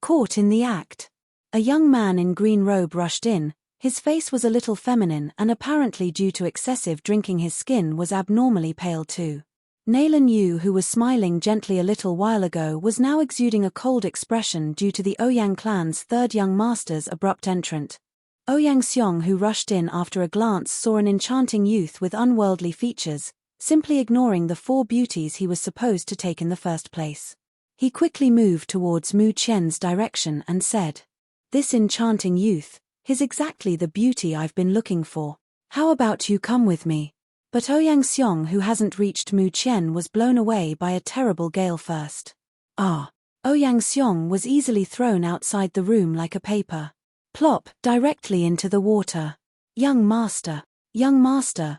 Caught in the act. A young man in green robe rushed in. His face was a little feminine and apparently due to excessive drinking his skin was abnormally pale too. Nalan Yu, who was smiling gently a little while ago, was now exuding a cold expression due to the Ouyang clan's third young master's abrupt entrant. Ouyang Xiong, who rushed in after a glance, saw an enchanting youth with unworldly features, simply ignoring the four beauties he was supposed to take in the first place. He quickly moved towards Mu Qian's direction and said, "This enchanting youth, he's exactly the beauty I've been looking for. How about you come with me?" But Ouyang Xiong, who hasn't reached Mu Qian, was blown away by a terrible gale first. Ouyang Xiong was easily thrown outside the room like a paper. Plop, directly into the water. Young master,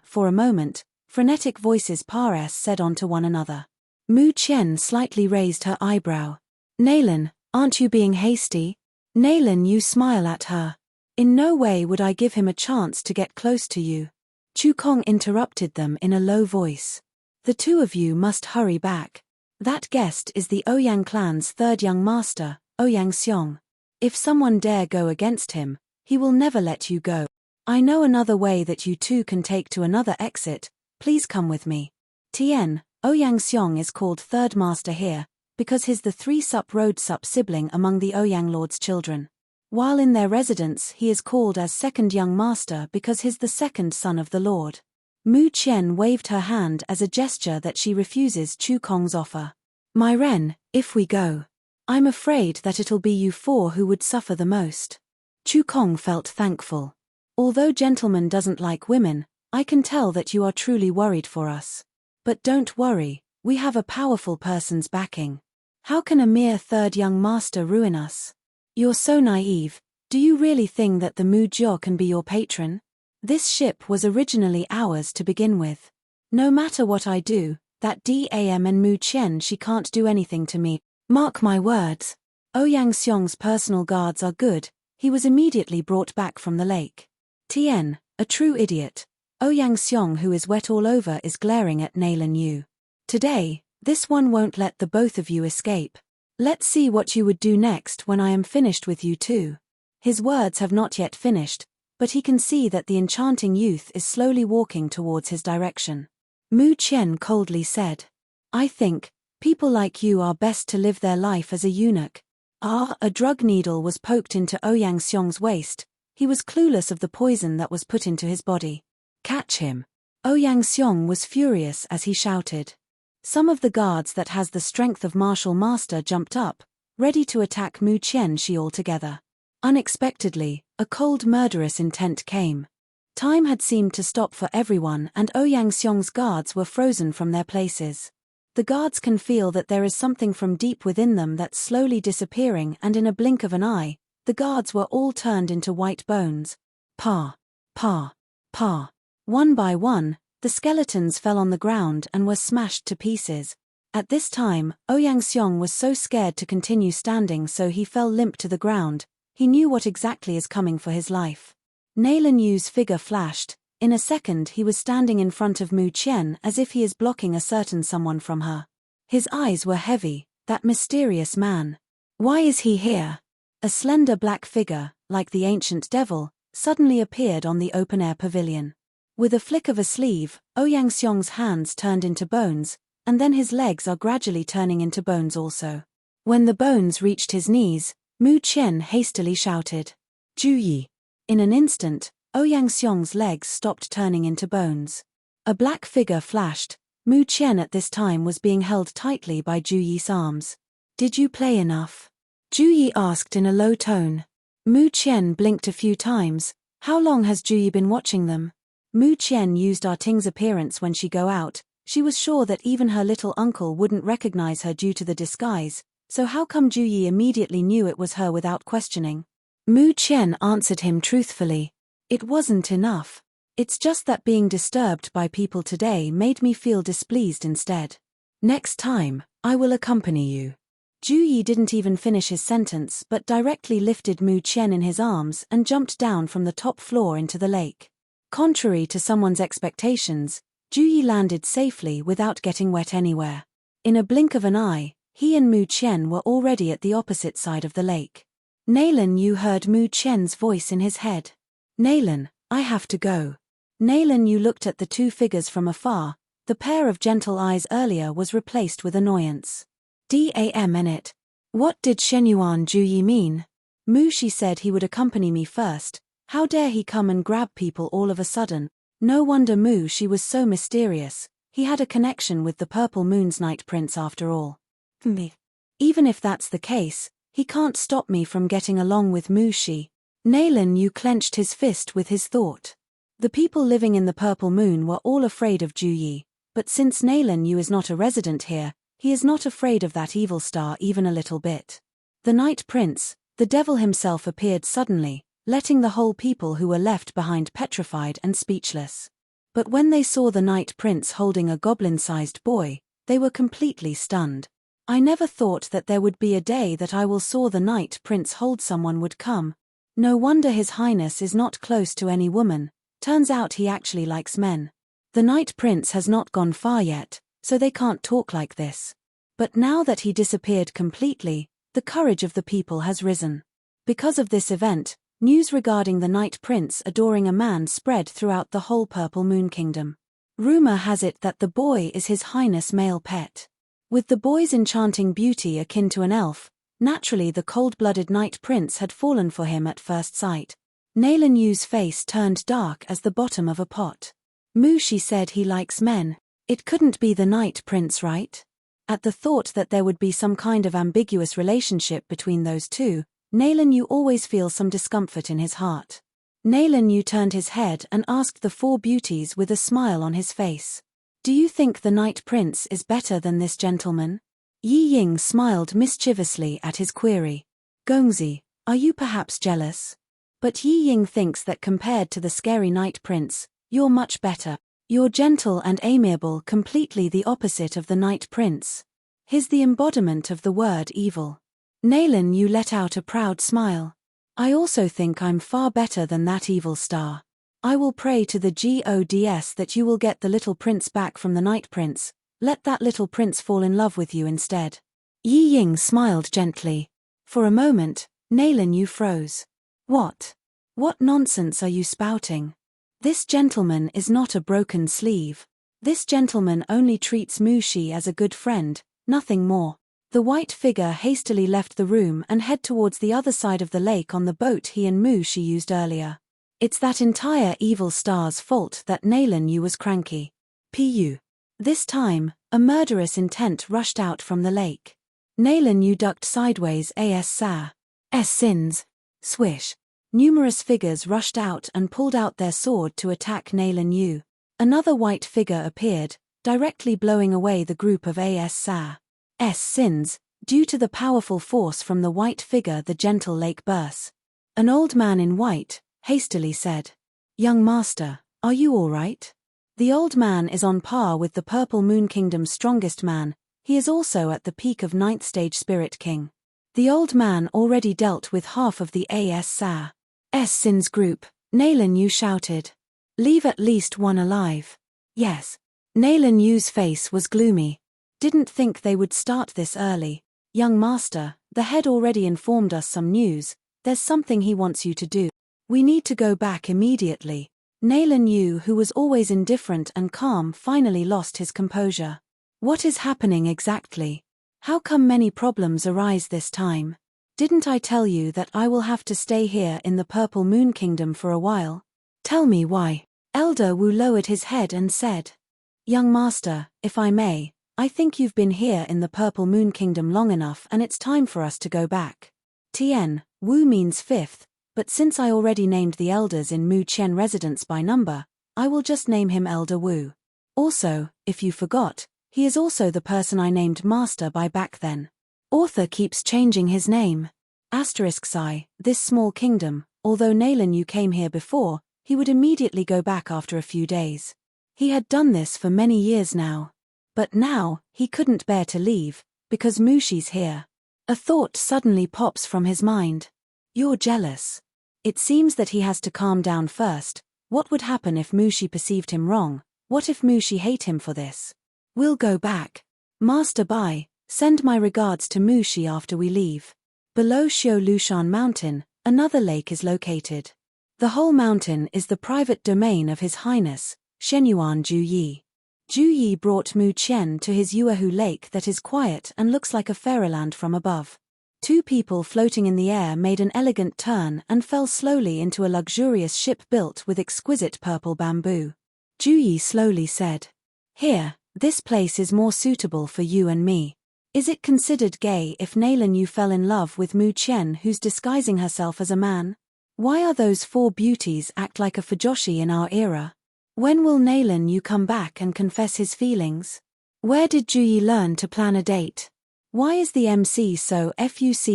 for a moment, frenetic voices said onto one another. Mu Qian slightly raised her eyebrow. "Nalan, aren't you being hasty?" Nalan Yu smiled at her. "In no way would I give him a chance to get close to you." Chu Kong interrupted them in a low voice. "The two of you must hurry back. That guest is the Ouyang clan's third young master, Ouyang Xiong. If someone dare go against him, he will never let you go. I know another way that you two can take to another exit. Please come with me." Tien, Ouyang Xiong is called third master here, because he's the three-sup road sup sibling among the Ouyang lord's children. While in their residence he is called as second young master because he's the second son of the lord. Mu Qian waved her hand as a gesture that she refuses Chu Kong's offer. "My Ren, if we go, I'm afraid that it'll be you four who would suffer the most." Chu Kong felt thankful. "Although gentleman doesn't like women, I can tell that you are truly worried for us. But don't worry, we have a powerful person's backing. How can a mere third young master ruin us? You're so naive. Do you really think that the Mu Jiao can be your patron? This ship was originally ours to begin with. No matter what I do, that Dam and Mu Qian, she can't do anything to me. Mark my words." Ouyang Xiong's personal guards are good. He was immediately brought back from the lake. Tien, a true idiot. Ouyang Xiong, who is wet all over, is glaring at Nalan Yu. "Today, this one won't let the both of you escape. Let's see what you would do next when I am finished with you two." His words have not yet finished, but he can see that the enchanting youth is slowly walking towards his direction. Mu Qian coldly said, "I think, people like you are best to live their life as a eunuch." A drug needle was poked into Ouyang Xiong's waist. He was clueless of the poison that was put into his body. "Catch him." Ouyang Xiong was furious as he shouted. Some of the guards that has the strength of martial master jumped up, ready to attack Mu Qian she altogether. Unexpectedly, a cold murderous intent came. Time had seemed to stop for everyone and Ouyang Xiong's guards were frozen from their places. The guards can feel that there is something from deep within them that's slowly disappearing, and in a blink of an eye, the guards were all turned into white bones. Pa! Pa! Pa! One by one, the skeletons fell on the ground and were smashed to pieces. At this time, Ouyang Xiong was so scared to continue standing, so he fell limp to the ground. He knew what exactly is coming for his life. Nalan Yu's figure flashed. In a second he was standing in front of Mu Qian as if he is blocking a certain someone from her. His eyes were heavy. That mysterious man. Why is he here? A slender black figure, like the ancient devil, suddenly appeared on the open-air pavilion. With a flick of a sleeve, Ouyang Xiong's hands turned into bones, and then his legs are gradually turning into bones also. When the bones reached his knees, Mu Qian hastily shouted, "Ju Yi." In an instant, Ouyang Xiong's legs stopped turning into bones. A black figure flashed. Mu Qian at this time was being held tightly by Ju Yi's arms. "Did you play enough?" Ju Yi asked in a low tone. Mu Qian blinked a few times. How long has Ju Yi been watching them? Mu Qian used Ting's appearance when she go out. She was sure that even her little uncle wouldn't recognize her due to the disguise, so how come Ju Yi immediately knew it was her without questioning? Mu Qian answered him truthfully. "It wasn't enough. It's just that being disturbed by people today made me feel displeased instead. Next time, I will accompany you." Ju Yi didn't even finish his sentence but directly lifted Mu Qian in his arms and jumped down from the top floor into the lake. Contrary to someone's expectations, Ju Yi landed safely without getting wet anywhere. In a blink of an eye, He and Mu Qian were already at the opposite side of the lake. Nalan Yu heard Mu Qian's voice in his head. Nalan, I have to go. Nalan Yu looked at the two figures from afar. The pair of gentle eyes earlier was replaced with annoyance. Damn it. What did Shenyuan Juyi mean? Mu Shi said he would accompany me first. How dare he come and grab people all of a sudden? No wonder Mu Shi was so mysterious. He had a connection with the Purple Moon's Night Prince after all. Me. Even if that's the case, he can't stop me from getting along with Mu Shi. Nalan Yu clenched his fist with his thought. The people living in the Purple Moon were all afraid of Juyi, but since Nalan Yu is not a resident here, he is not afraid of that evil star even a little bit. The Night Prince, the devil himself, appeared suddenly, letting the whole people who were left behind petrified and speechless. But when they saw the Night Prince holding a goblin-sized boy, they were completely stunned. I never thought that there would be a day that I will saw the Night Prince hold someone would come. No wonder His Highness is not close to any woman. Turns out he actually likes men. The Night Prince has not gone far yet, so they can't talk like this. But now that he disappeared completely, the courage of the people has risen. Because of this event, news regarding the Night Prince adoring a man spread throughout the whole Purple Moon Kingdom. Rumor has it that the boy is His Highness' male pet. With the boy's enchanting beauty akin to an elf, naturally the cold-blooded Night Prince had fallen for him at first sight. Nalan Yu's face turned dark as the bottom of a pot. Mu Shi said he likes men. It couldn't be the Night Prince, right? At the thought that there would be some kind of ambiguous relationship between those two, Nalan Yu always feels some discomfort in his heart. Nalan Yu turned his head and asked the four beauties with a smile on his face. Do you think the Night Prince is better than this gentleman? Yi Ying smiled mischievously at his query. Gongzi, are you perhaps jealous? But Yi Ying thinks that compared to the scary Night Prince, you're much better. You're gentle and amiable, completely the opposite of the Night Prince. He's the embodiment of the word evil. Nalan Yu let out a proud smile. I also think I'm far better than that evil star. I will pray to the gods that you will get the little prince back from the Night Prince. Let that little prince fall in love with you instead. Yi Ying smiled gently. For a moment, Nalan Yu froze. What? What nonsense are you spouting? This gentleman is not a broken sleeve. This gentleman only treats Mu Shi as a good friend, nothing more. The white figure hastily left the room and head towards the other side of the lake on the boat he and Mu Shi used earlier. It's that entire evil star's fault that Nalan Yu was cranky. Pu. This time, a murderous intent rushed out from the lake. Nalan Yu ducked sideways as sa. Sins. Swish. Numerous figures rushed out and pulled out their sword to attack Nalan Yu. Another white figure appeared, directly blowing away the group of sins, due to the powerful force from the white figure. The gentle lake burst. An old man in white hastily said, "Young master, are you all right?" The old man is on par with the Purple Moon Kingdom's strongest man. He is also at the peak of 9th stage Spirit King. The old man already dealt with half of the sins group. Nalan Yu shouted. Leave at least one alive. Yes. Nalan Yu's face was gloomy. Didn't think they would start this early. Young master, the head already informed us some news. There's something he wants you to do. We need to go back immediately. Nalan Yu, who was always indifferent and calm, finally lost his composure. What is happening exactly? How come many problems arise this time? Didn't I tell you that I will have to stay here in the Purple Moon Kingdom for a while? Tell me why. Elder Wu lowered his head and said, Young master, if I may, I think you've been here in the Purple Moon Kingdom long enough and it's time for us to go back. Tien, Wu means fifth, but since I already named the elders in Mu Qian residence by number, I will just name him Elder Wu. Also, if you forgot, he is also the person I named master by back then. Author keeps changing his name. Sigh, this small kingdom, although Nalan Yu came here before, he would immediately go back after a few days. He had done this for many years now. But now, he couldn't bear to leave, because Mushi's here. A thought suddenly pops from his mind. You're jealous. It seems that he has to calm down first. What would happen if Mushi perceived him wrong? What if Mushi hate him for this? We'll go back. Master bye, Send my regards to Mushi after we leave. Below Xiao Lushan Mountain, another lake is located. The whole mountain is the private domain of His Highness, Shenyuan Juyi. Juyi brought Mu Qian to his Yuehu lake that is quiet and looks like a fairyland from above. Two people floating in the air made an elegant turn and fell slowly into a luxurious ship built with exquisite purple bamboo. Juyi slowly said, "Here, this place is more suitable for you and me. Is it considered gay if Nalan Yu fell in love with Mu Qian who's disguising herself as a man? Why are those four beauties act like a fujoshi in our era? When will Nalan Yu come back and confess his feelings? Where did Juyi learn to plan a date? Why is the MC so fuc***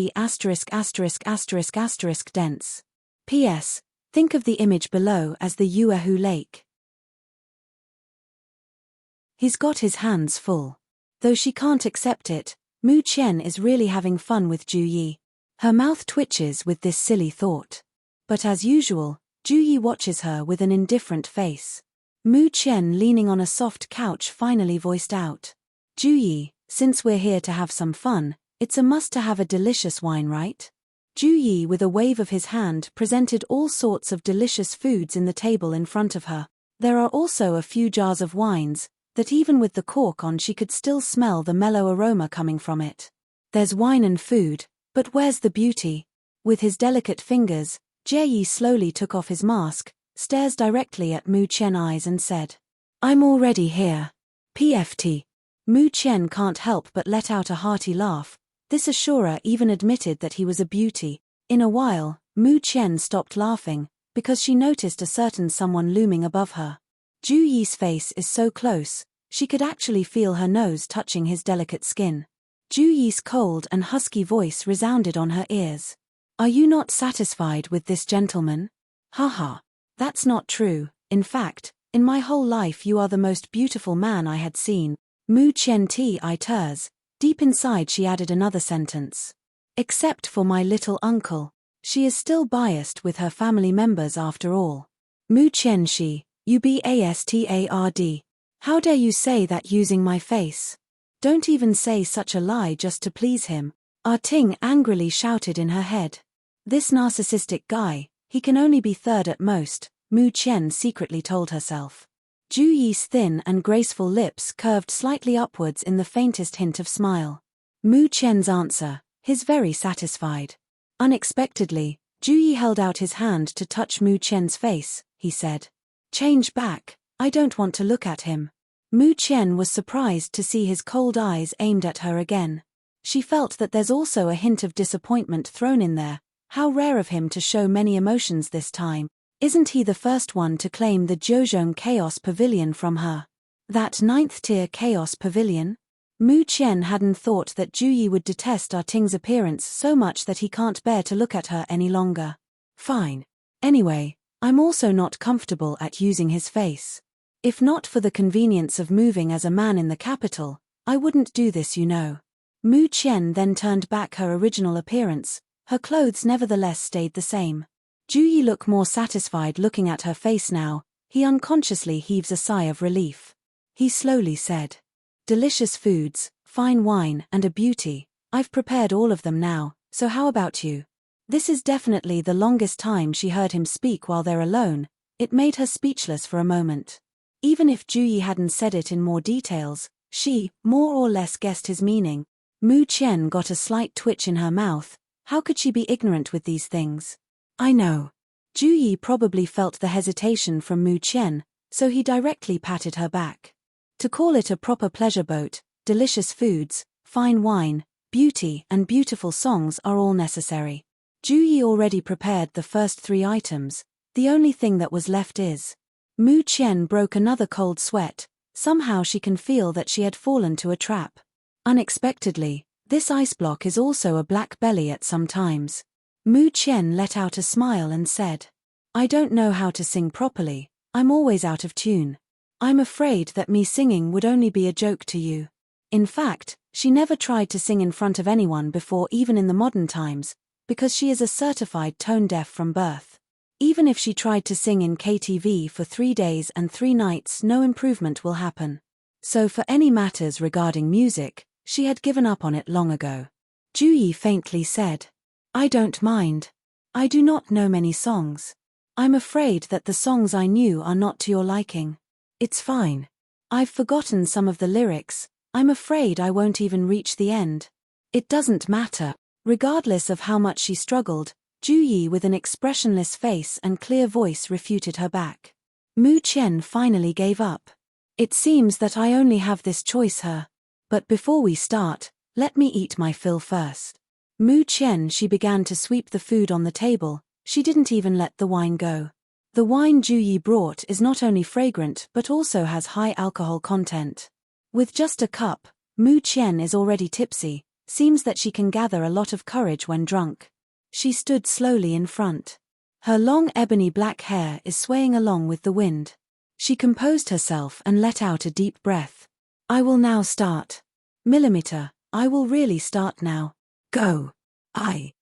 dense? P.S. Think of the image below as the Yuehu Lake." He's got his hands full. Though she can't accept it, Mu Qian is really having fun with Juyi. Her mouth twitches with this silly thought. But as usual, Juyi watches her with an indifferent face. Mu Qian, leaning on a soft couch, finally voiced out, "Juyi, since we're here to have some fun, it's a must to have a delicious wine, right?" Juyi, with a wave of his hand, presented all sorts of delicious foods in the table in front of her. There are also a few jars of wines, that even with the cork on she could still smell the mellow aroma coming from it. There's wine and food, but where's the beauty? With his delicate fingers, Jie slowly took off his mask, stares directly at Mu Qian's eyes and said, "I'm already here." PFT. Mu Qian can't help but let out a hearty laugh. This assurer even admitted that he was a beauty. In a while, Mu Qian stopped laughing, because she noticed a certain someone looming above her. Juyi's face is so close, she could actually feel her nose touching his delicate skin. Juyi's cold and husky voice resounded on her ears. "Are you not satisfied with this gentleman? Haha. That's not true. In fact, in my whole life you are the most beautiful man I had seen." Mu Qian ters. Deep inside she added another sentence. "Except for my little uncle. She is still biased with her family members after all." Mu Qian you bastard. How dare you say that using my face? Don't even say such a lie just to please him. Ting angrily shouted in her head. This narcissistic guy, he can only be third at most, Mu Qian secretly told herself. Juyi's thin and graceful lips curved slightly upwards in the faintest hint of smile. Mu Qian's answer, he's very satisfied. Unexpectedly, Juyi held out his hand to touch Mu Qian's face. He said, "Change back, I don't want to look at him." Mu Qian was surprised to see his cold eyes aimed at her again. She felt that there's also a hint of disappointment thrown in there. How rare of him to show many emotions this time. Isn't he the first one to claim the Jiuzhong Chaos Pavilion from her? That 9th-tier Chaos Pavilion? Mu Qian hadn't thought that Juyi would detest Ting's appearance so much that he can't bear to look at her any longer. Fine. Anyway, I'm also not comfortable at using his face. If not for the convenience of moving as a man in the capital, I wouldn't do this, you know. Mu Qian then turned back her original appearance. Her clothes nevertheless stayed the same. Juyi looked more satisfied looking at her face now. He unconsciously heaves a sigh of relief. He slowly said, "Delicious foods, fine wine and a beauty. I've prepared all of them now, so how about you?" This is definitely the longest time she heard him speak while they're alone. It made her speechless for a moment. Even if Juyi hadn't said it in more details, she, more or less, guessed his meaning. Mu Qian got a slight twitch in her mouth. How could she be ignorant with these things? "I know." Juyi probably felt the hesitation from Mu Qian, so he directly patted her back. To call it a proper pleasure boat, delicious foods, fine wine, beauty and beautiful songs are all necessary. Juyi already prepared the first 3 items. The only thing that was left is. Mu Qian broke another cold sweat. Somehow she can feel that she had fallen to a trap. Unexpectedly, this ice block is also a black belly at some times. Mu Qian let out a smile and said, "I don't know how to sing properly. I'm always out of tune. I'm afraid that me singing would only be a joke to you." In fact, she never tried to sing in front of anyone before, even in the modern times, because she is a certified tone deaf from birth. Even if she tried to sing in KTV for 3 days and 3 nights, no improvement will happen. So for any matters regarding music, She had given up on it long ago. Juyi faintly said, "I don't mind. I do not know many songs. I'm afraid that the songs I knew are not to your liking. It's fine. I've forgotten some of the lyrics. I'm afraid I won't even reach the end." "It doesn't matter." Regardless of how much she struggled, Juyi with an expressionless face and clear voice refuted her back. Mu Qian finally gave up. "It seems that I only have this choice here. But before we start, let me eat my fill first." Mu Qian she began to sweep the food on the table. She didn't even let the wine go. The wine Juyi brought is not only fragrant but also has high alcohol content. With just a cup, Mu Qian is already tipsy. Seems that she can gather a lot of courage when drunk. She stood slowly in front. Her long ebony black hair is swaying along with the wind. She composed herself and let out a deep breath. "I will now start. Millimeter, I will really start now. Go." A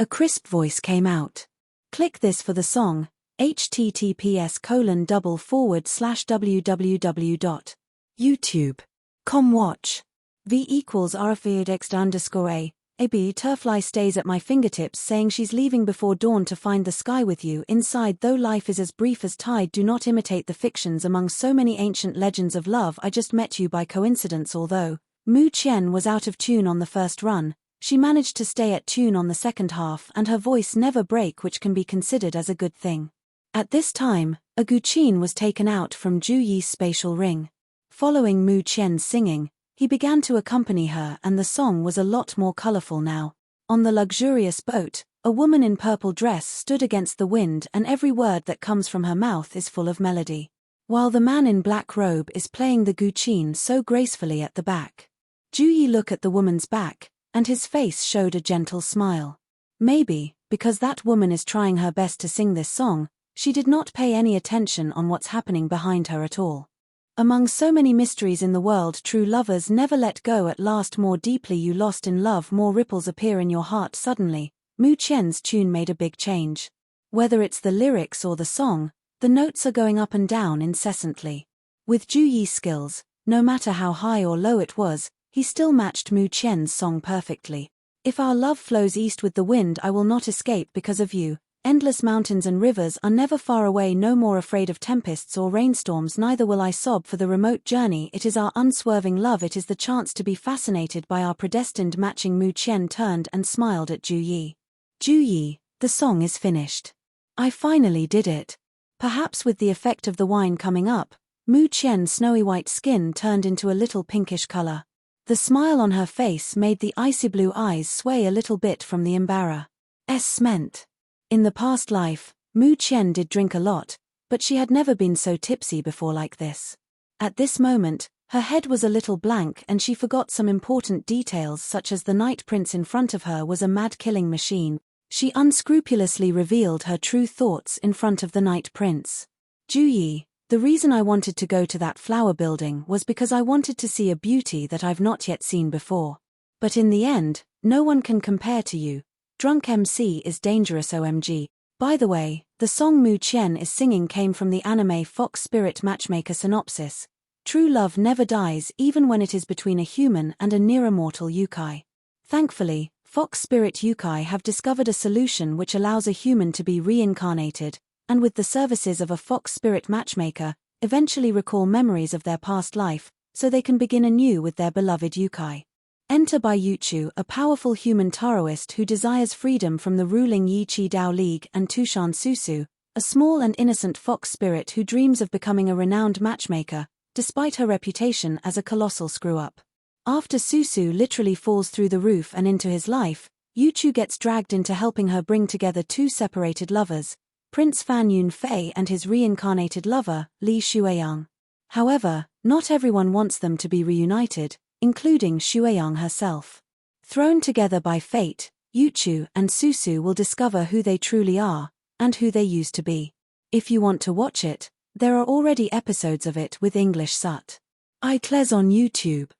crisp voice came out. "Click this for the song, https://www.youtube.com watch. V equals rfeedx_a. AB Turfly stays at my fingertips saying she's leaving before dawn to find the sky with you inside. Though life is as brief as tide, do not imitate the fictions among so many ancient legends of love. I just met you by coincidence." Although Mu Qian was out of tune on the first run, she managed to stay at tune on the second half and her voice never break, which can be considered as a good thing. At this time, a guqin was taken out from Juyi's spatial ring. Following Mu Qian's singing, he began to accompany her and the song was a lot more colorful now. On the luxurious boat, a woman in purple dress stood against the wind and every word that comes from her mouth is full of melody. While the man in black robe is playing the guqin so gracefully at the back. Juyi looked at the woman's back, and his face showed a gentle smile. Maybe, because that woman is trying her best to sing this song, she did not pay any attention on what's happening behind her at all. Among so many mysteries in the world, true lovers never let go. At last, more deeply you lost in love, more ripples appear in your heart. Suddenly, Mu Qian's tune made a big change. Whether it's the lyrics or the song, the notes are going up and down incessantly. With Juyi's skills, no matter how high or low it was, he still matched Mu Qian's song perfectly. "If our love flows east with the wind, I will not escape because of you. Endless mountains and rivers are never far away, no more afraid of tempests or rainstorms, neither will I sob for the remote journey. It is our unswerving love, it is the chance to be fascinated by our predestined matching." Mu Qian turned and smiled at Juyi. "Juyi, the song is finished. I finally did it." Perhaps with the effect of the wine coming up, Mu Qian's snowy white skin turned into a little pinkish color. The smile on her face made the icy blue eyes sway a little bit from the embarrassment. In the past life, Mu Qian did drink a lot, but she had never been so tipsy before like this. At this moment, her head was a little blank and she forgot some important details, such as the Night Prince in front of her was a mad-killing machine. She unscrupulously revealed her true thoughts in front of the Night Prince. "Juyi, the reason I wanted to go to that flower building was because I wanted to see a beauty that I've not yet seen before. But in the end, no one can compare to you. Drunk MC is dangerous OMG. By the way, the song Mu Qian is singing came from the anime Fox Spirit Matchmaker synopsis. True love never dies even when it is between a human and a near-immortal yokai. Thankfully, Fox Spirit yokai have discovered a solution which allows a human to be reincarnated, and with the services of a Fox Spirit Matchmaker, eventually recall memories of their past life, so they can begin anew with their beloved yokai. Enter by Yuchu, a powerful human Taoist who desires freedom from the ruling Yiqi Dao League, and Tushan Susu, a small and innocent fox spirit who dreams of becoming a renowned matchmaker, despite her reputation as a colossal screw-up. After Susu literally falls through the roof and into his life, Yuchu gets dragged into helping her bring together two separated lovers, Prince Fan Yunfei and his reincarnated lover, Li Shueyang. However, not everyone wants them to be reunited, including Shueyang herself. Thrown together by fate, Yuchu and Susu will discover who they truly are, and who they used to be. If you want to watch it, there are already episodes of it with English subtitles on YouTube.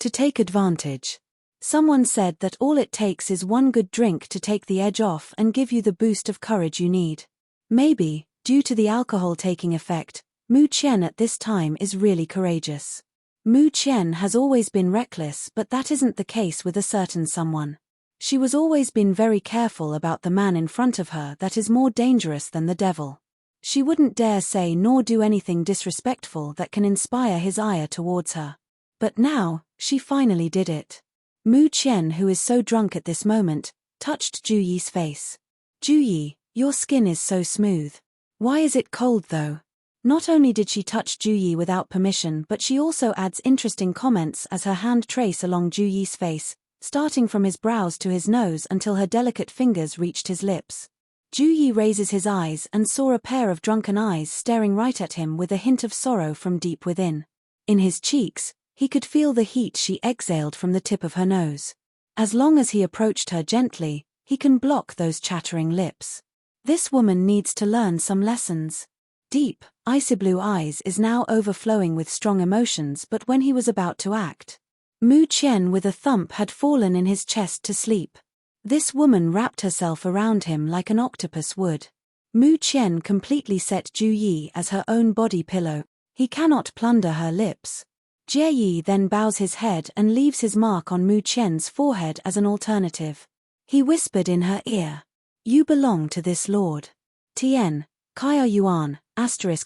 To take advantage. Someone said that all it takes is one good drink to take the edge off and give you the boost of courage you need. Maybe, due to the alcohol taking effect, Mu Qian at this time is really courageous. Mu Qian has always been reckless, but that isn't the case with a certain someone. She was always been very careful about the man in front of her that is more dangerous than the devil. She wouldn't dare say nor do anything disrespectful that can inspire his ire towards her. But now, she finally did it. Mu Qian, who is so drunk at this moment, touched Ju Yi's face. Ju Yi, your skin is so smooth. Why is it cold though? Not only did she touch Ju Yi without permission, but she also adds interesting comments as her hand trace along Ju Yi's face, starting from his brows to his nose until her delicate fingers reached his lips. Ju Yi raises his eyes and saw a pair of drunken eyes staring right at him with a hint of sorrow from deep within. In his cheeks, he could feel the heat she exhaled from the tip of her nose. As long as he approached her gently, he can block those chattering lips. This woman needs to learn some lessons. Deep, icy blue eyes is now overflowing with strong emotions, but when he was about to act, Mu Qian with a thump had fallen in his chest to sleep. This woman wrapped herself around him like an octopus would. Mu Qian completely set Ju Yi as her own body pillow. He cannot plunder her lips. Jie Yi then bows his head and leaves his mark on Mu Qian's forehead as an alternative. He whispered in her ear, "You belong to this lord. Tien, Kaya Yuan,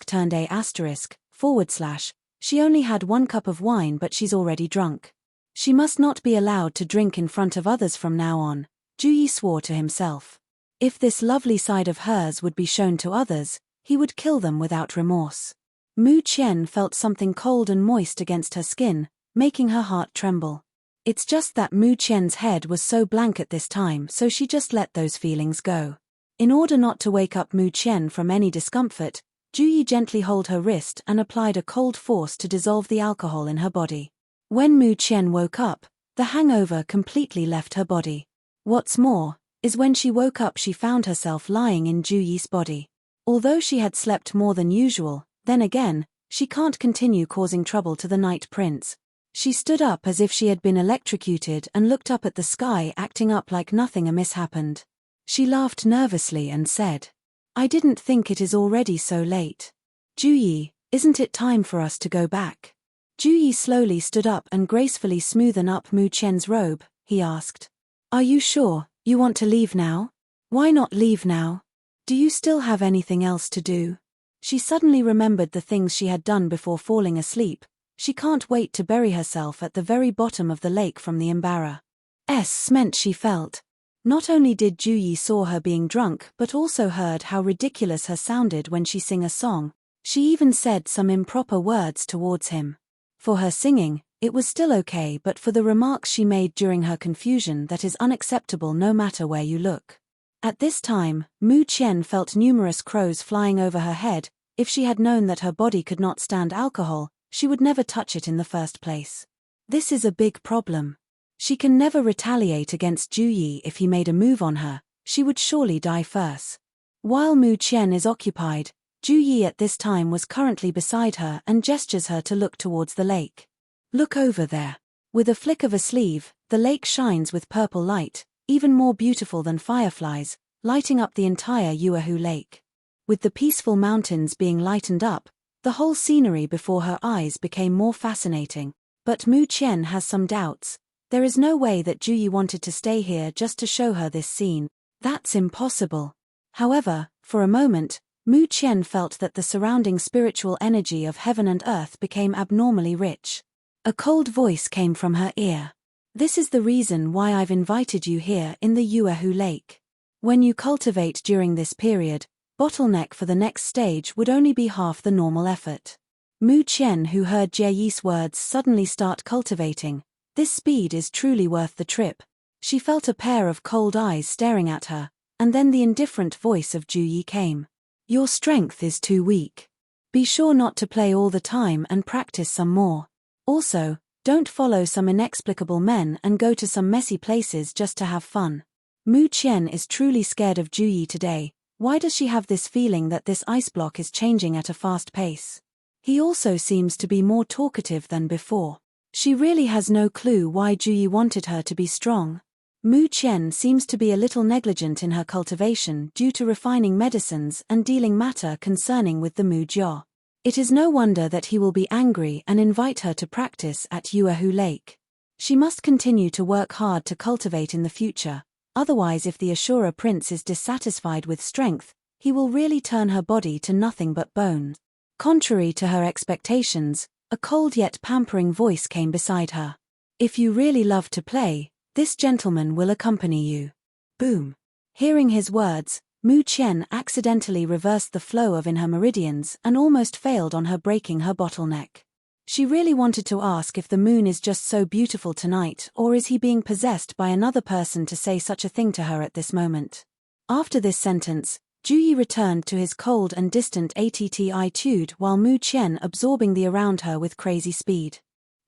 turned a *, she only had 1 cup of wine but she's already drunk. She must not be allowed to drink in front of others from now on," Ju Yi swore to himself. If this lovely side of hers would be shown to others, he would kill them without remorse. Mu Qian felt something cold and moist against her skin, making her heart tremble. It's just that Mu Qian's head was so blank at this time, so she just let those feelings go. In order not to wake up Mu Qian from any discomfort, Ju Yi gently held her wrist and applied a cold force to dissolve the alcohol in her body. When Mu Qian woke up, the hangover completely left her body. What's more, is when she woke up she found herself lying in Ju Yi's body. Although she had slept more than usual, then again, she can't continue causing trouble to the Night Prince. She stood up as if she had been electrocuted and looked up at the sky, acting up like nothing amiss happened. She laughed nervously and said, "I didn't think it is already so late. Ju Yi, isn't it time for us to go back?" Ju Yi slowly stood up and gracefully smoothened up Mu Qian's robe. He asked, "Are you sure you want to leave now? Why not leave now? Do you still have anything else to do?" She suddenly remembered the things she had done before falling asleep. She can't wait to bury herself at the very bottom of the lake from the embarrassment she felt. Not only did Ju Yi saw her being drunk but also heard how ridiculous her sounded when she sang a song. She even said some improper words towards him. For her singing, it was still okay, but for the remarks she made during her confusion, that is unacceptable no matter where you look. At this time, Mu Qian felt numerous crows flying over her head. If she had known that her body could not stand alcohol, she would never touch it in the first place. This is a big problem. She can never retaliate against Ju Yi. If he made a move on her, she would surely die first. While Mu Qian is occupied, Ju Yi at this time was currently beside her and gestures her to look towards the lake. "Look over there." With a flick of a sleeve, the lake shines with purple light, even more beautiful than fireflies, lighting up the entire Yuehu Lake. With the peaceful mountains being lightened up, the whole scenery before her eyes became more fascinating. But Mu Qian has some doubts. There is no way that Ju Yi wanted to stay here just to show her this scene. That's impossible. However, for a moment, Mu Qian felt that the surrounding spiritual energy of heaven and earth became abnormally rich. A cold voice came from her ear. "This is the reason why I've invited you here in the Yuehu Lake. When you cultivate during this period, bottleneck for the next stage would only be half the normal effort." Mu Qian, who heard Jie Yi's words suddenly start cultivating, this speed is truly worth the trip. She felt a pair of cold eyes staring at her, and then the indifferent voice of Ju Yi came. "Your strength is too weak. Be sure not to play all the time and practice some more. Also, don't follow some inexplicable men and go to some messy places just to have fun." Mu Qian is truly scared of Ju Yi today. Why does she have this feeling that this ice block is changing at a fast pace? He also seems to be more talkative than before. She really has no clue why Ju Yi wanted her to be strong. Mu Qian seems to be a little negligent in her cultivation due to refining medicines and dealing matter concerning with the Mu Jia. It is no wonder that he will be angry and invite her to practice at Yuahu Lake. She must continue to work hard to cultivate in the future, otherwise if the Ashura prince is dissatisfied with strength, he will really turn her body to nothing but bones. Contrary to her expectations, a cold yet pampering voice came beside her. If you really love to play, this gentleman will accompany you. Boom. Hearing his words, Mu Qian accidentally reversed the flow in her meridians and almost failed on her breaking her bottleneck. She really wanted to ask if the moon is just so beautiful tonight, or is he being possessed by another person to say such a thing to her at this moment. After this sentence, Juyi returned to his cold and distant attitude while Mu Qian absorbing the around her with crazy speed.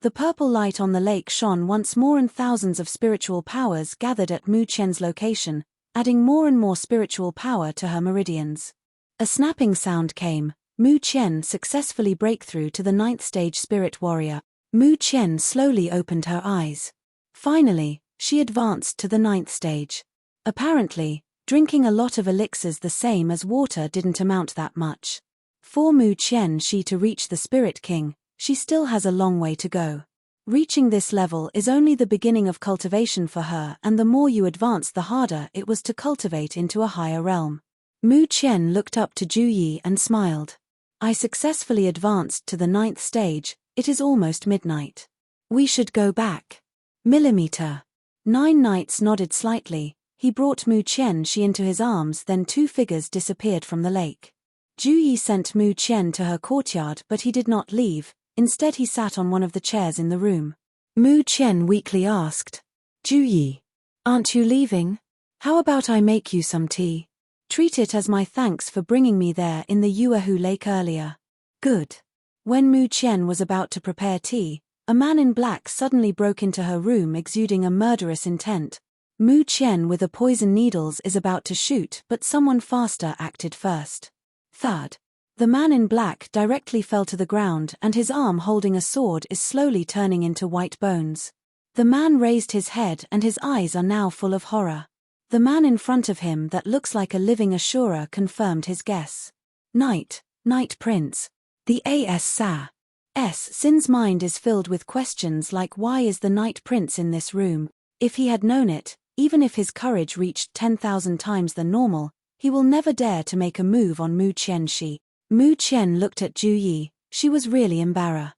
The purple light on the lake shone once more and thousands of spiritual powers gathered at Mu Qian's location, adding more and more spiritual power to her meridians. A snapping sound came. Mu Qian successfully break through to the 9th stage spirit warrior. Mu Qian slowly opened her eyes. Finally, she advanced to the 9th stage. Apparently, drinking a lot of elixirs the same as water didn't amount that much. For Mu Qian to reach the Spirit King, she still has a long way to go. Reaching this level is only the beginning of cultivation for her, and the more you advance the harder it was to cultivate into a higher realm. Mu Qian looked up to Juyi and smiled. I successfully advanced to the 9th stage, it is almost midnight. We should go back. Millimeter. 9 knights nodded slightly. He brought Mu Qian into his arms, then 2 figures disappeared from the lake. Juyi sent Mu Qian to her courtyard, but he did not leave, instead he sat on one of the chairs in the room. Mu Qian weakly asked, Juyi, aren't you leaving? How about I make you some tea? Treat it as my thanks for bringing me there in the Yuahu Lake earlier. Good. When Mu Qian was about to prepare tea, a man in black suddenly broke into her room exuding a murderous intent. Mu Qian with a poison needles is about to shoot, but someone faster acted first. Thud. The man in black directly fell to the ground and his arm holding a sword is slowly turning into white bones. The man raised his head and his eyes are now full of horror. The man in front of him that looks like a living Ashura confirmed his guess. Night Prince. The Sin's mind is filled with questions like why is the Night Prince in this room? If he had known it, even if his courage reached 10,000 times the normal, he will never dare to make a move on Mu Qian. Mu Qian looked at Juyi, she was really embarrassed.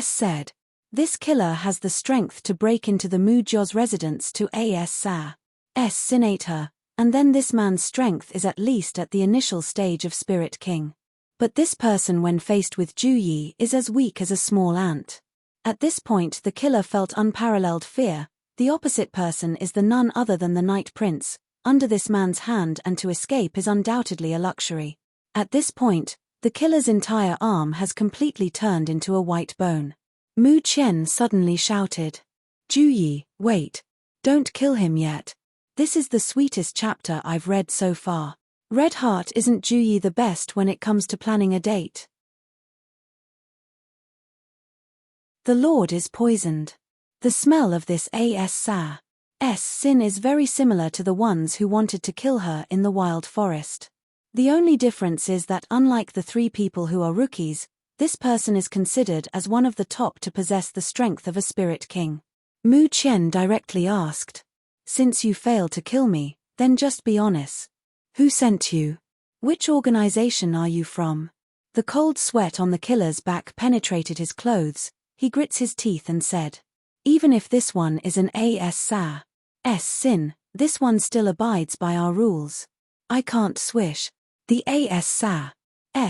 Said. This killer has the strength to break into the Mu Jia's residence to assassinate her, and then this man's strength is at least at the initial stage of Spirit King. But this person when faced with Juyi is as weak as a small ant. At this point the killer felt unparalleled fear. The opposite person is the none other than the Night Prince, under this man's hand, and to escape is undoubtedly a luxury. At this point, the killer's entire arm has completely turned into a white bone. Mu Qian suddenly shouted, Juyi, wait. Don't kill him yet. This is the sweetest chapter I've read so far. Red Heart, isn't Juyi the best when it comes to planning a date? The Lord is poisoned. The smell of this sin is very similar to the ones who wanted to kill her in the wild forest. The only difference is that unlike the 3 people who are rookies, this person is considered as one of the top to possess the strength of a Spirit King. Mu Qian directly asked, since you failed to kill me, then just be honest. Who sent you? Which organization are you from? The cold sweat on the killer's back penetrated his clothes. He grits his teeth and said, even if this one is an sin, this one still abides by our rules. I can't swish. The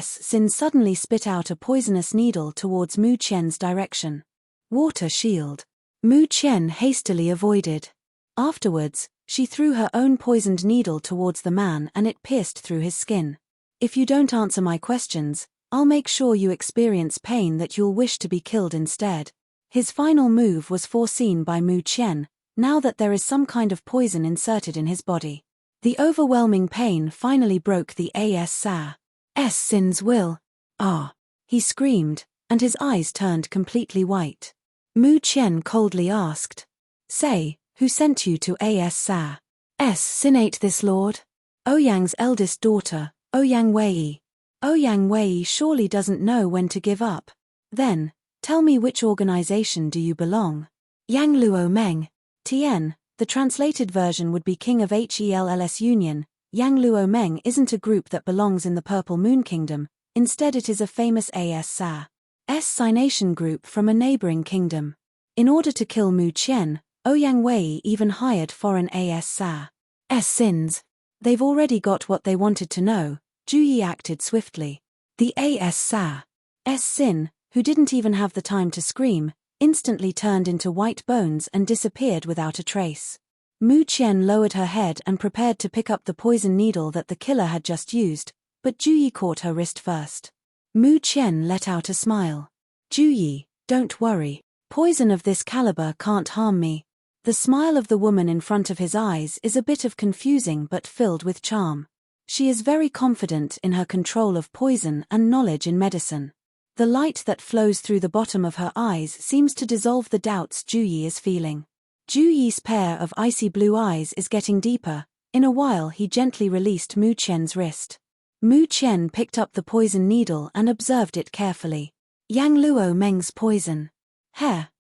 sin suddenly spit out a poisonous needle towards Mu Qian's direction. Water shield. Mu Qian hastily avoided. Afterwards, she threw her own poisoned needle towards the man and it pierced through his skin. If you don't answer my questions, I'll make sure you experience pain that you'll wish to be killed instead. His final move was foreseen by Mu Qian, now that there is some kind of poison inserted in his body. The overwhelming pain finally broke the sin's will. Ah! He screamed, and his eyes turned completely white. Mu Qian coldly asked, say, who sent you to assassinate this lord? Ouyang's eldest daughter, Ouyang Wei. Ouyang Wei surely doesn't know when to give up. Then, tell me, which organization do you belong? Yang Luo Meng. Tien, the translated version would be King of Hells Union. Yang Luo Meng isn't a group that belongs in the Purple Moon Kingdom, instead it is a famous As signation group from a neighboring kingdom. In order to kill Mu Qian, Ouyang Wei even hired foreign As sins. They've already got what they wanted to know. Zhu Yi acted swiftly. The As sin, who didn't even have the time to scream, instantly turned into white bones and disappeared without a trace. Mu Qian lowered her head and prepared to pick up the poison needle that the killer had just used, but Zhu Yi caught her wrist first. Mu Qian let out a smile. Zhu Yi, don't worry. Poison of this caliber can't harm me. The smile of the woman in front of his eyes is a bit of confusing but filled with charm. She is very confident in her control of poison and knowledge in medicine. The light that flows through the bottom of her eyes seems to dissolve the doubts Zhu Yi is feeling. Zhu Yi's pair of icy blue eyes is getting deeper. In a while he gently released Mu Qian's wrist. Mu Qian picked up the poison needle and observed it carefully. Yang Luo Meng's poison.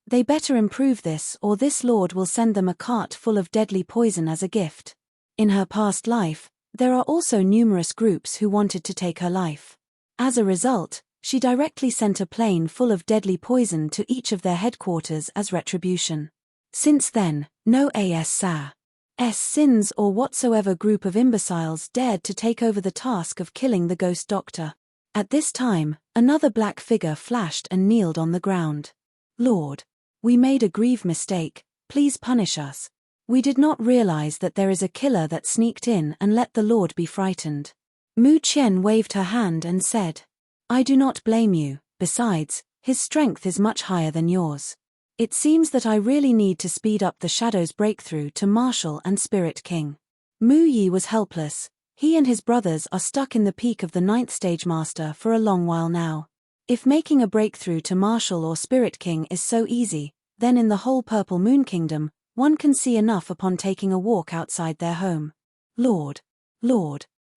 They better improve this, or this lord will send them a cart full of deadly poison as a gift. In her past life, there are also numerous groups who wanted to take her life. As a result, she directly sent a plane full of deadly poison to each of their headquarters as retribution. Since then, no As sins or whatsoever group of imbeciles dared to take over the task of killing the ghost doctor. At this time, another black figure flashed and kneeled on the ground. Lord, we made a grave mistake, please punish us. We did not realize that there is a killer that sneaked in and let the Lord be frightened. Mu Qian waved her hand and said, I do not blame you, besides, his strength is much higher than yours. It seems that I really need to speed up the Shadow's breakthrough to Marshal and Spirit King. Mu Yi was helpless. He and his brothers are stuck in the peak of the 9th stage master for a long while now. If making a breakthrough to Marshal or Spirit King is so easy, then in the whole Purple Moon Kingdom, one can see enough upon taking a walk outside their home. Lord,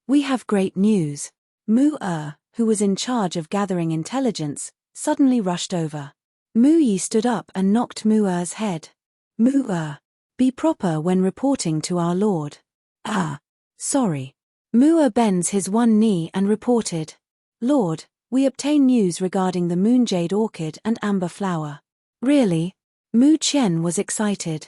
we have great news. Mu who was in charge of gathering intelligence, suddenly rushed over. Mu Yi stood up and knocked Mu Er's head. Mu be proper when reporting to our lord. Sorry. Mu bends his one knee and reported. Lord, we obtain news regarding the moonjade orchid and amber flower. Really? Mu Qian was excited.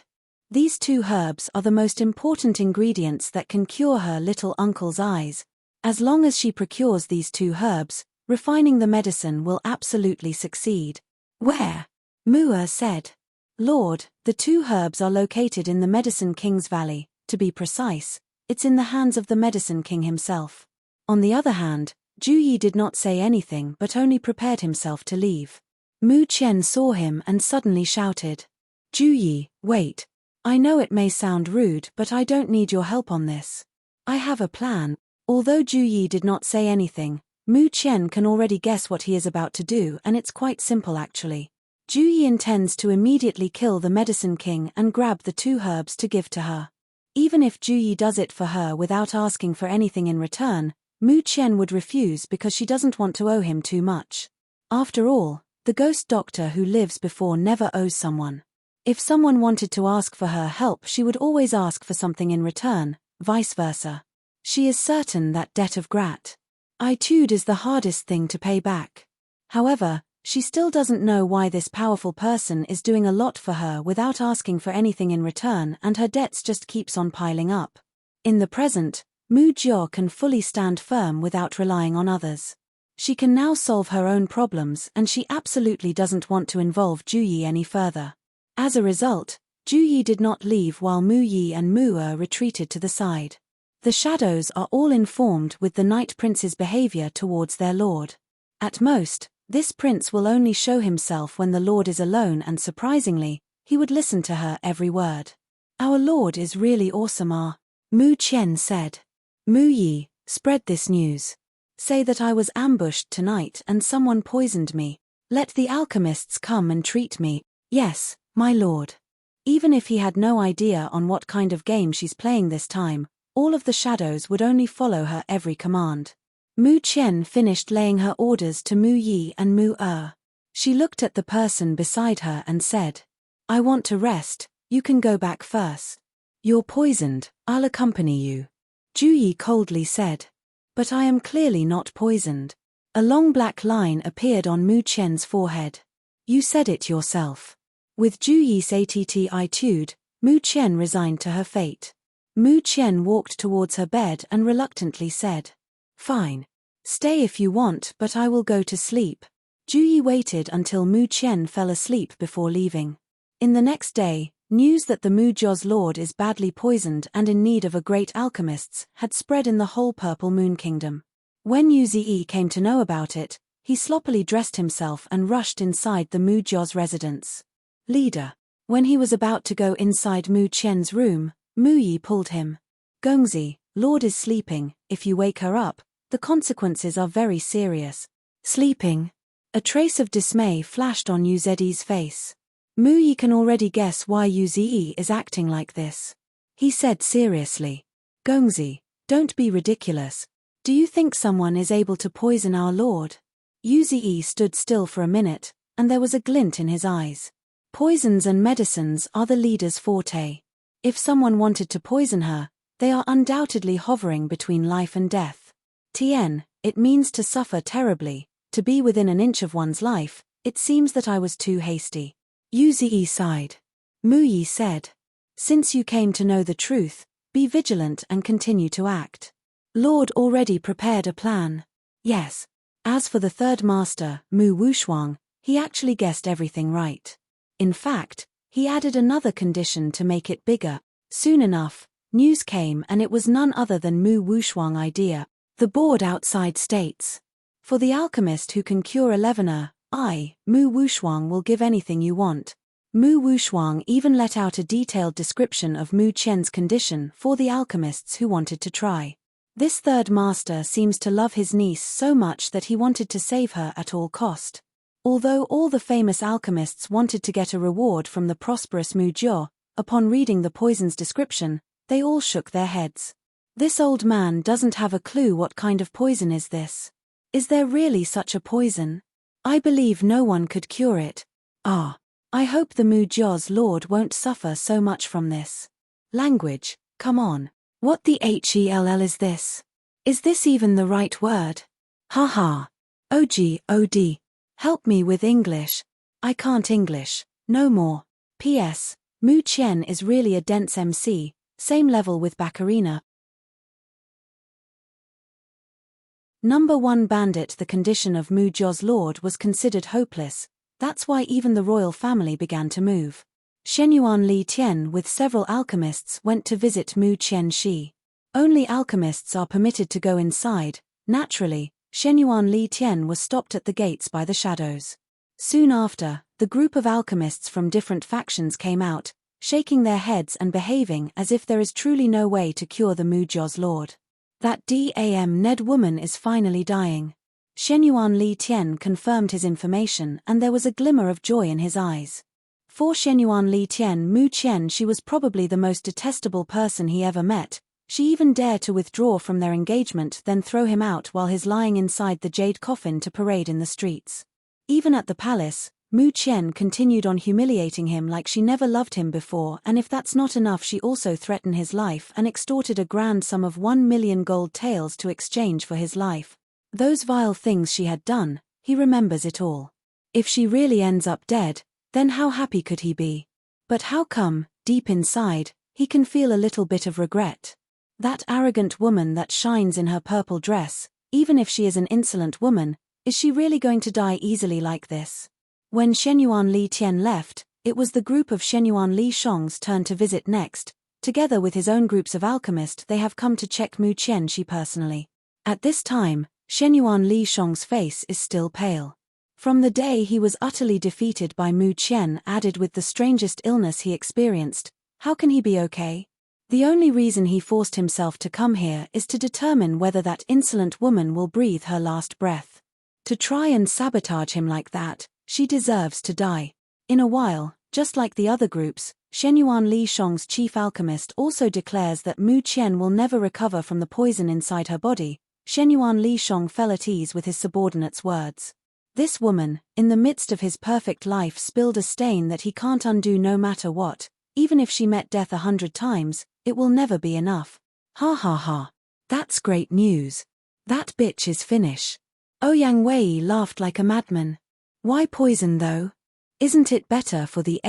These two herbs are the most important ingredients that can cure her little uncle's eyes. As long as she procures these two herbs, refining the medicine will absolutely succeed. Where? Mu said. Lord, the two herbs are located in the Medicine King's Valley. To be precise, it's in the hands of the Medicine King himself. On the other hand, Zhu Yi did not say anything but only prepared himself to leave. Mu Qian saw him and suddenly shouted. Zhu Yi, wait. I know it may sound rude, but I don't need your help on this. I have a plan. Although Zhu Yi did not say anything, Mu Qian can already guess what he is about to do, and it's quite simple actually. Zhu Yi intends to immediately kill the Medicine King and grab the two herbs to give to her. Even if Zhu Yi does it for her without asking for anything in return, Mu Qian would refuse because she doesn't want to owe him too much. After all, the ghost doctor who lives before never owes someone. If someone wanted to ask for her help, she would always ask for something in return, vice versa. She is certain that debt of gratitude is the hardest thing to pay back. However, she still doesn't know why this powerful person is doing a lot for her without asking for anything in return, and her debts just keeps on piling up. In the present, Mu Jiao can fully stand firm without relying on others. She can now solve her own problems, and she absolutely doesn't want to involve Zhu Yi any further. As a result, Zhu Yi did not leave while Mu Yi and Mu retreated to the side. The shadows are all informed with the Night Prince's behavior towards their lord. At most, this prince will only show himself when the lord is alone, and surprisingly, he would listen to her every word. Our lord is really awesome, Mu Qian said. Mu Yi, spread this news. Say that I was ambushed tonight and someone poisoned me. Let the alchemists come and treat me. Yes, my lord. Even if he had no idea on what kind of game she's playing this time, all of the shadows would only follow her every command. Mu Qian finished laying her orders to Mu Yi and Mu Er. She looked at the person beside her and said, "I want to rest, you can go back first. You're poisoned, I'll accompany you." Ju Yi coldly said, "But I am clearly not poisoned." A long black line appeared on Mu Qian's forehead. "You said it yourself." With Ju Yi's attitude, Mu Qian resigned to her fate. Mu Qian walked towards her bed and reluctantly said, "Fine. Stay if you want, but I will go to sleep." Ju Yi waited until Mu Qian fell asleep before leaving. In the next day, news that the Mu Jiao's lord is badly poisoned and in need of a great alchemist had spread in the whole Purple Moon Kingdom. When Yu Ziyi came to know about it, he sloppily dressed himself and rushed inside the Mu Jiao's residence. Leader. When he was about to go inside Mu Qian's room, Mu Yi pulled him. "Gongzi, Lord is sleeping, if you wake her up, the consequences are very serious." "Sleeping?" A trace of dismay flashed on Yu Ziyi's face. Mu Yi can already guess why Yu Ziyi is acting like this. He said seriously, "Gongzi, don't be ridiculous. Do you think someone is able to poison our lord?" Yu Ziyi stood still for a minute, and there was a glint in his eyes. Poisons and medicines are the leader's forte. If someone wanted to poison her, they are undoubtedly hovering between life and death. Tien, it means to suffer terribly, to be within an inch of one's life. It seems that I was too hasty. Yu Ziyi sighed. Mu Yi said, "Since you came to know the truth, be vigilant and continue to act." Lord already prepared a plan. Yes. As for the third master, Mu Wushuang, he actually guessed everything right. In fact, he added another condition to make it bigger. Soon enough, news came and it was none other than Mu Wushuang's idea. The board outside states, "For the alchemist who can cure a leavener, I, Mu Wushuang, will give anything you want." Mu Wushuang even let out a detailed description of Mu Qian's condition for the alchemists who wanted to try. This third master seems to love his niece so much that he wanted to save her at all cost. Although all the famous alchemists wanted to get a reward from the prosperous Mu Jia, upon reading the poison's description, they all shook their heads. This old man doesn't have a clue what kind of poison is this. Is there really such a poison? I believe no one could cure it. I hope the Mu Jiao's lord won't suffer so much from this. Language, come on. What the hell is this? Is this even the right word? Haha. OD. Help me with English. I can't English, no more. P.S. Mu Qian is really a dense MC, same level with Baccarina. Number 1 Bandit. The condition of Mu Jiao's lord was considered hopeless, that's why even the royal family began to move. Shenyuan Li Tian with several alchemists went to visit Mu Qianxi. Only alchemists are permitted to go inside. Naturally, Shenyuan Li Tian was stopped at the gates by the shadows. Soon after, the group of alchemists from different factions came out, shaking their heads and behaving as if there is truly no way to cure the Mu Jiao's lord. That damn Ned woman is finally dying. Shenyuan Li Tian confirmed his information and there was a glimmer of joy in his eyes. For Shenyuan Li Tian, Mu Qian, she was probably the most detestable person he ever met. She even dared to withdraw from their engagement, then throw him out while he's lying inside the jade coffin to parade in the streets. Even at the palace, Mu Qian continued on humiliating him like she never loved him before, and if that's not enough, she also threatened his life and extorted a grand sum of 1 million gold taels to exchange for his life. Those vile things she had done, he remembers it all. If she really ends up dead, then how happy could he be? But how come, deep inside, he can feel a little bit of regret? That arrogant woman that shines in her purple dress, even if she is an insolent woman, is she really going to die easily like this? When Shenyuan Li Tian left, it was the group of Shenyuan Li Shong's turn to visit next. Together with his own groups of alchemists, they have come to check Mu Qianxi personally. At this time, Shenyuan Li Shong's face is still pale. From the day he was utterly defeated by Mu Qian, added with the strangest illness he experienced, how can he be okay? The only reason he forced himself to come here is to determine whether that insolent woman will breathe her last breath. To try and sabotage him like that, she deserves to die. In a while, just like the other groups, Shenyuan Li Shong's chief alchemist also declares that Mu Qian will never recover from the poison inside her body, Shenyuan Li Shong fell at ease with his subordinate's words. This woman, in the midst of his perfect life, spilled a stain that he can't undo no matter what. Even if she met death 100 times, it will never be enough. Ha ha ha. That's great news. That bitch is Finnish. Ouyang Wei laughed like a madman. Why poison though? Isn't it better for the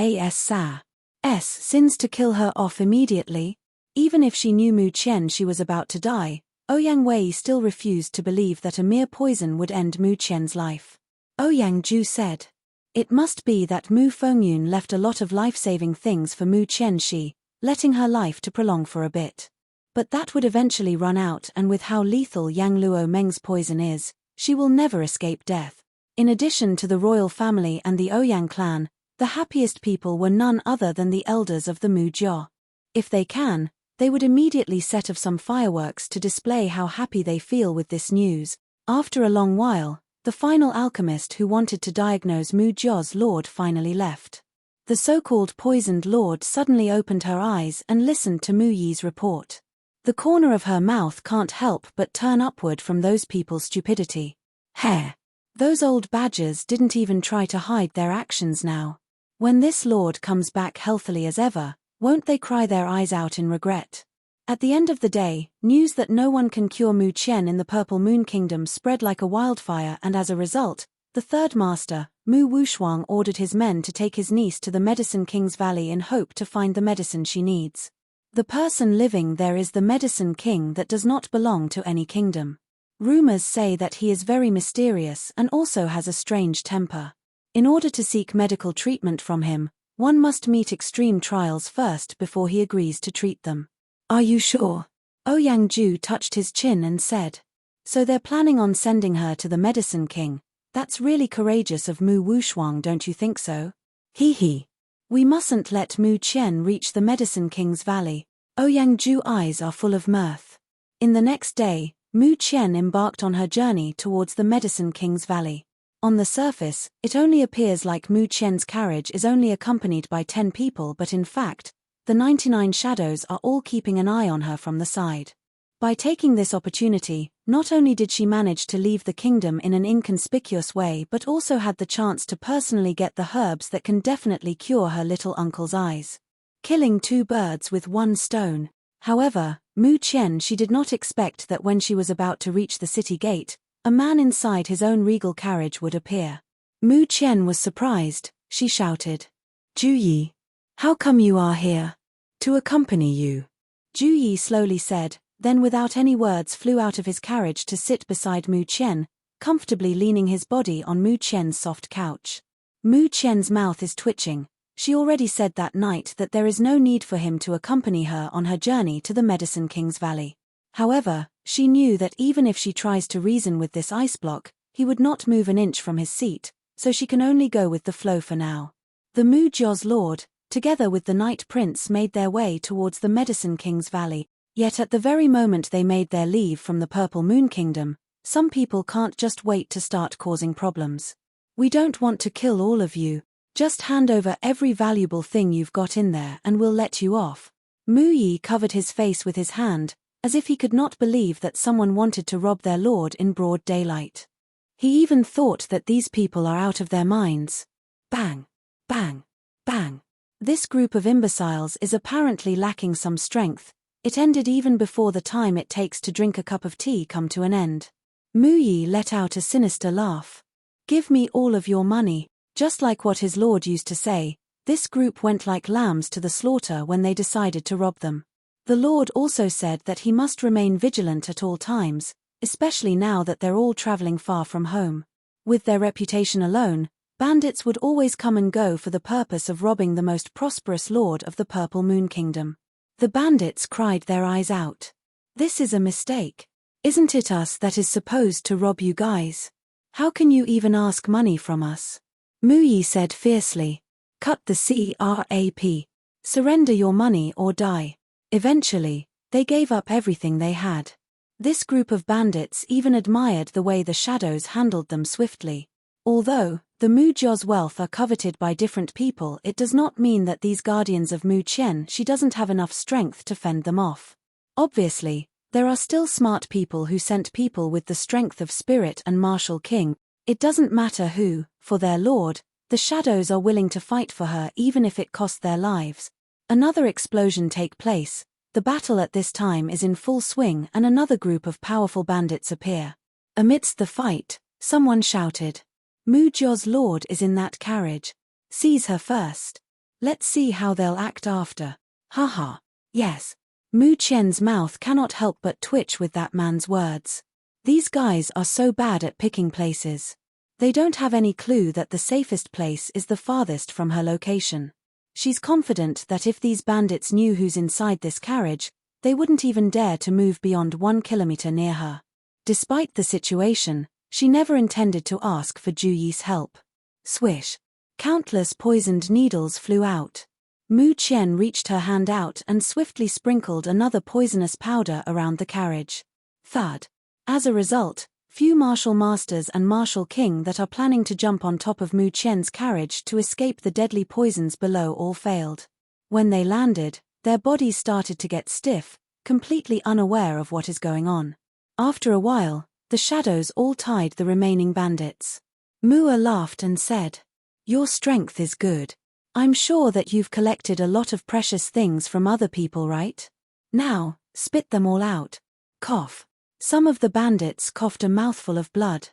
sins to kill her off immediately? Even if she knew Mu Qian she was about to die, Ouyang Wei still refused to believe that a mere poison would end Mu Qian's life. Ouyang Ju said. It must be that Mu Fengyun left a lot of life-saving things for Mu Qian, letting her life to prolong for a bit. But that would eventually run out, and with how lethal Yang Luo Meng's poison is, she will never escape death. In addition to the royal family and the Ouyang clan, the happiest people were none other than the elders of the Mu Jia. If they can, they would immediately set off some fireworks to display how happy they feel with this news. After a long while, the final alchemist who wanted to diagnose Mu Jia's lord finally left. The so-called poisoned lord suddenly opened her eyes and listened to Mu Yi's report. The corner of her mouth can't help but turn upward from those people's stupidity. Hair. Those old badgers didn't even try to hide their actions now. When this lord comes back healthily as ever, won't they cry their eyes out in regret? At the end of the day, news that no one can cure Mu Qian in the Purple Moon Kingdom spread like a wildfire, and as a result, the third master, Mu Wushuang, ordered his men to take his niece to the Medicine King's Valley in hope to find the medicine she needs. The person living there is the Medicine King that does not belong to any kingdom. Rumors say that he is very mysterious and also has a strange temper. In order to seek medical treatment from him, one must meet extreme trials first before he agrees to treat them. Are you sure? Ouyang Ju touched his chin and said. So they're planning on sending her to the Medicine King. That's really courageous of Mu Wushuang, don't you think so? Hee hee. We mustn't let Mu Qian reach the Medicine King's Valley. Ouyang Ju's eyes are full of mirth. In the next day, Mu Qian embarked on her journey towards the Medicine King's Valley. On the surface, it only appears like Mu Qian's carriage is only accompanied by 10 people, but in fact, the 99 shadows are all keeping an eye on her from the side. By taking this opportunity, not only did she manage to leave the kingdom in an inconspicuous way, but also had the chance to personally get the herbs that can definitely cure her little uncle's eyes. Killing 2 birds with 1 stone. However, Mu Qian, she did not expect that when she was about to reach the city gate, a man inside his own regal carriage would appear. Mu Qian was surprised. She shouted, Ju Yi, how come you are here? To accompany you. Ju Yi slowly said, then without any words flew out of his carriage to sit beside Mu Qian, comfortably leaning his body on Mu Qian's soft couch. Mu Qian's mouth is twitching. She already said that night that there is no need for him to accompany her on her journey to the Medicine King's Valley. However, she knew that even if she tries to reason with this ice block, he would not move an inch from his seat, so she can only go with the flow for now. The Mu Jia's lord, together with the Night Prince, made their way towards the Medicine King's Valley, yet at the very moment they made their leave from the Purple Moon Kingdom, some people can't just wait to start causing problems. We don't want to kill all of you, just hand over every valuable thing you've got in there and we'll let you off. Mu Yi covered his face with his hand, as if he could not believe that someone wanted to rob their lord in broad daylight. He even thought that these people are out of their minds. Bang! Bang! Bang! This group of imbeciles is apparently lacking some strength. It ended even before the time it takes to drink a cup of tea come to an end. Mu Yi let out a sinister laugh. Give me all of your money. Just like what his lord used to say, this group went like lambs to the slaughter when they decided to rob them. The lord also said that he must remain vigilant at all times, especially now that they're all traveling far from home. With their reputation alone, bandits would always come and go for the purpose of robbing the most prosperous lord of the Purple Moon Kingdom. The bandits cried their eyes out. This is a mistake. Isn't it us that is supposed to rob you guys? How can you even ask money from us? Mu Yi said fiercely. Cut the crap. Surrender your money or die. Eventually, they gave up everything they had. This group of bandits even admired the way the shadows handled them swiftly. Although the Mu Jia's wealth are coveted by different people, it does not mean that these guardians of Mu Qian, she doesn't have enough strength to fend them off. Obviously, There are still smart people who sent people with the strength of spirit and martial king. It doesn't matter who, for their lord, the shadows are willing to fight for her even if it cost their lives. Another explosion take place. The battle at this time is in full swing and another group of powerful bandits appear. Amidst the fight, someone shouted, "Mu Jio's lord is in that carriage. Seize her first. Let's see how they'll act after." Haha. Yes. Mu Qian's mouth cannot help but twitch with that man's words. These guys are so bad at picking places. They don't have any clue that the safest place is the farthest from her location. She's confident that if these bandits knew who's inside this carriage, they wouldn't even dare to move beyond 1 kilometer near her. Despite the situation, she never intended to ask for Ju Yi's help. Swish. Countless poisoned needles flew out. Mu Qian reached her hand out and swiftly sprinkled another poisonous powder around the carriage. Thud. As a result, few martial masters and martial king that are planning to jump on top of Mu Qian's carriage to escape the deadly poisons below all failed. When they landed, their bodies started to get stiff, completely unaware of what is going on. After a while, the shadows all tied the remaining bandits. Mua laughed and said, "Your strength is good. I'm sure that you've collected a lot of precious things from other people, right? Now, spit them all out." Cough. Some of the bandits coughed a mouthful of blood.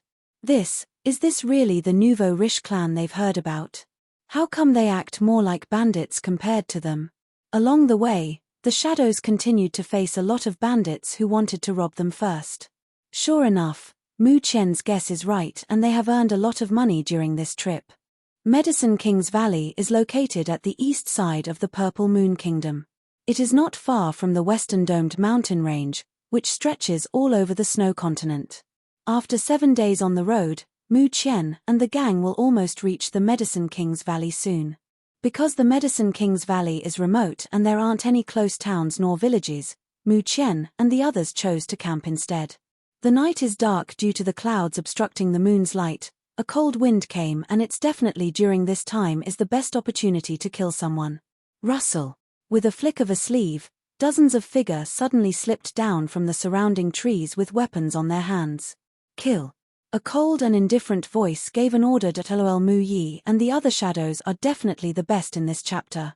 Is this really the nouveau riche clan they've heard about? How come they act more like bandits compared to them? Along the way, the shadows continued to face a lot of bandits who wanted to rob them first. Sure enough, Mu Qian's guess is right and they have earned a lot of money during this trip. Medicine King's Valley is located at the east side of the Purple Moon Kingdom. It is not far from the western domed mountain range, which stretches all over the snow continent. After 7 days on the road, Mu Qian and the gang will almost reach the Medicine King's Valley soon. Because the Medicine King's Valley is remote and there aren't any close towns nor villages, Mu Qian and the others chose to camp instead. The night is dark due to the clouds obstructing the moon's light. A cold wind came and it's definitely during this time is the best opportunity to kill someone. Rustle. With a flick of a sleeve, dozens of figures suddenly slipped down from the surrounding trees with weapons on their hands. Kill. A cold and indifferent voice gave an order to LOL Mu Yi and the other shadows are definitely the best in this chapter.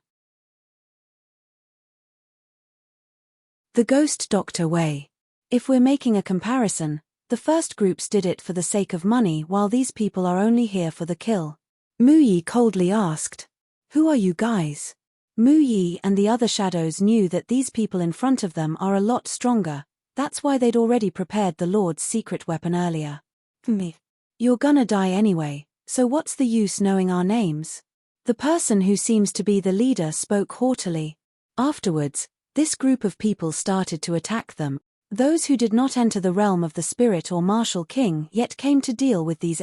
The Ghost Doctor Way. If we're making a comparison, the first groups did it for the sake of money while these people are only here for the kill. Mu Yi coldly asked, "Who are you guys?" Mu Yi and the other shadows knew that these people in front of them are a lot stronger, that's why they'd already prepared the Lord's secret weapon earlier. "Me. You're gonna die anyway, so what's the use knowing our names?" The person who seems to be the leader spoke haughtily. Afterwards, this group of people started to attack them. Those who did not enter the realm of the spirit or martial king yet came to deal with these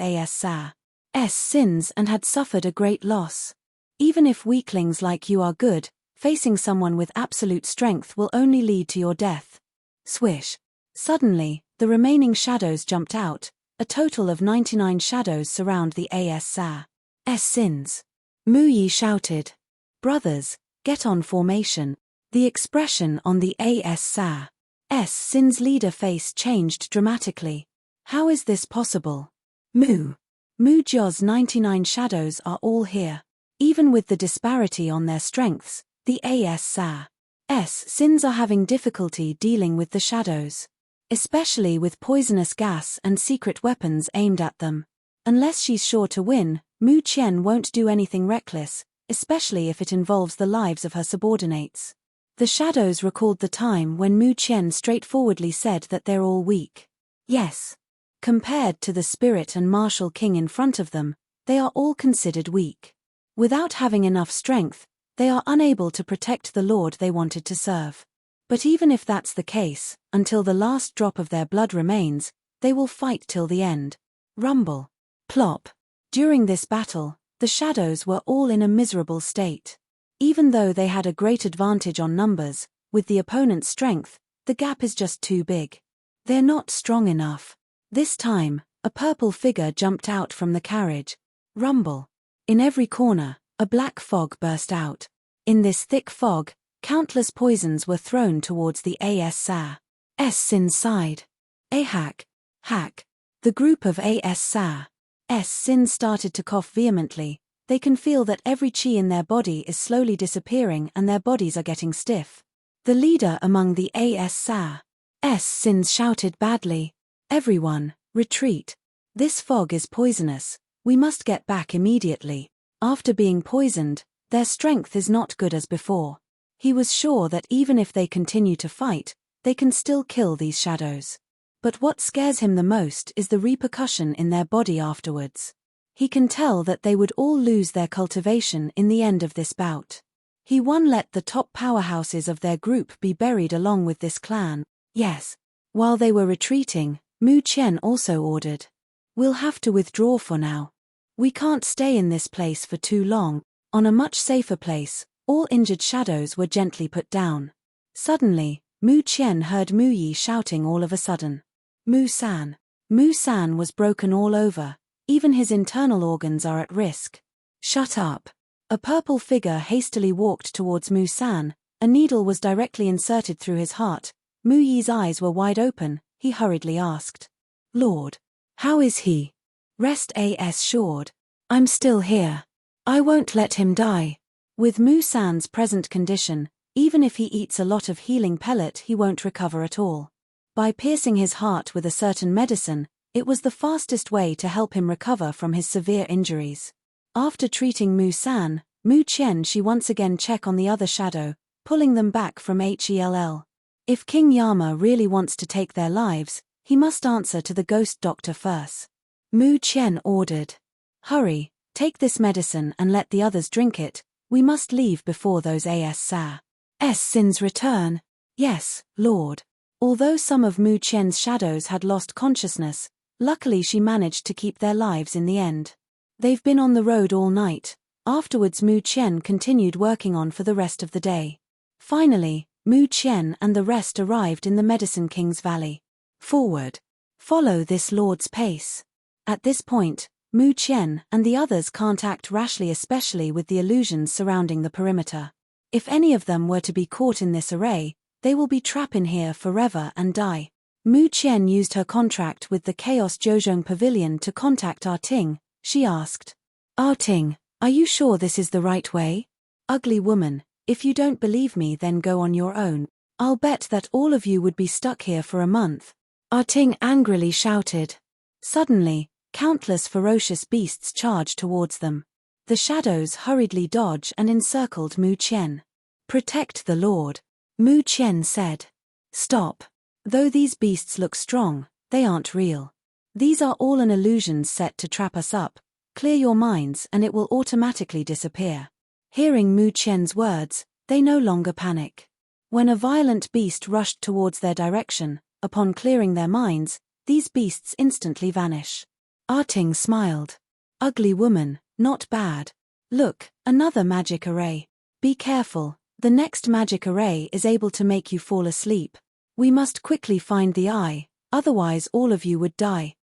sins and had suffered a great loss. Even if weaklings like you are good, facing someone with absolute strength will only lead to your death. Swish. Suddenly, the remaining shadows jumped out. A total of 99 shadows surround the sins. Mu Yi shouted, "Brothers, get on formation." The expression on the sin's leader face changed dramatically. How is this possible? Mu Jio's 99 shadows are all here. Even with the disparity on their strengths, the sins are having difficulty dealing with the shadows. Especially with poisonous gas and secret weapons aimed at them. Unless she's sure to win, Mu Qian won't do anything reckless, especially if it involves the lives of her subordinates. The shadows recalled the time when Mu Qian straightforwardly said that they're all weak. Yes. Compared to the spirit and martial king in front of them, they are all considered weak. Without having enough strength, they are unable to protect the lord they wanted to serve. But even if that's the case, until the last drop of their blood remains, they will fight till the end. Rumble. Plop. During this battle, the shadows were all in a miserable state. Even though they had a great advantage on numbers, with the opponent's strength, the gap is just too big. They're not strong enough. This time, a purple figure jumped out from the carriage. Rumble. In every corner, a black fog burst out. In this thick fog, countless poisons were thrown towards the Sin sighed. Hack. The group of Sin started to cough vehemently. They can feel that every chi in their body is slowly disappearing and their bodies are getting stiff. The leader among the Sins shouted badly. Everyone, retreat. This fog is poisonous. We must get back immediately. After being poisoned, their strength is not good as before. He was sure that even if they continue to fight, they can still kill these shadows. But what scares him the most is the repercussion in their body afterwards. He can tell that they would all lose their cultivation in the end of this bout. He won't let the top powerhouses of their group be buried along with this clan. Yes. While they were retreating, Mu Qian also ordered. We'll have to withdraw for now. We can't stay in this place for too long. On a much safer place, all injured shadows were gently put down. Suddenly, Mu Qian heard Mu Yi shouting all of a sudden. Mu San. Mu San was broken all over. Even his internal organs are at risk. Shut up. A purple figure hastily walked towards Mu San. A needle was directly inserted through his heart. Mu Yi's eyes were wide open. He hurriedly asked. Lord. How is he? Rest assured. I'm still here. I won't let him die. With Mu San's present condition, even if he eats a lot of healing pellet he won't recover at all. By piercing his heart with a certain medicine, it was the fastest way to help him recover from his severe injuries. After treating Mu San, Mu Qian she once again check on the other shadow, pulling them back from Hell. If King Yama really wants to take their lives, he must answer to the ghost doctor first. Mu Qian ordered. Hurry, take this medicine and let the others drink it. We must leave before those Sins return. Yes, Lord. Although some of Mu Qian's shadows had lost consciousness, luckily she managed to keep their lives in the end. They've been on the road all night. Afterwards Mu Qian continued working on for the rest of the day. Finally, Mu Qian and the rest arrived in the Medicine King's Valley. Forward. Follow this lord's pace. At this point, Mu Qian and the others can't act rashly, especially with the illusions surrounding the perimeter. If any of them were to be caught in this array, they will be trapped in here forever and die. Mu Qian used her contract with the Chaos Zhouzhong Pavilion to contact Ting. She asked. Ting, are you sure this is the right way? Ugly woman, if you don't believe me then go on your own. I'll bet that all of you would be stuck here for a month. Ting angrily shouted. Suddenly, countless ferocious beasts charged towards them. The shadows hurriedly dodged and encircled Mu Qian. Protect the Lord. Mu Qian said. Stop. Though these beasts look strong, they aren't real. These are all an illusion set to trap us up. Clear your minds and it will automatically disappear. Hearing Mu Qian's words, they no longer panic. When a violent beast rushed towards their direction, upon clearing their minds, these beasts instantly vanish. Ting smiled. Ugly woman, not bad. Look, another magic array. Be careful, the next magic array is able to make you fall asleep. We must quickly find the eye, otherwise all of you would die.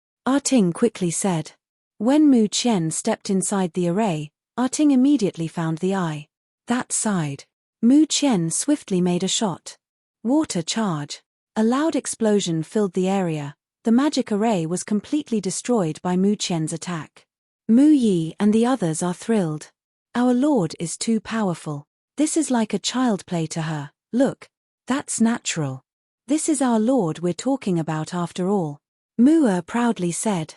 Ting quickly said. When Mu Qian stepped inside the array, Ting immediately found the eye. That side. Mu Qian swiftly made a shot. Water charge. A loud explosion filled the area. The magic array was completely destroyed by Mu Qian's attack. Mu Yi and the others are thrilled. Our lord is too powerful. This is like a child play to her. Look. That's natural. This is our lord we're talking about after all. Mu proudly said.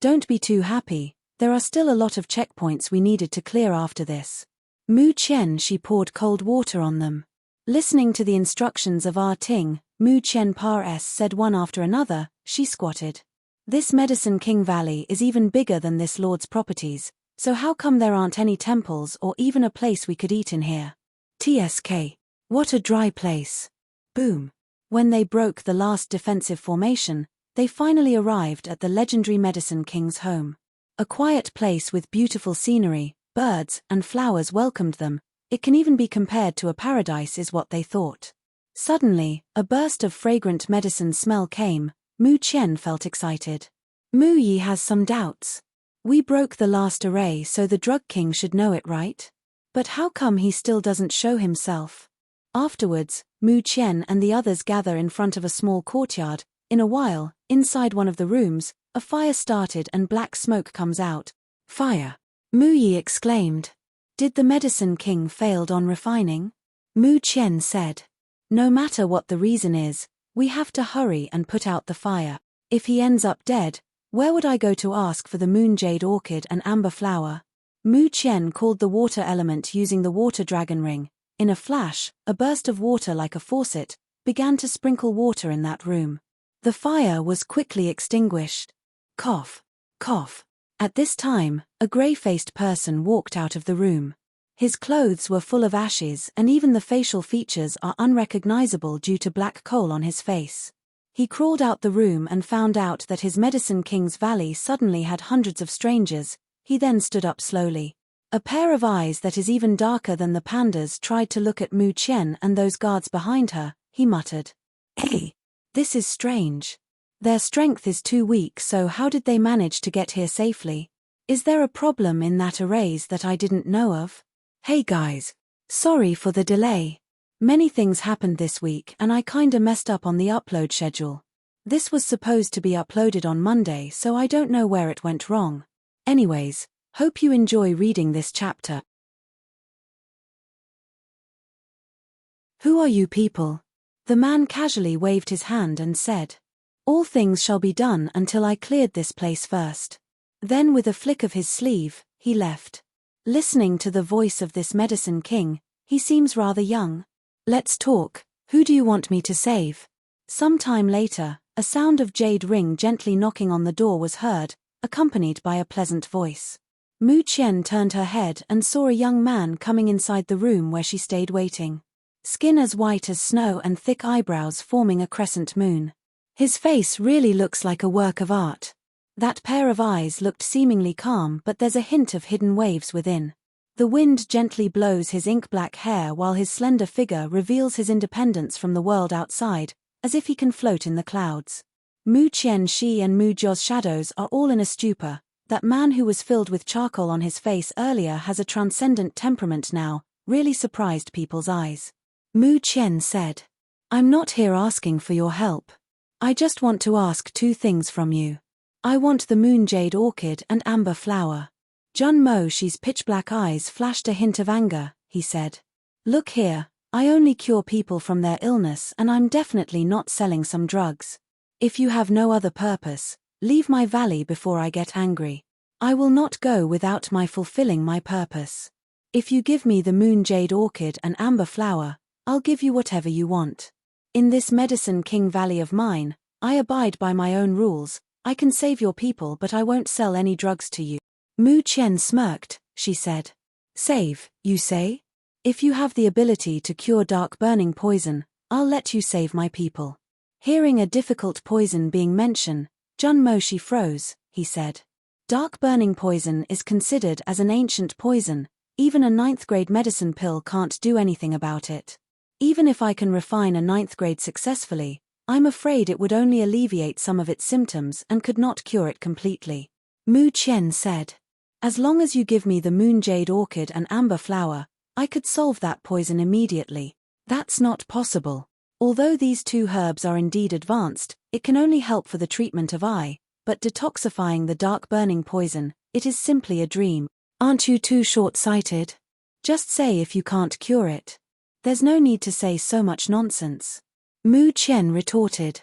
Don't be too happy. There are still a lot of checkpoints we needed to clear after this. Mu Qian she poured cold water on them. Listening to the instructions of Ting, Mu Qian Pars said one after another, she squatted. This Medicine King Valley is even bigger than this lord's properties, so how come there aren't any temples or even a place we could eat in here? TSK. What a dry place. Boom. When they broke the last defensive formation, they finally arrived at the legendary Medicine King's home. A quiet place with beautiful scenery, birds, and flowers welcomed them. It can even be compared to a paradise is what they thought. Suddenly, a burst of fragrant medicine smell came. Mu Qian felt excited. Mu Yi has some doubts. We broke the last array so the Drug King should know it, right? But how come he still doesn't show himself? Afterwards, Mu Qian and the others gather in front of a small courtyard. In a while, inside one of the rooms, a fire started and black smoke comes out. Fire! Mu Yi exclaimed. Did the Medicine King failed on refining? Mu Qian said. No matter what the reason is, we have to hurry and put out the fire. If he ends up dead, where would I go to ask for the moon jade orchid and amber flower? Mu Qian called the water element using the water dragon ring. In a flash, a burst of water like a faucet began to sprinkle water in that room. The fire was quickly extinguished. Cough, cough. At this time, a grey-faced person walked out of the room. His clothes were full of ashes and even the facial features are unrecognizable due to black coal on his face. He crawled out the room and found out that his Medicine King's valley suddenly had hundreds of strangers. He then stood up slowly. A pair of eyes that is even darker than the pandas tried to look at Mu Qian and those guards behind her. He muttered. Hey! This is strange. Their strength is too weak, so how did they manage to get here safely? Is there a problem in that arrays that I didn't know of? Hey guys. Sorry for the delay. Many things happened this week and I kinda messed up on the upload schedule. This was supposed to be uploaded on Monday, so I don't know where it went wrong. Anyways, hope you enjoy reading this chapter. Who are you people? The man casually waved his hand and said. All things shall be done until I cleared this place first. Then with a flick of his sleeve, he left. Listening to the voice of this Medicine King, he seems rather young. Let's talk. Who do you want me to save? Some time later, a sound of jade ring gently knocking on the door was heard, accompanied by a pleasant voice. Mu Qian turned her head and saw a young man coming inside the room where she stayed waiting. Skin as white as snow and thick eyebrows forming a crescent moon. His face really looks like a work of art. That pair of eyes looked seemingly calm, but there's a hint of hidden waves within. The wind gently blows his ink-black hair while his slender figure reveals his independence from the world outside, as if he can float in the clouds. Mu Qian and Mu Jia's shadows are all in a stupor. That man who was filled with charcoal on his face earlier has a transcendent temperament now, really surprised people's eyes. Mu Qian said. I'm not here asking for your help. I just want to ask two things from you. I want the moon jade orchid and amber flower. Jun Mo's pitch-black eyes flashed a hint of anger. He said. Look here, I only cure people from their illness and I'm definitely not selling some drugs. If you have no other purpose, leave my valley before I get angry. I will not go without my fulfilling my purpose. If you give me the moon jade orchid and amber flower, I'll give you whatever you want. In this Medicine King valley of mine, I abide by my own rules. I can save your people but I won't sell any drugs to you. Mu Qian smirked. She said. Save, you say? If you have the ability to cure dark burning poison, I'll let you save my people. Hearing a difficult poison being mentioned, Jun Moshi froze. He said. Dark burning poison is considered as an ancient poison. Even a 9th grade medicine pill can't do anything about it. Even if I can refine a 9th grade successfully, I'm afraid it would only alleviate some of its symptoms and could not cure it completely. Mu Qian said. As long as you give me the moon jade orchid and amber flower, I could solve that poison immediately. That's not possible. Although these two herbs are indeed advanced, it can only help for the treatment of eye, but detoxifying the dark burning poison, it is simply a dream. Aren't you too short-sighted? Just say if you can't cure it. There's no need to say so much nonsense. Mu Qian retorted.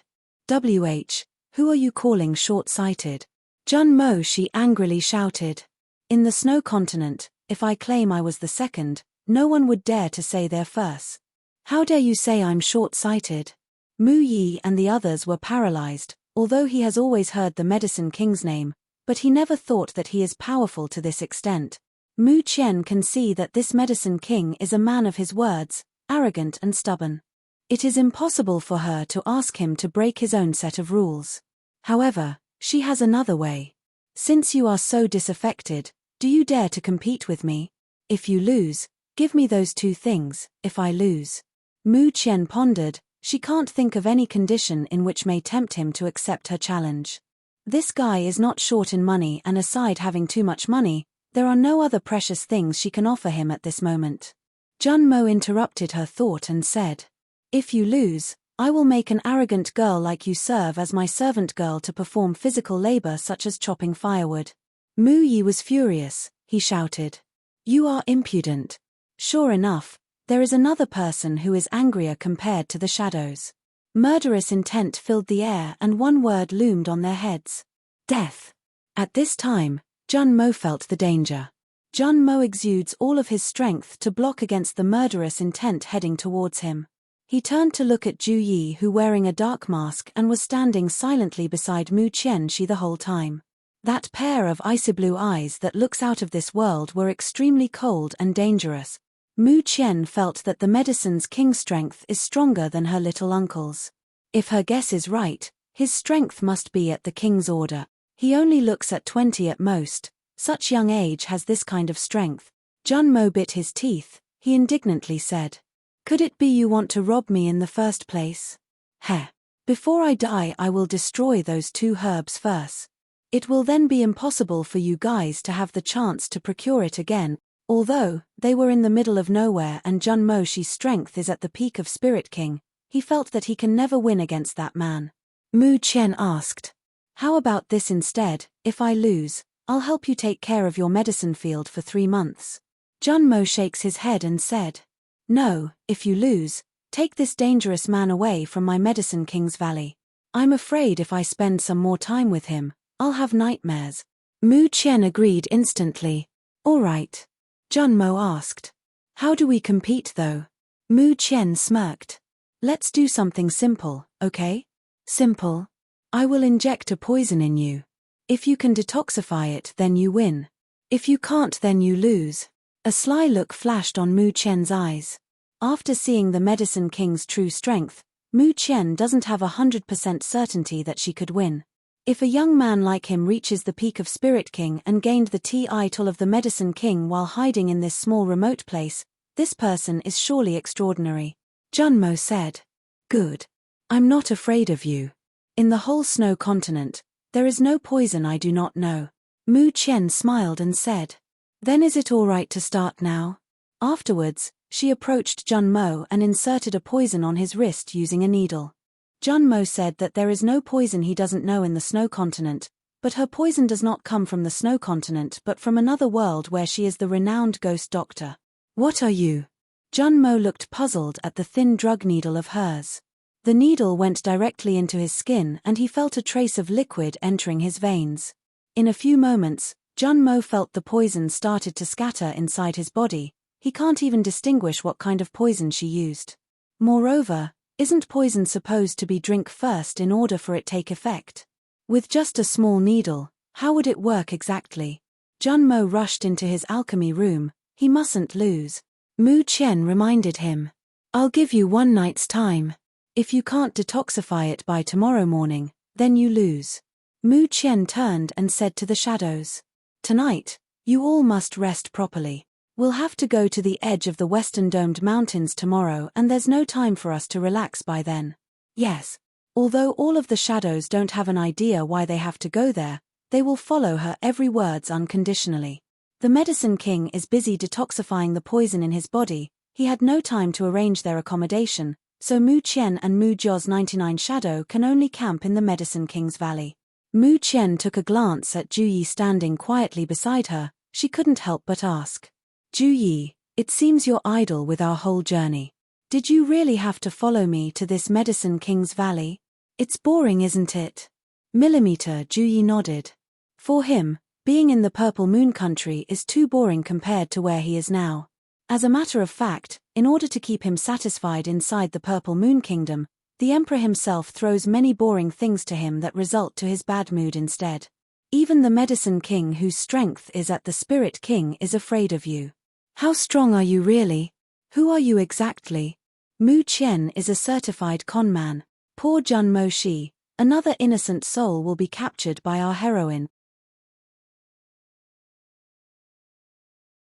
Who are you calling short-sighted? Jun Moshi angrily shouted. In the snow continent, if I claim I was the second, no one would dare to say they're first. How dare you say I'm short-sighted? Mu Yi and the others were paralyzed, although he has always heard the Medicine King's name, but he never thought that he is powerful to this extent. Mu Qian can see that this Medicine King is a man of his words, arrogant and stubborn. It is impossible for her to ask him to break his own set of rules. However, she has another way. Since you are so disaffected, do you dare to compete with me? If you lose, give me those two things. If I lose. Mu Qian pondered. She can't think of any condition in which may tempt him to accept her challenge. This guy is not short in money, and aside having too much money, there are no other precious things she can offer him at this moment. Jun Mo interrupted her thought and said. If you lose, I will make an arrogant girl like you serve as my servant girl to perform physical labor such as chopping firewood. Mu Yi was furious. He shouted. You are impudent. Sure enough, there is another person who is angrier compared to the shadows. Murderous intent filled the air and one word loomed on their heads. Death. At this time, Jun Mo felt the danger. Jun Mo exudes all of his strength to block against the murderous intent heading towards him. He turned to look at Ju Yi, who wearing a dark mask and was standing silently beside Mu Qianxi the whole time. That pair of icy blue eyes that looks out of this world were extremely cold and dangerous. Mu Qian felt that the medicine's king's strength is stronger than her little uncle's. If her guess is right, his strength must be at the king's order. He only looks at 20 at most. Such young age has this kind of strength. Jun Mo bit his teeth. He indignantly said. Could it be you want to rob me in the first place? Heh. Before I die I will destroy those 2 herbs first. It will then be impossible for you guys to have the chance to procure it again. Although, they were in the middle of nowhere and Jun Mo's strength is at the peak of Spirit King, he felt that he can never win against that man. Mu Qian asked. How about this instead? If I lose, I'll help you take care of your medicine field for 3 months. Jun Mo shakes his head and said. No, if you lose, take this dangerous man away from my Medicine King's valley. I'm afraid if I spend some more time with him, I'll have nightmares. Mu Qian agreed instantly. All right. Jun Mo asked. How do we compete though? Mu Qian smirked. Let's do something simple, okay? Simple? I will inject a poison in you. If you can detoxify it, then you win. If you can't, then you lose. A sly look flashed on Mu Qian's eyes. After seeing the Medicine King's true strength, Mu Qian doesn't have 100% certainty that she could win. If a young man like him reaches the peak of Spirit King and gained the title of the Medicine King while hiding in this small remote place, this person is surely extraordinary. Jun Mo said. Good. I'm not afraid of you. In the whole snow continent, there is no poison I do not know. Mu Qian smiled and said. Then is it all right to start now? Afterwards, she approached Jun Mo and inserted a poison on his wrist using a needle. Jun Mo said that there is no poison he doesn't know in the snow continent, but her poison does not come from the snow continent but from another world where she is the renowned ghost doctor. What are you? Jun Mo looked puzzled at the thin drug needle of hers. The needle went directly into his skin and he felt a trace of liquid entering his veins. In a few moments, Jun Mo felt the poison started to scatter inside his body. He can't even distinguish what kind of poison she used. Moreover, isn't poison supposed to be drink first in order for it take effect? With just a small needle, how would it work exactly? Jun Mo rushed into his alchemy room. He mustn't lose. Mu Qian reminded him. I'll give you 1 night's time. If you can't detoxify it by tomorrow morning, then you lose. Mu Qian turned and said to the shadows. Tonight, you all must rest properly. We'll have to go to the edge of the western domed mountains tomorrow and there's no time for us to relax by then. Yes. Although all of the shadows don't have an idea why they have to go there, they will follow her every words unconditionally. The Medicine King is busy detoxifying the poison in his body. He had no time to arrange their accommodation, so Mu Qian and Mu Jia's 99 shadow can only camp in the Medicine King's valley. Mu Qian took a glance at Ju Yi standing quietly beside her. She couldn't help but ask. Ju Yi, it seems you're idle with our whole journey. Did you really have to follow me to this Medicine King's valley? It's boring, isn't it? Millimeter. Ju Yi nodded. For him, being in the Purple Moon country is too boring compared to where he is now. As a matter of fact, in order to keep him satisfied inside the Purple Moon Kingdom, the Emperor himself throws many boring things to him that result to his bad mood instead. Even the Medicine King, whose strength is at the Spirit King, is afraid of you. How strong are you really? Who are you exactly? Mu Qian is a certified conman. Poor Jun Mo Shi, another innocent soul will be captured by our heroine.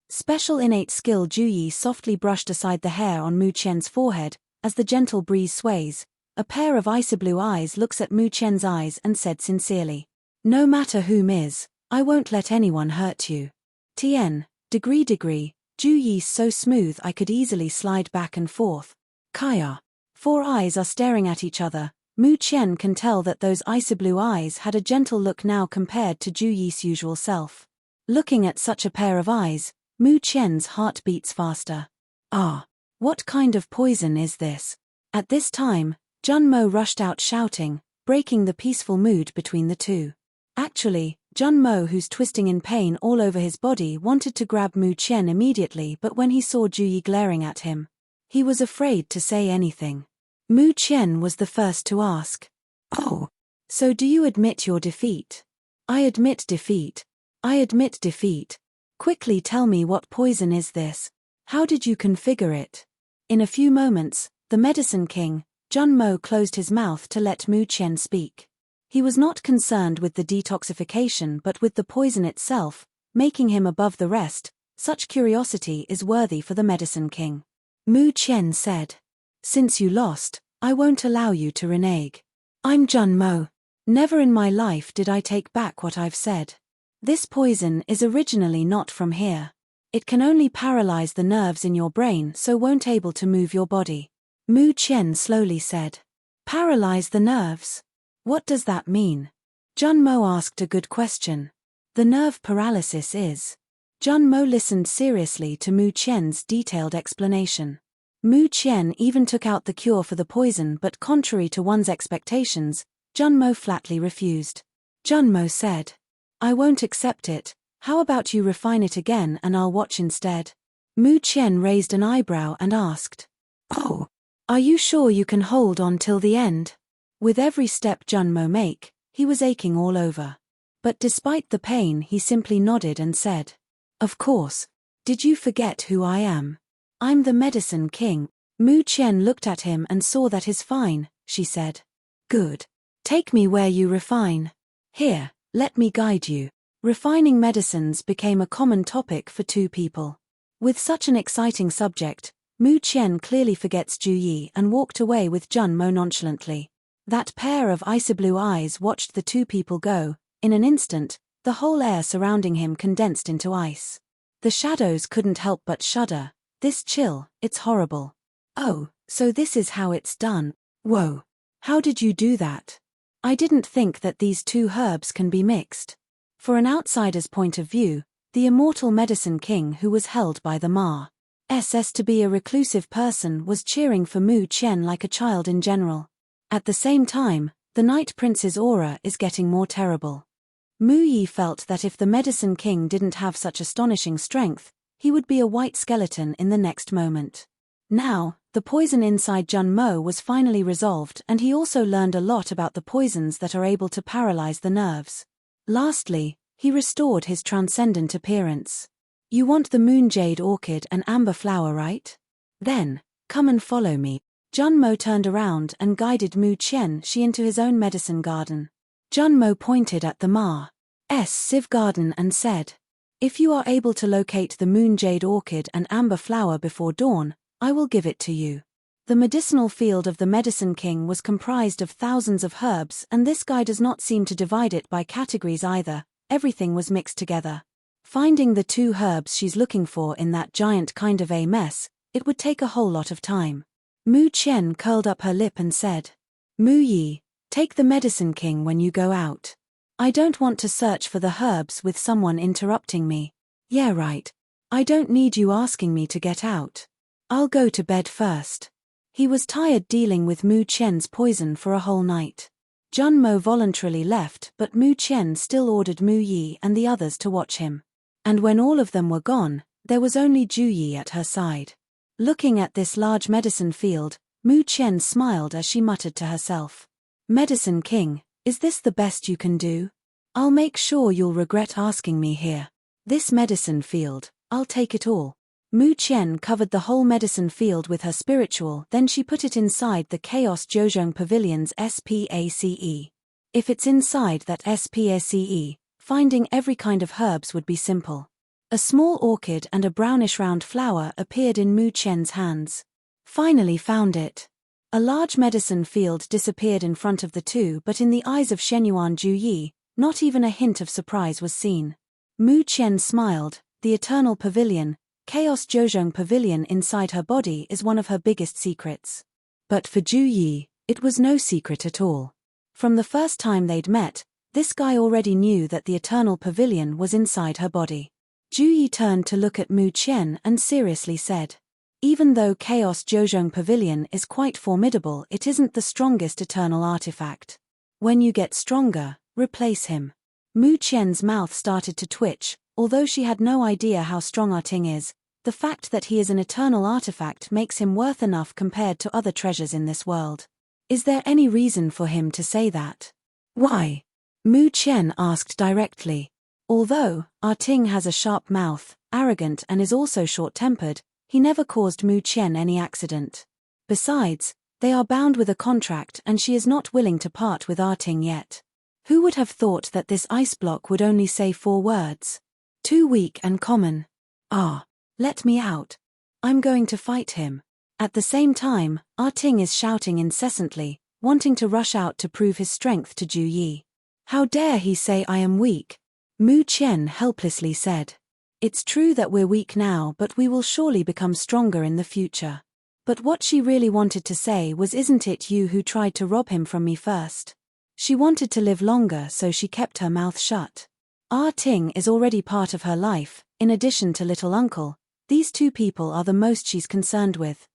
Special innate skill. Ju Yi softly brushed aside the hair on Mu Qian's forehead. As the gentle breeze sways, a pair of icy blue eyes looks at Mu Qian's eyes and said sincerely. No matter whom is, I won't let anyone hurt you. Tien, degree. Ju Yi's so smooth I could easily slide back and forth. Kaya. 4 eyes are staring at each other. Mu Qian can tell that those icy blue eyes had a gentle look now compared to Ju Yi's usual self. Looking at such a pair of eyes, Mu Qian's heart beats faster. Ah! What kind of poison is this? At this time, Jun Mo rushed out shouting, breaking the peaceful mood between the two. Actually, Jun Mo, who's twisting in pain all over his body, wanted to grab Mu Qian immediately, but when he saw Ju Yi glaring at him, he was afraid to say anything. Mu Qian was the first to ask. "Oh, so do you admit your defeat?" "I admit defeat. I admit defeat. Quickly tell me, what poison is this? How did you configure it?" In a few moments, the Medicine King, Jun Mo, closed his mouth to let Mu Qian speak. He was not concerned with the detoxification but with the poison itself, making him above the rest. Such curiosity is worthy for the Medicine King. Mu Qian said, "Since you lost, I won't allow you to renege. I'm Jun Mo. Never in my life did I take back what I've said. This poison is originally not from here. It can only paralyze the nerves in your brain, so won't able to move your body." Mu Qian slowly said. "Paralyze the nerves? What does that mean?" Jun Mo asked a good question. "The nerve paralysis is..." Jun Mo listened seriously to Mu Qian's detailed explanation. Mu Qian even took out the cure for the poison, but contrary to one's expectations, Jun Mo flatly refused. Jun Mo said, "I won't accept it. How about you refine it again and I'll watch instead?" Mu Qian raised an eyebrow and asked, "Oh, are you sure you can hold on till the end?" With every step Jun Mo make, he was aching all over. But despite the pain, he simply nodded and said, "Of course. Did you forget who I am? I'm the Medicine King." Mu Qian looked at him and saw that is fine, she said. "Good. Take me where you refine. Here, let me guide you." Refining medicines became a common topic for two people. With such an exciting subject, Mu Qian clearly forgets Ju Yi and walked away with Jun Mo nonchalantly. That pair of icy blue eyes watched the two people go. In an instant, the whole air surrounding him condensed into ice. The shadows couldn't help but shudder. This chill, it's horrible. "Oh, so this is how it's done. Whoa. How did you do that? I didn't think that these two herbs can be mixed." For an outsider's point of view, the immortal Medicine King, who was held by the Ma.S.S. to be a reclusive person, was cheering for Mu Qian like a child in general. At the same time, the Night Prince's aura is getting more terrible. Mu Yi felt that if the Medicine King didn't have such astonishing strength, he would be a white skeleton in the next moment. Now, the poison inside Jun Mo was finally resolved, and he also learned a lot about the poisons that are able to paralyze the nerves. Lastly, he restored his transcendent appearance. "You want the moon jade orchid and amber flower, right? Then, come and follow me." Jun Mo turned around and guided Mu Qian into his own medicine garden. Jun Mo pointed at the Ma.S. Sieve garden and said, "If you are able to locate the moon jade orchid and amber flower before dawn, I will give it to you." The medicinal field of the Medicine King was comprised of thousands of herbs, and this guy does not seem to divide it by categories either. Everything was mixed together. Finding the two herbs she's looking for in that giant kind of a mess, it would take a whole lot of time. Mu Qian curled up her lip and said, "Mu Yi, take the Medicine King when you go out. I don't want to search for the herbs with someone interrupting me." "Yeah, right. I don't need you asking me to get out. I'll go to bed first." He was tired dealing with Mu Qian's poison for a whole night. Jun Mo voluntarily left, but Mu Qian still ordered Mu Yi and the others to watch him. And when all of them were gone, there was only Ju Yi at her side. Looking at this large medicine field, Mu Qian smiled as she muttered to herself, "Medicine King, is this the best you can do? I'll make sure you'll regret asking me here. This medicine field, I'll take it all." Mu Qian covered the whole medicine field with her spiritual, then she put it inside the Chaos Zheozhong Pavilion's SPACE. If it's inside that SPACE, finding every kind of herbs would be simple. A small orchid and a brownish round flower appeared in Mu Qian's hands. "Finally found it." A large medicine field disappeared in front of the two, but in the eyes of Shenyuan Ju Yi, not even a hint of surprise was seen. Mu Qian smiled. The Eternal Pavilion, Chaos Zheozhong Pavilion inside her body, is one of her biggest secrets. But for Ju Yi, it was no secret at all. From the first time they'd met, this guy already knew that the Eternal Pavilion was inside her body. Ju Yi turned to look at Mu Qian and seriously said, "Even though Chaos Jiuzhong Pavilion is quite formidable, it isn't the strongest eternal artifact. When you get stronger, replace him." Mu Qian's mouth started to twitch. Although she had no idea how strong Ting is, the fact that he is an eternal artifact makes him worth enough compared to other treasures in this world. Is there any reason for him to say that? Why? Mu Qian asked directly. Although Ting has a sharp mouth, arrogant and is also short-tempered, he never caused Mu Qian any accident. Besides, they are bound with a contract and she is not willing to part with Ting yet. Who would have thought that this ice block would only say 4 words? Too weak and common. Let me out. I'm going to fight him. At the same time, Ting is shouting incessantly, wanting to rush out to prove his strength to Ju Yi. How dare he say I am weak? Mu Qian helplessly said. It's true that we're weak now, but we will surely become stronger in the future. But what she really wanted to say was, isn't it you who tried to rob him from me first? She wanted to live longer, so she kept her mouth shut. Ting is already part of her life. In addition to little uncle, these 2 people are the most she's concerned with.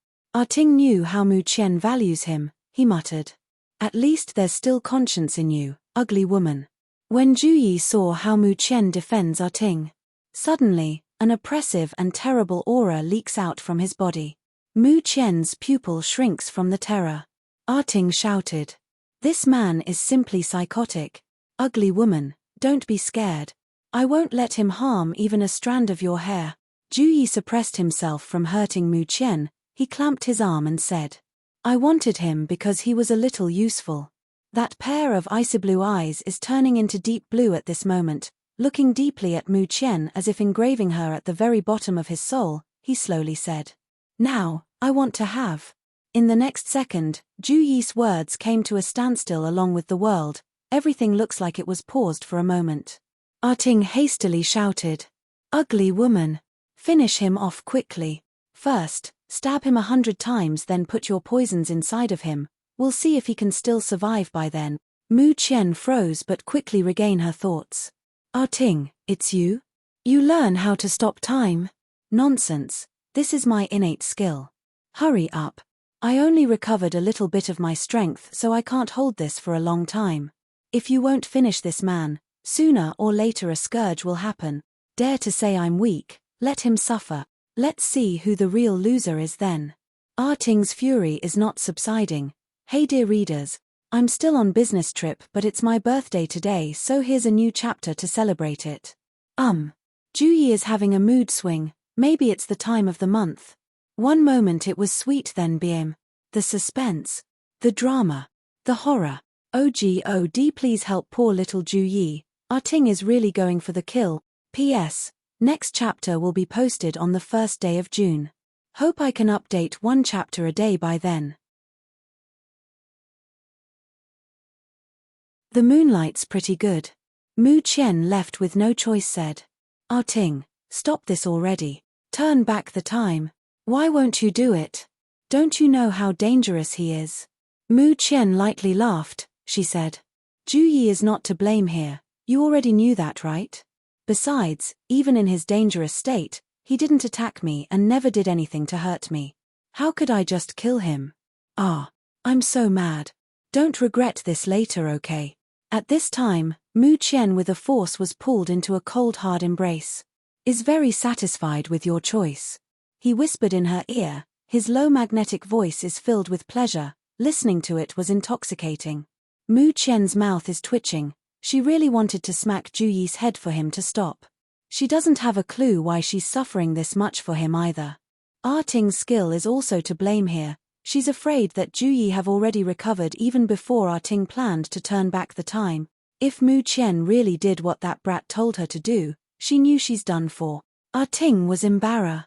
Ting knew how Mu Qian values him, he muttered. At least there's still conscience in you, ugly woman. When Ju Yi saw how Mu Qian defends Ting, suddenly, an oppressive and terrible aura leaks out from his body. Mu Qian's pupil shrinks from the terror. Ting shouted. This man is simply psychotic. Ugly woman, don't be scared. I won't let him harm even a strand of your hair. Ju Yi suppressed himself from hurting Mu Qian. He clamped his arm and said, I wanted him because he was a little useful. That pair of icy blue eyes is turning into deep blue at this moment. Looking deeply at Mu Qian as if engraving her at the very bottom of his soul, he slowly said, Now, I want to have. In the next second, Ju Yi's words came to a standstill along with the world. Everything looks like it was paused for a moment. Ting hastily shouted, Ugly woman. Finish him off quickly. First, stab him 100 times, then put your poisons inside of him. We'll see if he can still survive by then. Mu Qian froze but quickly regained her thoughts. Ting, it's you? You learn how to stop time? Nonsense. This is my innate skill. Hurry up. I only recovered a little bit of my strength, so I can't hold this for a long time. If you won't finish this man, sooner or later a scourge will happen. Dare to say I'm weak, let him suffer. Let's see who the real loser is then. Ting's fury is not subsiding. Hey dear readers, I'm still on business trip, but it's my birthday today, so here's a new chapter to celebrate it. Ju Yi is having a mood swing. Maybe it's the time of the month. One moment it was sweet, then BM. The suspense. The drama. The horror. OGOD, please help poor little Ju Yi. Ting is really going for the kill. P.S. Next chapter will be posted on the 1st day of June. Hope I can update 1 chapter a day by then. The moonlight's pretty good. Mu Qian, left with no choice, said. Ting, stop this already. Turn back the time. Why won't you do it? Don't you know how dangerous he is? Mu Qian lightly laughed. She said. Ju Yi is not to blame here. You already knew that, right? Besides, even in his dangerous state, he didn't attack me and never did anything to hurt me. How could I just kill him? I'm so mad. Don't regret this later, okay? At this time, Mu Qian with a force was pulled into a cold hard embrace. Is very satisfied with your choice. He whispered in her ear. His low magnetic voice is filled with pleasure. Listening to it was intoxicating. Mu Qian's mouth is twitching. She really wanted to smack Ju Yi's head for him to stop. She doesn't have a clue why she's suffering this much for him either. Ting's skill is also to blame here. She's afraid that Ju Yi have already recovered even before Ting planned to turn back the time. If Mu Qian really did what that brat told her to do, she knew she's done for. Ting was embarrassed.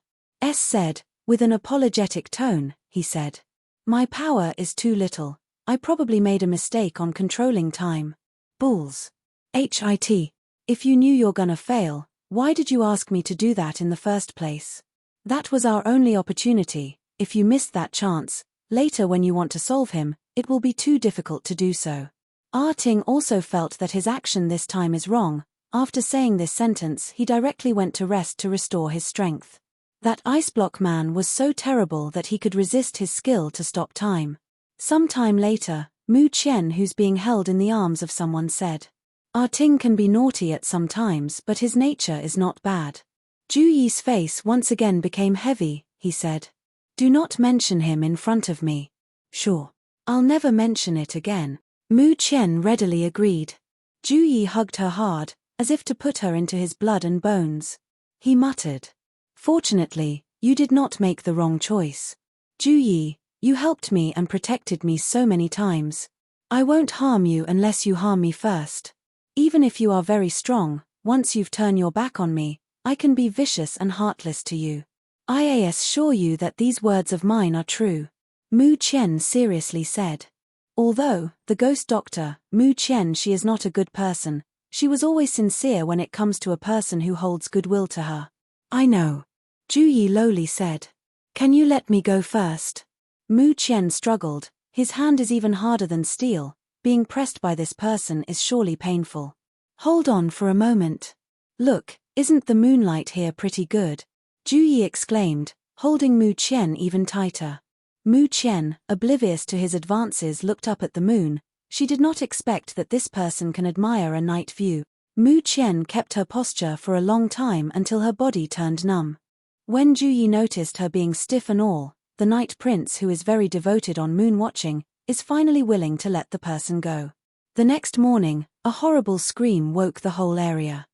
Said, with an apologetic tone, he said. My power is too little. I probably made a mistake on controlling time. Bulls. HIT. If you knew you're gonna fail, why did you ask me to do that in the first place? That was our only opportunity. If you missed that chance, Later when you want to solve him, it will be too difficult to do so. Ting also felt that his action this time is wrong. After saying this sentence, he directly went to rest to restore his strength. That ice block man was so terrible that he could resist his skill to stop time. Some time later, Mu Qian, who's being held in the arms of someone, said, Ting can be naughty at some times, but his nature is not bad. Ju Yi's face once again became heavy. He said, Do not mention him in front of me. Sure. I'll never mention it again. Mu Qian readily agreed. Ju Yi hugged her hard, as if to put her into his blood and bones. He muttered, Fortunately, you did not make the wrong choice. Ju Yi, you helped me and protected me so many times. I won't harm you unless you harm me first. Even if you are very strong, once you've turned your back on me, I can be vicious and heartless to you. I assure you that these words of mine are true. Mu Qian seriously said. Although, the ghost doctor, Mu Qian, she is not a good person, she was always sincere when it comes to a person who holds goodwill to her. I know. Ju Yi lowly said. Can you let me go first? Mu Qian struggled. His hand is even harder than steel. Being pressed by this person is surely painful. Hold on for a moment. Look, isn't the moonlight here pretty good? Ju Yi exclaimed, holding Mu Qian even tighter. Mu Qian, oblivious to his advances, looked up at the moon. She did not expect that this person can admire a night view. Mu Qian kept her posture for a long time until her body turned numb. When Ju Yi noticed her being stiff and all, the Night Prince, who is very devoted on moon watching, is finally willing to let the person go. The next morning, a horrible scream woke the whole area.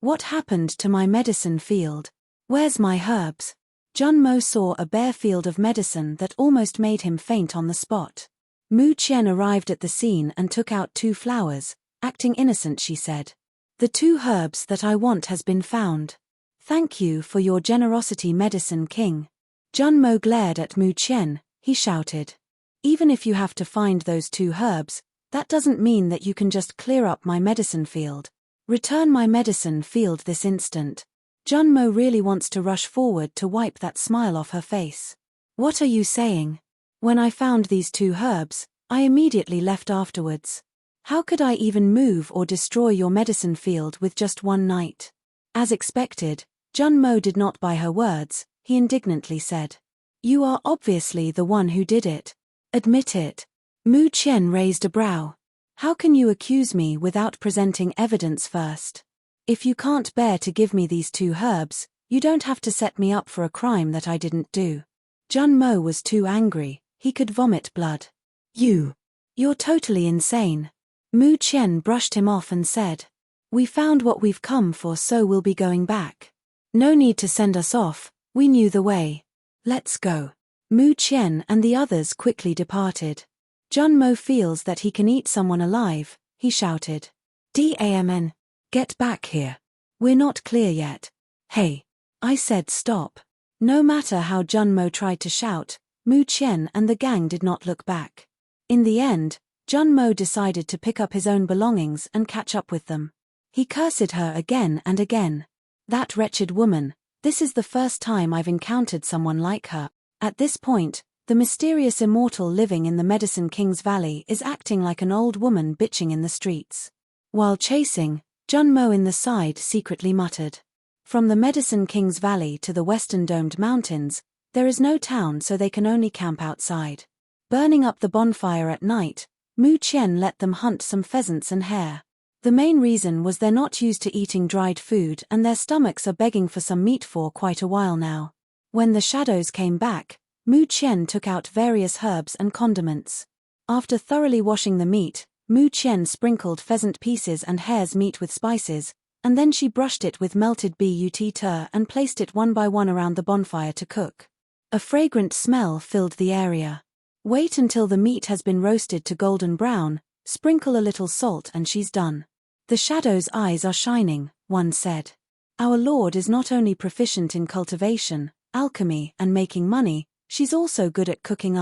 What happened to my medicine field? Where's my herbs? Junmo saw a bare field of medicine that almost made him faint on the spot. Mu Qian arrived at the scene and took out 2 flowers. Acting innocent, she said, The 2 herbs that I want has been found. Thank you for your generosity, Medicine King. Junmo glared at Mu Qian. He shouted, Even if you have to find those 2 herbs, that doesn't mean that you can just clear up my medicine field. Return my medicine field this instant. Junmo really wants to rush forward to wipe that smile off her face. What are you saying? When I found these 2 herbs, I immediately left afterwards. How could I even move or destroy your medicine field with just one night? As expected, Junmo did not buy her words. He indignantly said, You are obviously the one who did it. Admit it. Mu Qian raised a brow. How can you accuse me without presenting evidence first? If you can't bear to give me these 2 herbs, you don't have to set me up for a crime that I didn't do. Junmo was too angry. He could vomit blood. You're totally insane. Mu Qian brushed him off and said, We found what we've come for, so we'll be going back. No need to send us off, we knew the way. Let's go. Mu Qian and the others quickly departed. Junmo feels that he can eat someone alive, he shouted. Damn, get back here. We're not clear yet. Hey. I said stop. No matter how Junmo tried to shout, Mu Qian and the gang did not look back. In the end, Junmo decided to pick up his own belongings and catch up with them. He cursed her again and again. That wretched woman, this is the first time I've encountered someone like her. At this point, the mysterious immortal living in the Medicine King's Valley is acting like an old woman bitching in the streets. While chasing, Junmo in the side secretly muttered. From the Medicine King's Valley to the Western Domed Mountains, there is no town, so they can only camp outside. Burning up the bonfire at night, Mu Qian let them hunt some pheasants and hare. The main reason was they're not used to eating dried food and their stomachs are begging for some meat for quite a while now. When the shadows came back, Mu Qian took out various herbs and condiments. After thoroughly washing the meat, Mu Qian sprinkled pheasant pieces and hare's meat with spices, and then she brushed it with melted butter and placed it one by one around the bonfire to cook. A fragrant smell filled the area. Wait until the meat has been roasted to golden brown, sprinkle a little salt and she's done. The shadow's eyes are shining, one said. Our lord is not only proficient in cultivation, alchemy, and making money, she's also good at cooking.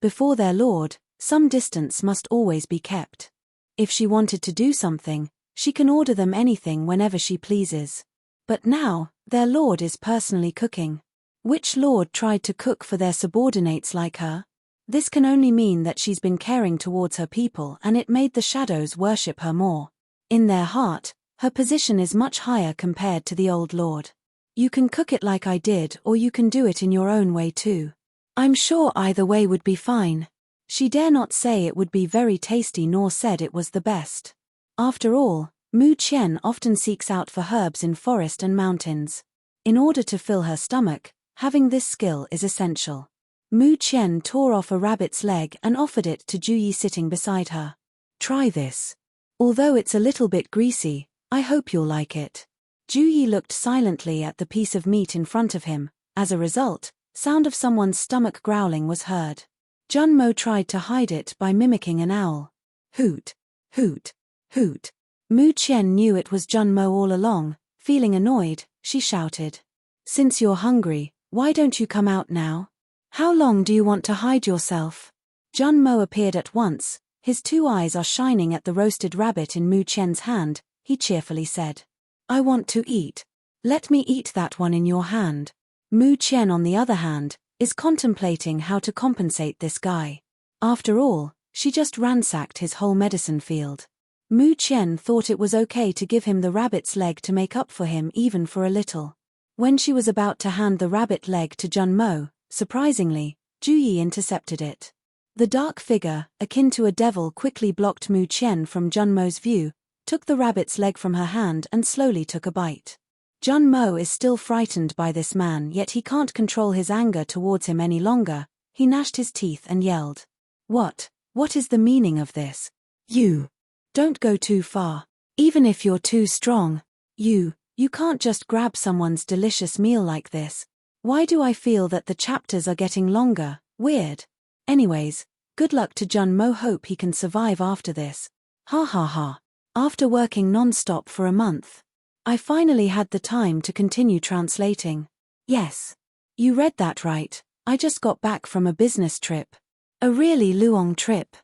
Before their lord, some distance must always be kept. If she wanted to do something, she can order them anything whenever she pleases. But now, their lord is personally cooking. Which lord tried to cook for their subordinates like her? This can only mean that she's been caring towards her people and it made the shadows worship her more. In their heart, her position is much higher compared to the old lord. You can cook it like I did or you can do it in your own way too. I'm sure either way would be fine. She dare not say it would be very tasty nor said it was the best. After all, Mu Qian often seeks out for herbs in forest and mountains. In order to fill her stomach, having this skill is essential. Mu Qian tore off a rabbit's leg and offered it to Ju Yi sitting beside her. Try this. Although it's a little bit greasy, I hope you'll like it. Ju Yi looked silently at the piece of meat in front of him. As a result, sound of someone's stomach growling was heard. Junmo tried to hide it by mimicking an owl. Hoot, hoot, hoot. Mu Qian knew it was Junmo all along. Feeling annoyed, she shouted. Since you're hungry, why don't you come out now? How long do you want to hide yourself? Junmo appeared at once. His 2 eyes are shining at the roasted rabbit in Mu Qian's hand. He cheerfully said. I want to eat. Let me eat that one in your hand. Mu Qian, on the other hand, is contemplating how to compensate this guy. After all, she just ransacked his whole medicine field. Mu Qian thought it was okay to give him the rabbit's leg to make up for him even for a little. When she was about to hand the rabbit leg to Junmo, surprisingly, Ju Yi intercepted it. The dark figure, akin to a devil, quickly blocked Mu Qian from Junmo's view, took the rabbit's leg from her hand and slowly took a bite. Junmo is still frightened by this man, yet he can't control his anger towards him any longer. He gnashed his teeth and yelled. What is the meaning of this? You. Don't go too far. Even if you're too strong. You can't just grab someone's delicious meal like this. Why do I feel that the chapters are getting longer? Weird. Anyways, good luck to Junmo, hope he can survive after this. Ha ha ha. After working non-stop for a month, I finally had the time to continue translating. Yes. You read that right, I just got back from a business trip. A really long trip.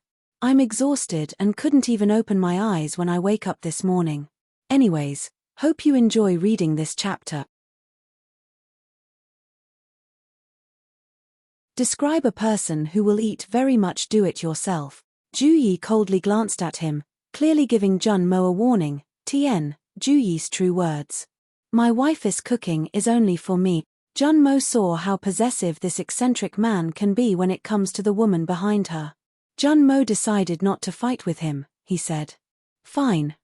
I'm exhausted and couldn't even open my eyes when I wake up this morning. Anyways, hope you enjoy reading this chapter. Describe a person who will eat very much do-it-yourself. Ju Yi coldly glanced at him, clearly giving Junmo a warning. Tien, Ju Yi's true words. My wife's cooking is only for me. Junmo saw how possessive this eccentric man can be when it comes to the woman behind her. Junmo decided not to fight with him. He said. Fine,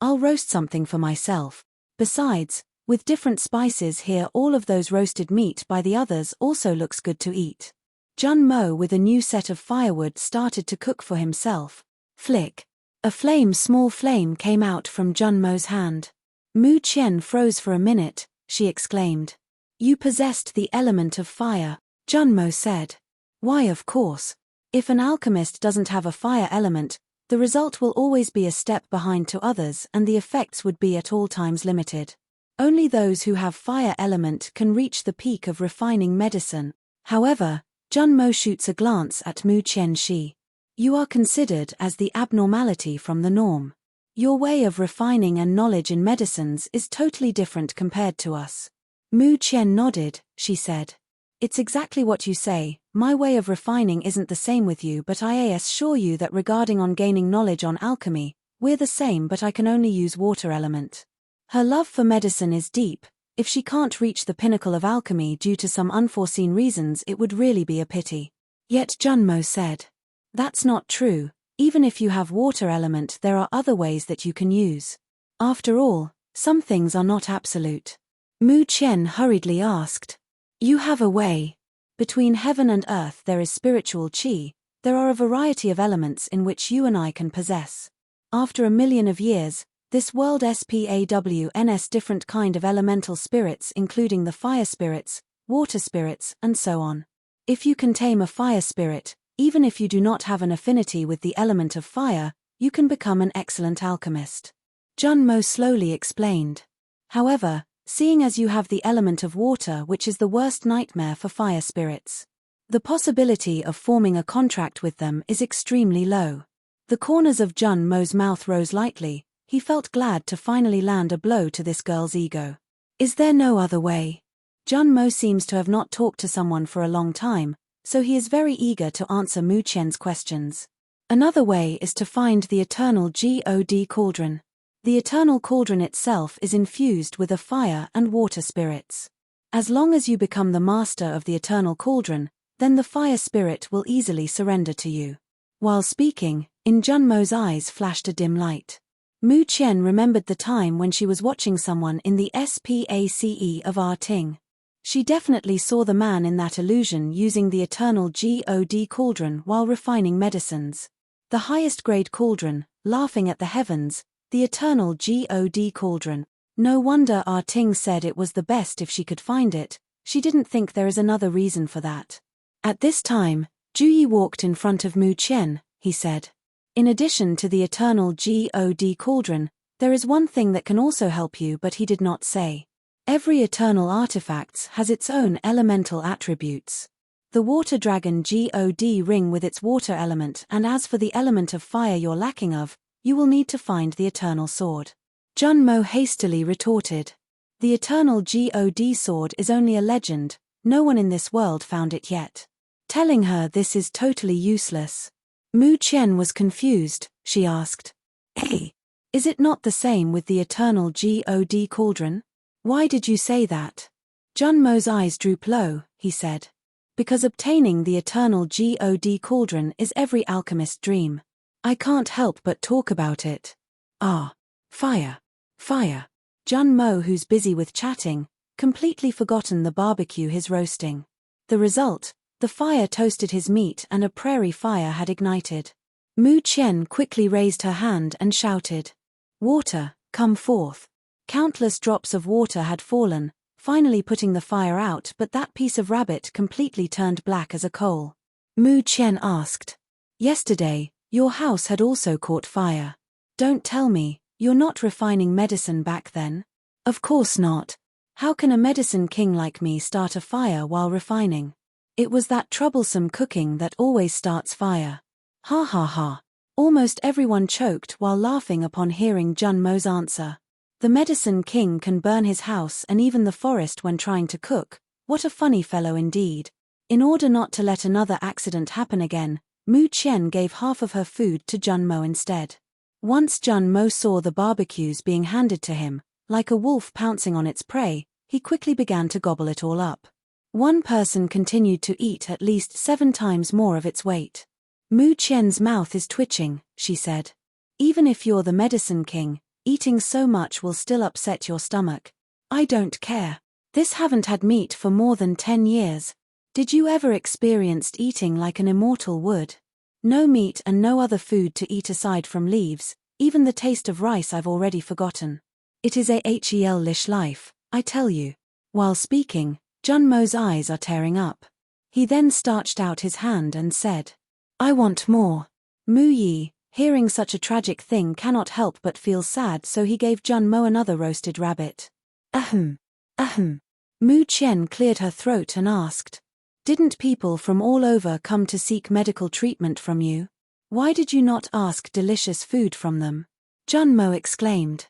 I'll roast something for myself. Besides, with different spices here, all of those roasted meat by the others also looks good to eat. Junmo, with a new set of firewood, started to cook for himself. Flick. A small flame came out from Junmo's hand. Mu Qian froze for a minute. She exclaimed. You possessed the element of fire, Junmo said. Why, of course. If an alchemist doesn't have a fire element, the result will always be a step behind to others and the effects would be at all times limited. Only those who have fire element can reach the peak of refining medicine. However, Junmo shoots a glance at Mu Qian. You are considered as the abnormality from the norm. Your way of refining and knowledge in medicines is totally different compared to us. Mu Qian nodded. She said. It's exactly what you say. My way of refining isn't the same with you, but I assure you that regarding on gaining knowledge on alchemy, we're the same, but I can only use water element. Her love for medicine is deep. If she can't reach the pinnacle of alchemy due to some unforeseen reasons, it would really be a pity. Yet Junmo said. That's not true. Even if you have water element, there are other ways that you can use. After all, some things are not absolute. Mu Qian hurriedly asked. You have a way. Between heaven and earth there is spiritual qi. There are a variety of elements in which you and I can possess. After 1,000,000 of years, this world spawns different kind of elemental spirits, including the fire spirits, water spirits, and so on. If you can tame a fire spirit, even if you do not have an affinity with the element of fire, you can become an excellent alchemist. Junmo slowly explained. However, seeing as you have the element of water, which is the worst nightmare for fire spirits, the possibility of forming a contract with them is extremely low. The corners of Junmo's mouth rose lightly. He felt glad to finally land a blow to this girl's ego. Is there no other way? Junmo seems to have not talked to someone for a long time, so he is very eager to answer Mu Qian's questions. Another way is to find the eternal God cauldron. The eternal cauldron itself is infused with a fire and water spirits. As long as you become the master of the eternal cauldron, then the fire spirit will easily surrender to you. While speaking, in Junmo's eyes flashed a dim light. Mu Qian remembered the time when she was watching someone in the SPACE of Ting. She definitely saw the man in that illusion using the eternal God cauldron while refining medicines. The highest grade cauldron, laughing at the heavens, the eternal God cauldron. No wonder Ting said it was the best if she could find it. She didn't think there is another reason for that. At this time, Juyi walked in front of Mu Qian. He said, "In addition to the eternal God cauldron, there is one thing that can also help you," but he did not say. Every eternal artifact has its own elemental attributes. The water dragon God ring with its water element, and as for the element of fire you're lacking of, you will need to find the eternal sword. Junmo hastily retorted. The eternal God sword is only a legend, no one in this world found it yet. Telling her this is totally useless. Mu Qian was confused. She asked, "Hey, is it not the same with the eternal God cauldron? Why did you say that?" Junmo's eyes drooped low. He said, "Because obtaining the eternal God cauldron is every alchemist's dream. I can't help but talk about it." "Ah, fire, fire." Junmo, who's busy with chatting, completely forgotten the barbecue he's roasting. The result, the fire toasted his meat and a prairie fire had ignited. Mu Qian quickly raised her hand and shouted, "Water, come forth." Countless drops of water had fallen, finally putting the fire out, but that piece of rabbit completely turned black as a coal. Mu Qian asked, "Yesterday, your house had also caught fire. Don't tell me, you're not refining medicine back then?" "Of course not. How can a medicine king like me start a fire while refining? It was that troublesome cooking that always starts fire." Ha ha ha. Almost everyone choked while laughing upon hearing Junmo's answer. The medicine king can burn his house and even the forest when trying to cook. What a funny fellow indeed. In order not to let another accident happen again, Mu Qian gave half of her food to Junmo instead. Once Junmo saw the barbecues being handed to him, like a wolf pouncing on its prey, he quickly began to gobble it all up. One person continued to eat at least 7 times more of its weight. "Mu Qian's mouth is twitching," she said. "Even if you're the medicine king, eating so much will still upset your stomach." "I don't care. This haven't had meat for more than 10 years. Did you ever experienced eating like an immortal would? No meat and no other food to eat aside from leaves, even the taste of rice I've already forgotten. It is a hellish life, I tell you." While speaking, Junmo's eyes are tearing up. He then starched out his hand and said, "I want more." Mu Yi, hearing such a tragic thing, cannot help but feel sad, so he gave Junmo another roasted rabbit. Ahem. Ahem. Mu Qian cleared her throat and asked, "Didn't people from all over come to seek medical treatment from you? Why did you not ask delicious food from them?" Junmo exclaimed,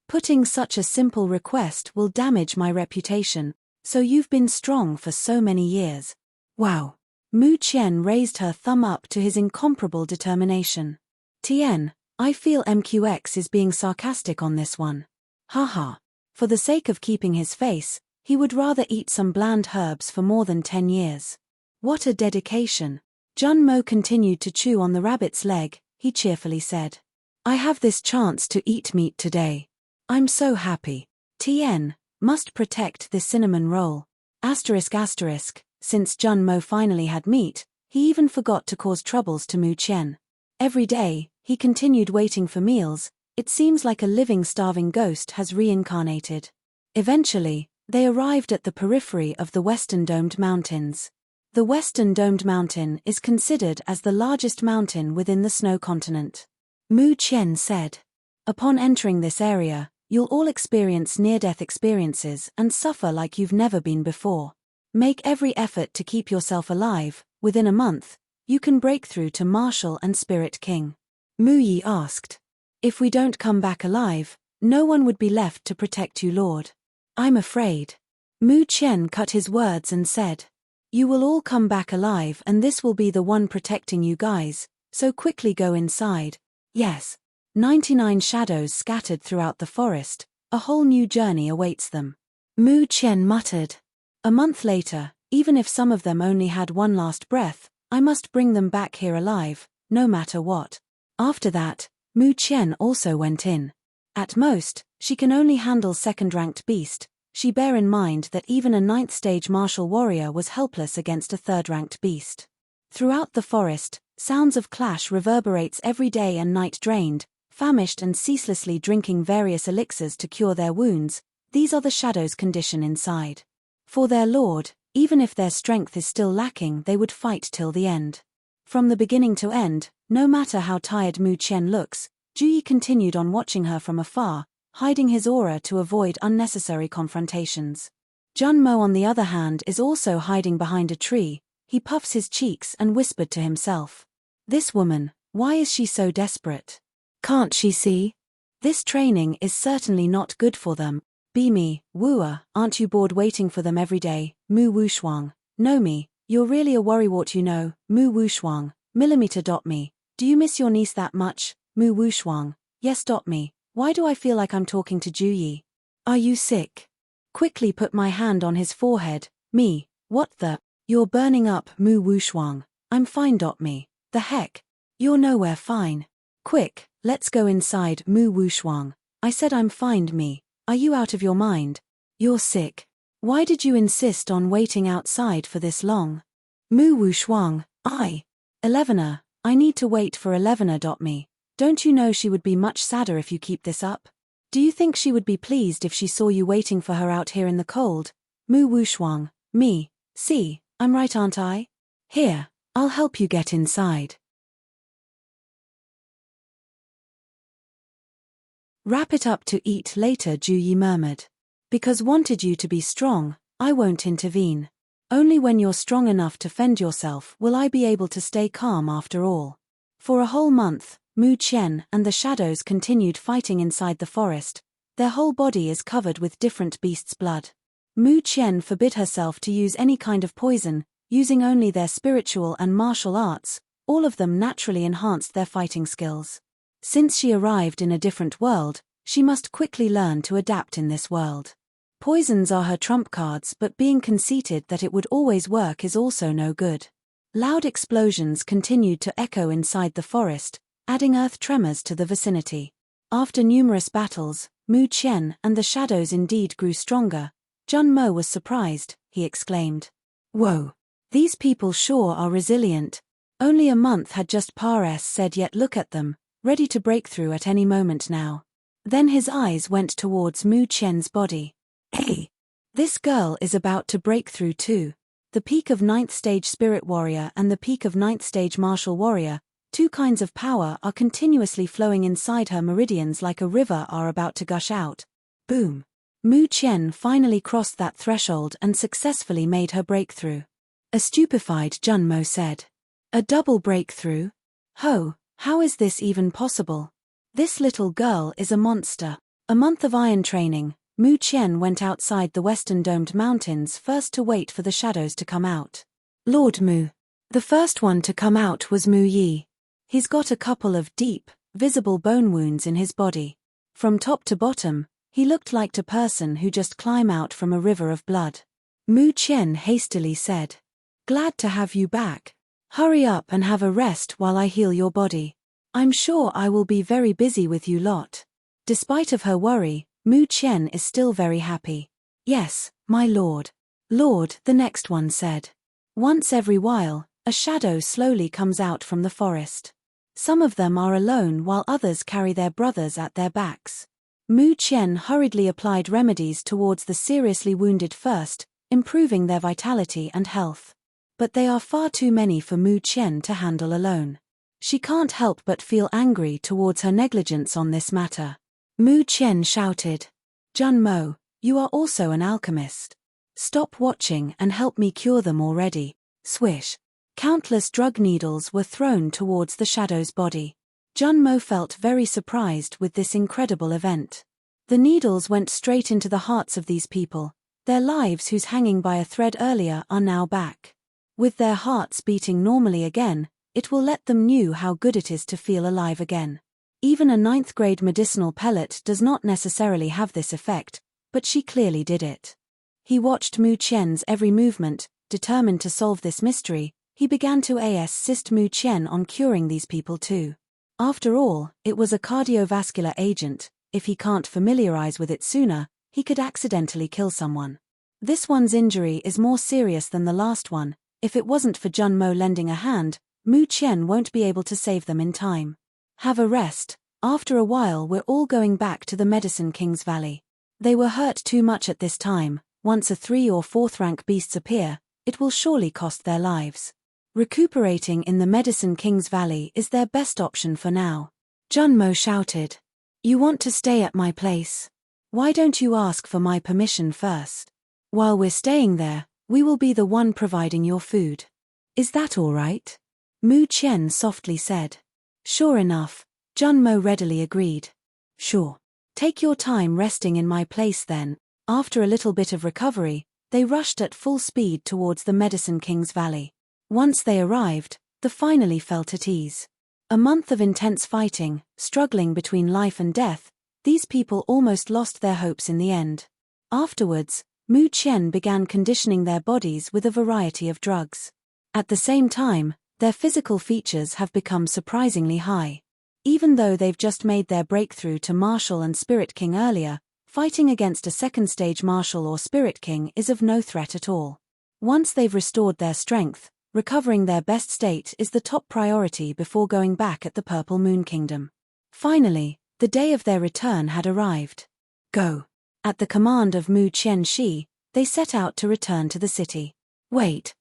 "Putting such a simple request will damage my reputation. So you've been strong for so many years. Wow." Mu Qian raised her thumb up to his incomparable determination. "Tien, I feel MQX is being sarcastic on this one. Haha. For the sake of keeping his face, he would rather eat some bland herbs for more than 10 years. What a dedication." Junmo continued to chew on the rabbit's leg. He cheerfully said, "I have this chance to eat meat today. I'm so happy. Tien must protect this cinnamon roll." Since Junmo finally had meat, he even forgot to cause troubles to Mu Qian. Every day, he continued waiting for meals. It seems like a living starving ghost has reincarnated. Eventually, they arrived at the periphery of the Western Domed Mountains. The Western Domed Mountain is considered as the largest mountain within the snow continent. Mu Qian said, "Upon entering this area, you'll all experience near-death experiences and suffer like you've never been before. Make every effort to keep yourself alive. Within a month, you can break through to Marshal and Spirit King." Mu Yi asked, "If we don't come back alive, no one would be left to protect you, Lord." "I'm afraid." Mu Qian cut his words and said, You will all come back alive and this will be the one protecting you guys, so quickly go inside. Yes. 99 shadows scattered throughout the forest, a whole new journey awaits them. Mu Qian muttered. A month later, even if some of them only had one last breath, I must bring them back here alive, no matter what. After that, Mu Qian also went in. At most, she can only handle second-ranked beast. She bear in mind that even a 9th-stage martial warrior was helpless against a 3rd-ranked beast. Throughout the forest, sounds of clash reverberates every day and night. Drained, famished and ceaselessly drinking various elixirs to cure their wounds, these are the shadows' condition inside. For their lord, even if their strength is still lacking, they would fight till the end. From the beginning to end, no matter how tired Mu Qian looks, Juyi continued on watching her from afar, hiding his aura to avoid unnecessary confrontations. Jun Mo on the other hand is also hiding behind a tree. He puffs his cheeks and whispered to himself. This woman, why is she so desperate? Can't she see? This training is certainly not good for them. Be me, wooer, aren't you bored waiting for them every day? Mu Wushuang. Know me, you're really a worrywart you know. Mu Wushuang. Me. Do you miss your niece that much? Mu Wushuang. Yes. Me. Why do I feel like I'm talking to Juyi? Are you sick? Quickly put my hand on his forehead. Me. What the? You're burning up. Mu Wushuang. I'm fine. Me. The heck? You're nowhere fine. Quick, let's go inside. Mu Wushuang. I said I'm fine. Me. Are you out of your mind? You're sick. Why did you insist on waiting outside for this long? Mu Wushuang. Elevener. I need to wait for Elevener. Me. Don't you know she would be much sadder if you keep this up? Do you think she would be pleased if she saw you waiting for her out here in the cold? Mu Wushuang. Me. See, I'm right, aren't I? Here, I'll help you get inside. Wrap it up to eat later, Juyi murmured. Because wanted you to be strong, I won't intervene. Only when you're strong enough to fend yourself will I be able to stay calm after all. For a whole month, Mu Qian and the shadows continued fighting inside the forest. Their whole body is covered with different beasts' blood. Mu Qian forbid herself to use any kind of poison, using only their spiritual and martial arts. All of them naturally enhanced their fighting skills. Since she arrived in a different world, she must quickly learn to adapt in this world. Poisons are her trump cards, but being conceited that it would always work is also no good. Loud explosions continued to echo inside the forest, adding earth tremors to the vicinity. After numerous battles, Mu Qian and the shadows indeed grew stronger. Jun Mo was surprised. He exclaimed. Whoa! These people sure are resilient. Only a month had just said, yet look at them, ready to break through at any moment now. Then his eyes went towards Mu Qian's body. Hey! This girl is about to break through too. The peak of 9th stage spirit warrior and the peak of 9th stage martial warrior, two kinds of power are continuously flowing inside her. Meridians like a river are about to gush out. Boom! Mu Qian finally crossed that threshold and successfully made her breakthrough. A stupefied Jun Mo said. A double breakthrough? Ho! How is this even possible? This little girl is a monster. A month of iron training, Mu Qian went outside the western domed mountains first to wait for the shadows to come out. Lord Mu. The first one to come out was Mu Yi. He's got a couple of deep, visible bone wounds in his body. From top to bottom, he looked like a person who just climbed out from a river of blood. Mu Qian hastily said. Glad to have you back. Hurry up and have a rest while I heal your body. I'm sure I will be very busy with you lot. Despite of her worry, Mu Qian is still very happy. Yes, my lord. Lord, the next one said. Once every while, a shadow slowly comes out from the forest. Some of them are alone while others carry their brothers at their backs. Mu Qian hurriedly applied remedies towards the seriously wounded first, improving their vitality and health. But they are far too many for Mu Qian to handle alone. She can't help but feel angry towards her negligence on this matter. Mu Qian shouted. Jun Mo, you are also an alchemist. Stop watching and help me cure them already. Swish. Countless drug needles were thrown towards the shadow's body. Jun Mo felt very surprised with this incredible event. The needles went straight into the hearts of these people. Their lives whose hanging by a thread earlier are now back. With their hearts beating normally again, it will let them know how good it is to feel alive again. Even a 9th grade medicinal pellet does not necessarily have this effect, but she clearly did it. He watched Mu Qian's every movement, determined to solve this mystery. He began to assist Mu Qian on curing these people too. After all, it was a cardiovascular agent. If he can't familiarize with it sooner, he could accidentally kill someone. This one's injury is more serious than the last one. If it wasn't for Junmo lending a hand, Mu Qian won't be able to save them in time. Have a rest. After a while we're all going back to the Medicine King's Valley. They were hurt too much at this time. Once a 3rd or 4th rank beasts appear, it will surely cost their lives. Recuperating in the Medicine King's Valley is their best option for now. Junmo shouted. You want to stay at my place? Why don't you ask for my permission first? While we're staying there, we will be the one providing your food. Is that all right? Mu Qian softly said. Sure enough, Junmo readily agreed. Sure. Take your time resting in my place then. After a little bit of recovery, they rushed at full speed towards the Medicine King's Valley. Once they arrived, they finally felt at ease. A month of intense fighting, struggling between life and death, these people almost lost their hopes in the end. Afterwards, Mu Qian began conditioning their bodies with a variety of drugs. At the same time, their physical features have become surprisingly high. Even though they've just made their breakthrough to Martial and Spirit King earlier, fighting against a 2nd stage Martial or Spirit King is of no threat at all. Once they've restored their strength, recovering their best state is the top priority before going back at the Purple Moon Kingdom. Finally, the day of their return had arrived. Go. At the command of Mu Qianxi, they set out to return to the city. Wait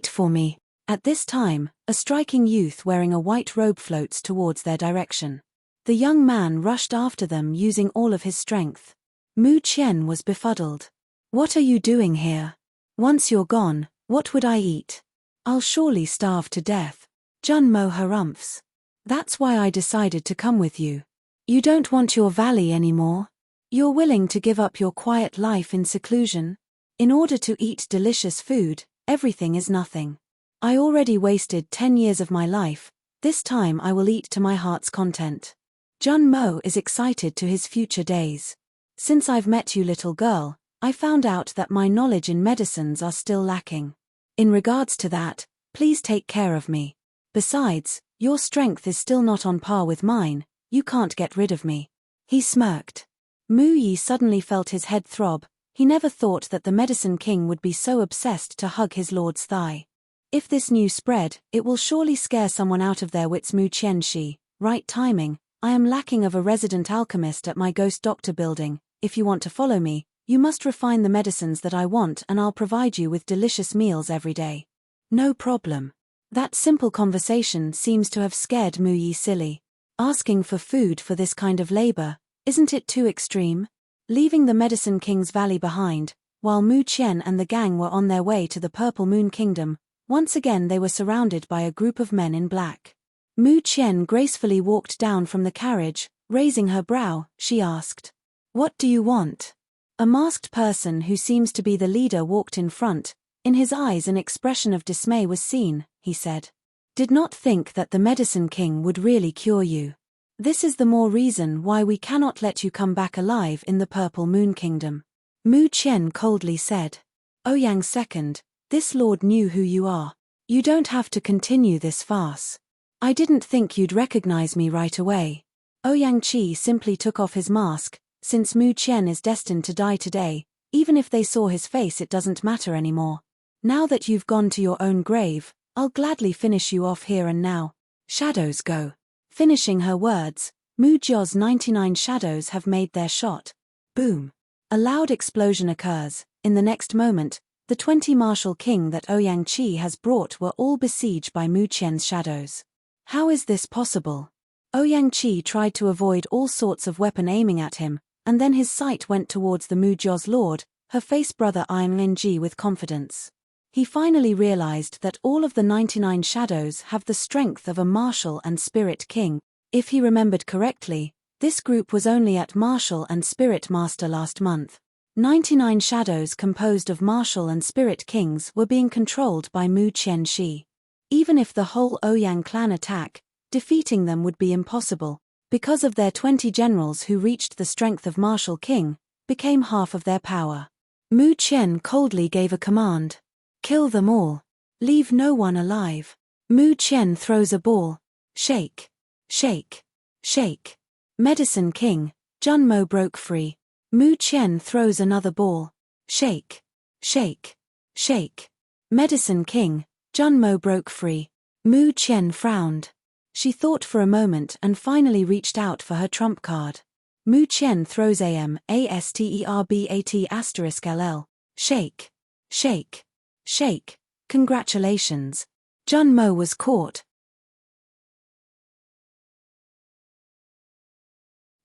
for me. At this time, a striking youth wearing a white robe floats towards their direction. The young man rushed after them using all of his strength. Mu Qian was befuddled. What are you doing here? Once you're gone, what would I eat? I'll surely starve to death. Junmo harumphs. That's why I decided to come with you. You don't want your valley anymore? You're willing to give up your quiet life in seclusion? In order to eat delicious food, everything is nothing. I already wasted 10 years of my life. This time I will eat to my heart's content. Junmo is excited to his future days. Since I've met you, little girl, I found out that my knowledge in medicines are still lacking. In regards to that, please take care of me. Besides, your strength is still not on par with mine. You can't get rid of me. He smirked. Mu Yi suddenly felt his head throb. He never thought that the Medicine King would be so obsessed to hug his lord's thigh. If this news spread, it will surely scare someone out of their wits. Mu Qianxi, right timing. I am lacking of a resident alchemist at my ghost doctor building. If you want to follow me, you must refine the medicines that I want and I'll provide you with delicious meals every day. No problem. That simple conversation seems to have scared Mu Yi silly. Asking for food for this kind of labor, isn't it too extreme? Leaving the Medicine King's Valley behind, while Mu Qian and the gang were on their way to the Purple Moon Kingdom, once again they were surrounded by a group of men in black. Mu Qian gracefully walked down from the carriage. Raising her brow, she asked, "What do you want?" A masked person who seems to be the leader walked in front. In his eyes an expression of dismay was seen. He said, "Did not think that the Medicine King would really cure you. This is the more reason why we cannot let you come back alive in the Purple Moon Kingdom." Mu Qian coldly said, "Ouyang II, this lord knew who you are. You don't have to continue this farce. I didn't think you'd recognize me right away." Ouyang Qi simply took off his mask. Since Mu Qian is destined to die today, even if they saw his face it doesn't matter anymore. Now that you've gone to your own grave, I'll gladly finish you off here and now. Shadows go. Finishing her words, Mu Jia's 99 shadows have made their shot. Boom. A loud explosion occurs. In the next moment, the 20 martial king that Ouyang Qi has brought were all besieged by Mu Qian's shadows. How is this possible? Ouyang Qi tried to avoid all sorts of weapon aiming at him, and then his sight went towards the Mu Jia's lord, her face brother Immerse with confidence. He finally realized that all of the 99 shadows have the strength of a martial and spirit king. If he remembered correctly, this group was only at martial and spirit master last month. 99 shadows composed of martial and spirit kings were being controlled by Mu Qianxi. Even if the whole Ouyang clan attack, defeating them would be impossible, because of their 20 generals who reached the strength of martial king, became half of their power. Mu Qian coldly gave a command. Kill them all. Leave no one alive. Mu Qian throws a ball. Shake. Shake. Shake. Medicine King, Junmo broke free. Mu Qian throws another ball. Shake. Shake. Shake. Medicine King, Junmo broke free. Mu Qian frowned. She thought for a moment and finally reached out for her trump card. Mu Qian throws ASTERBAT*LL. Shake. Shake. Shake. Congratulations. Junmo was caught.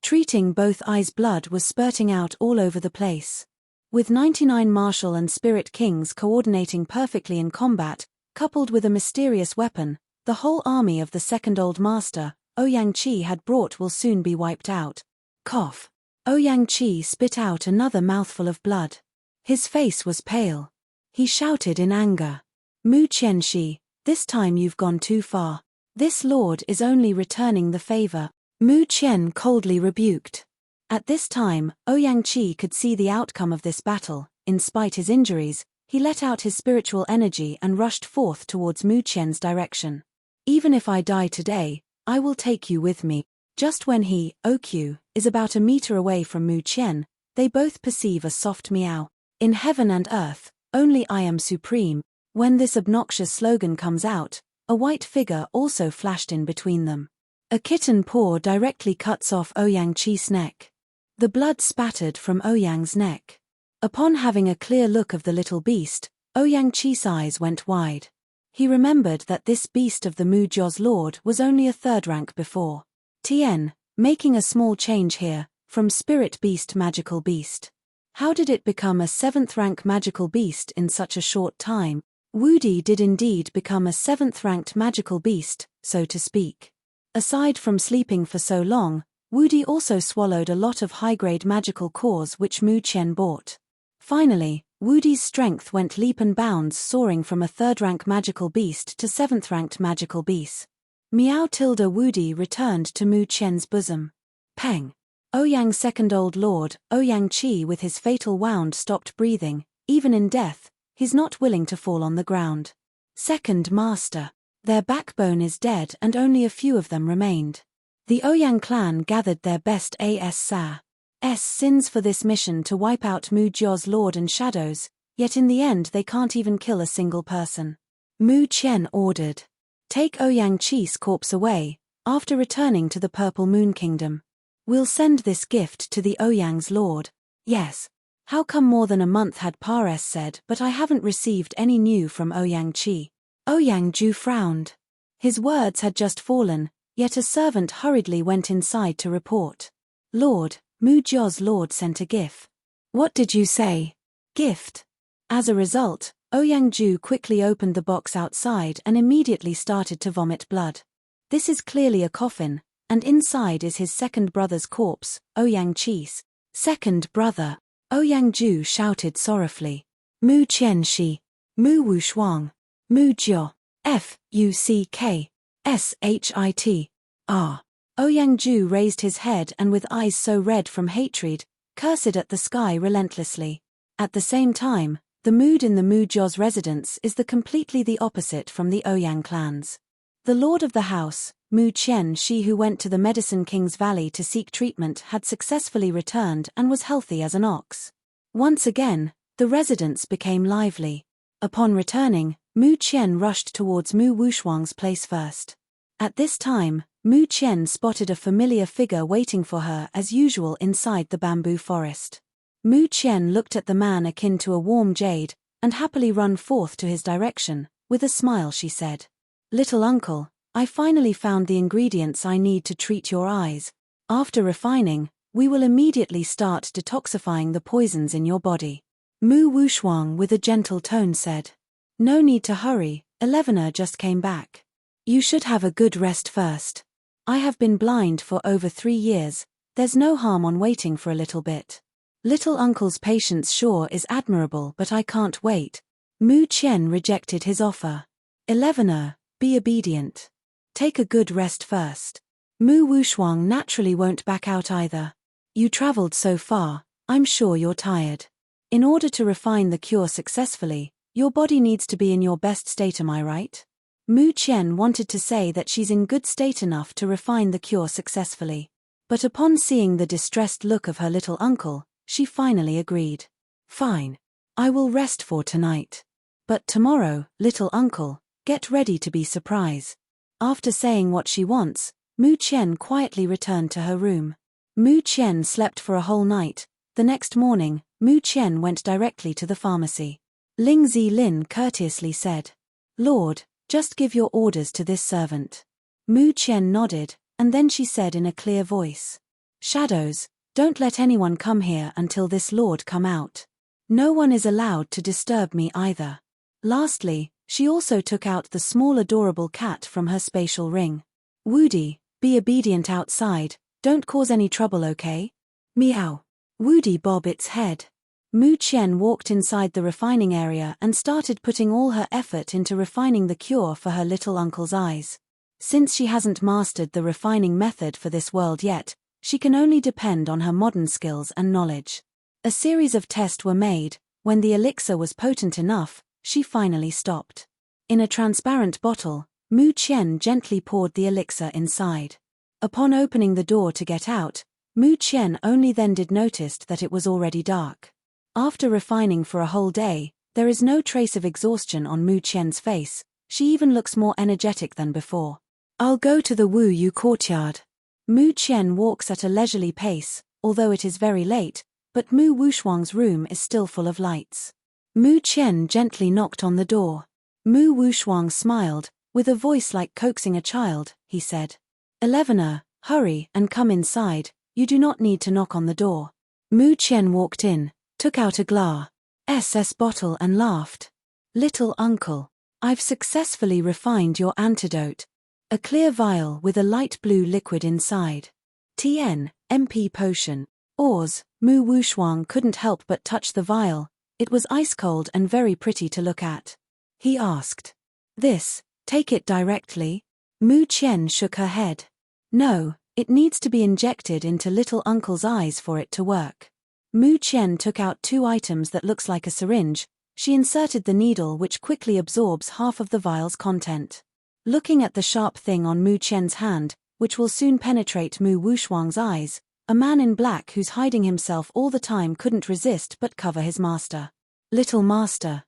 Treating both eyes, blood was spurting out all over the place. With 99 martial and spirit kings coordinating perfectly in combat, coupled with a mysterious weapon, the whole army of the second Old Master, Ouyang Chi had brought will soon be wiped out. Cough. Ouyang Chi spit out another mouthful of blood. His face was pale. He shouted in anger. Mu Qianxi, this time you've gone too far. This lord is only returning the favor. Mu Qian coldly rebuked. At this time, Ouyang Chi could see the outcome of this battle. In spite his injuries, he let out his spiritual energy and rushed forth towards Mu Qian's direction. Even if I die today, I will take you with me. Just when he, OQ, is about a meter away from Mu Qian, they both perceive a soft meow. In heaven and earth, only I am supreme. When this obnoxious slogan comes out, a white figure also flashed in between them. A kitten paw directly cuts off Ouyang Chi's neck. The blood spattered from Ouyang's neck. Upon having a clear look of the little beast, Ouyang Chi's eyes went wide. He remembered that this beast of the Mu Jiao's lord was only a third rank before. Tien, making a small change here, from spirit beast magical beast. How did it become a 7th rank magical beast in such a short time? Wudi did indeed become a 7th ranked magical beast, so to speak. Aside from sleeping for so long, Wudi also swallowed a lot of high-grade magical cores which Mu Qian bought. Finally, Wudi's strength went leap and bounds, soaring from a 3rd rank magical beast to 7th ranked magical beast. Meow tilde Wudi returned to Mu Qian's bosom. Peng. Ouyang's second old lord, Ouyang Chi with his fatal wound stopped breathing. Even in death, he's not willing to fall on the ground. Second master. Their backbone is dead and only a few of them remained. The Ouyang clan gathered their best sins for this mission to wipe out Mu Jiao's lord and shadows, yet in the end they can't even kill a single person. Mu Qian ordered. Take Ouyang Chi's corpse away, after returning to the Purple Moon Kingdom. We'll send this gift to the Ouyang's lord. Yes. How come more than a month had Pares said, but I haven't received any new from Ouyang Chi? Ouyang Ju frowned. His words had just fallen, yet a servant hurriedly went inside to report. Lord, Mu Jiao's lord sent a gift. What did you say? Gift. As a result, Ouyang Ju quickly opened the box outside and immediately started to vomit blood. This is clearly a coffin, and inside is his second brother's corpse, Ouyang Chi's. Second brother. Ouyang Ju shouted sorrowfully. Mu Qianxi. Mu Wushuang. Mu Jiao. Fuck. Ouyang Ju raised his head and with eyes so red from hatred, cursed at the sky relentlessly. At the same time, the mood in the Mu Jiao's residence is completely the opposite from the Ouyang clan's. The lord of the house, Mu Qianxi, who went to the Medicine King's Valley to seek treatment, had successfully returned and was healthy as an ox. Once again, the residence became lively. Upon returning, Mu Qian rushed towards Mu Wushuang's place first. At this time, Mu Qian spotted a familiar figure waiting for her as usual inside the bamboo forest. Mu Qian looked at the man akin to a warm jade, and happily run forth to his direction. With a smile she said, "Little uncle, I finally found the ingredients I need to treat your eyes. After refining, we will immediately start detoxifying the poisons in your body." Mu Wushuang with a gentle tone said, "No need to hurry, Elevena just came back. You should have a good rest first. I have been blind for over 3 years, there's no harm on waiting for a little bit." Little uncle's patience sure is admirable, but I can't wait. Mu Qian rejected his offer. 11. Be obedient. Take a good rest first. Mu Wushuang naturally won't back out either. You traveled so far, I'm sure you're tired. In order to refine the cure successfully, your body needs to be in your best state, am I right? Mu Qian wanted to say that she's in good state enough to refine the cure successfully. But upon seeing the distressed look of her little uncle, she finally agreed. Fine. I will rest for tonight. But tomorrow, little uncle, get ready to be surprised. After saying what she wants, Mu Qian quietly returned to her room. Mu Qian slept for a whole night. The next morning, Mu Qian went directly to the pharmacy. Ling Zilin courteously said, Lord, just give your orders to this servant. Mu Qian nodded, and then she said in a clear voice, Shadows, don't let anyone come here until this lord come out. No one is allowed to disturb me either. Lastly, she also took out the small adorable cat from her spatial ring. Woody, be obedient outside, don't cause any trouble, okay? Meow. Woody bobbed its head. Mu Qian walked inside the refining area and started putting all her effort into refining the cure for her little uncle's eyes. Since she hasn't mastered the refining method for this world yet, she can only depend on her modern skills and knowledge. A series of tests were made. When the elixir was potent enough, she finally stopped. In a transparent bottle, Mu Qian gently poured the elixir inside. Upon opening the door to get out, Mu Qian only then did notice that it was already dark. After refining for a whole day, there is no trace of exhaustion on Mu Qian's face. She even looks more energetic than before. I'll go to the Wu Yu courtyard. Mu Qian walks at a leisurely pace, although it is very late, but Mu Wushuang's room is still full of lights. Mu Qian gently knocked on the door. Mu Wushuang smiled, with a voice like coaxing a child. He said, 11, hurry and come inside, you do not need to knock on the door. Mu Qian walked in, took out a glass bottle and laughed. Little uncle, I've successfully refined your antidote. A clear vial with a light blue liquid inside. MP potion. Oars, Mu Wushuang couldn't help but touch the vial. It was ice cold and very pretty to look at. He asked, This, take it directly? Mu Qian shook her head. No, it needs to be injected into little uncle's eyes for it to work. Mu Qian took out 2 items that looks like a syringe. She inserted the needle, which quickly absorbs half of the vial's content. Looking at the sharp thing on Mu Qian's hand, which will soon penetrate Mu Wushuang's eyes, a man in black who's hiding himself all the time couldn't resist but cover his master. Little master,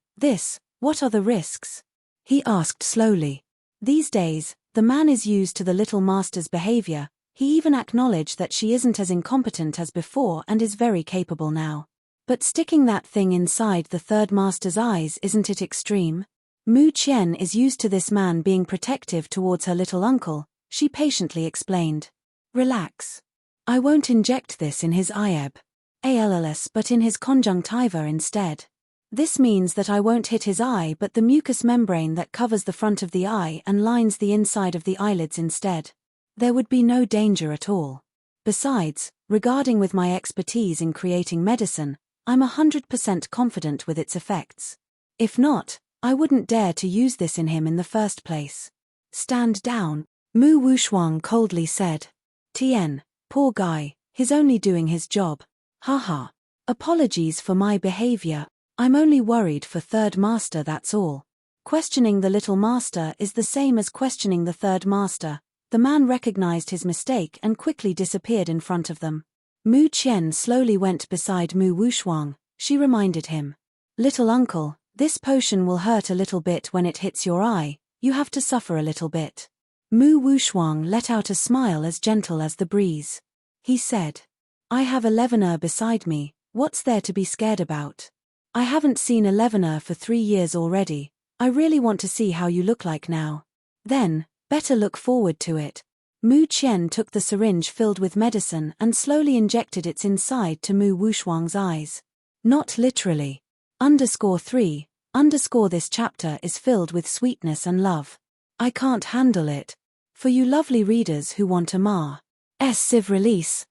what are the risks? He asked slowly. These days, the man is used to the little master's behavior. He even acknowledged that she isn't as incompetent as before and is very capable now. But sticking that thing inside the third master's eyes, isn't it extreme? Mu Qian is used to this man being protective towards her little uncle. She patiently explained. Relax. I won't inject this in his alls but in his conjunctiva instead. This means that I won't hit his eye but the mucous membrane that covers the front of the eye and lines the inside of the eyelids instead. There would be no danger at all. Besides, regarding with my expertise in creating medicine, I'm 100% confident with its effects. If not, I wouldn't dare to use this in him in the first place. Stand down, Mu Wushuang coldly said. Poor guy, he's only doing his job. Haha. Apologies for my behavior. I'm only worried for third master, that's all. Questioning the little master is the same as questioning the third master. The man recognized his mistake and quickly disappeared in front of them. Mu Qian slowly went beside Mu Wushuang. She reminded him. Little uncle, this potion will hurt a little bit when it hits your eye. You have to suffer a little bit. Mu Wushuang let out a smile as gentle as the breeze. He said, I have 11 beside me, what's there to be scared about? I haven't seen 11 for 3 years already. I really want to see how you look like now. Then, better look forward to it. Mu Qian took the syringe filled with medicine and slowly injected its inside to Mu Wushuang's eyes. Not literally. _3, this chapter is filled with sweetness and love. I can't handle it. For you lovely readers who want a Siv release,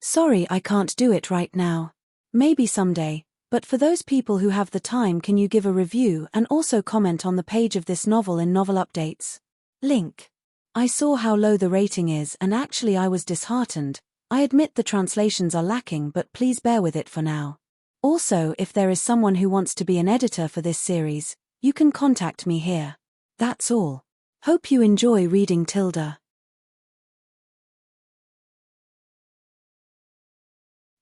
sorry I can't do it right now. Maybe someday, but for those people who have the time, can you give a review and also comment on the page of this novel in Novel Updates? Link. I saw how low the rating is and actually I was disheartened. I admit the translations are lacking, but please bear with it for now. Also, if there is someone who wants to be an editor for this series, you can contact me here. That's all. Hope you enjoy reading Tilda.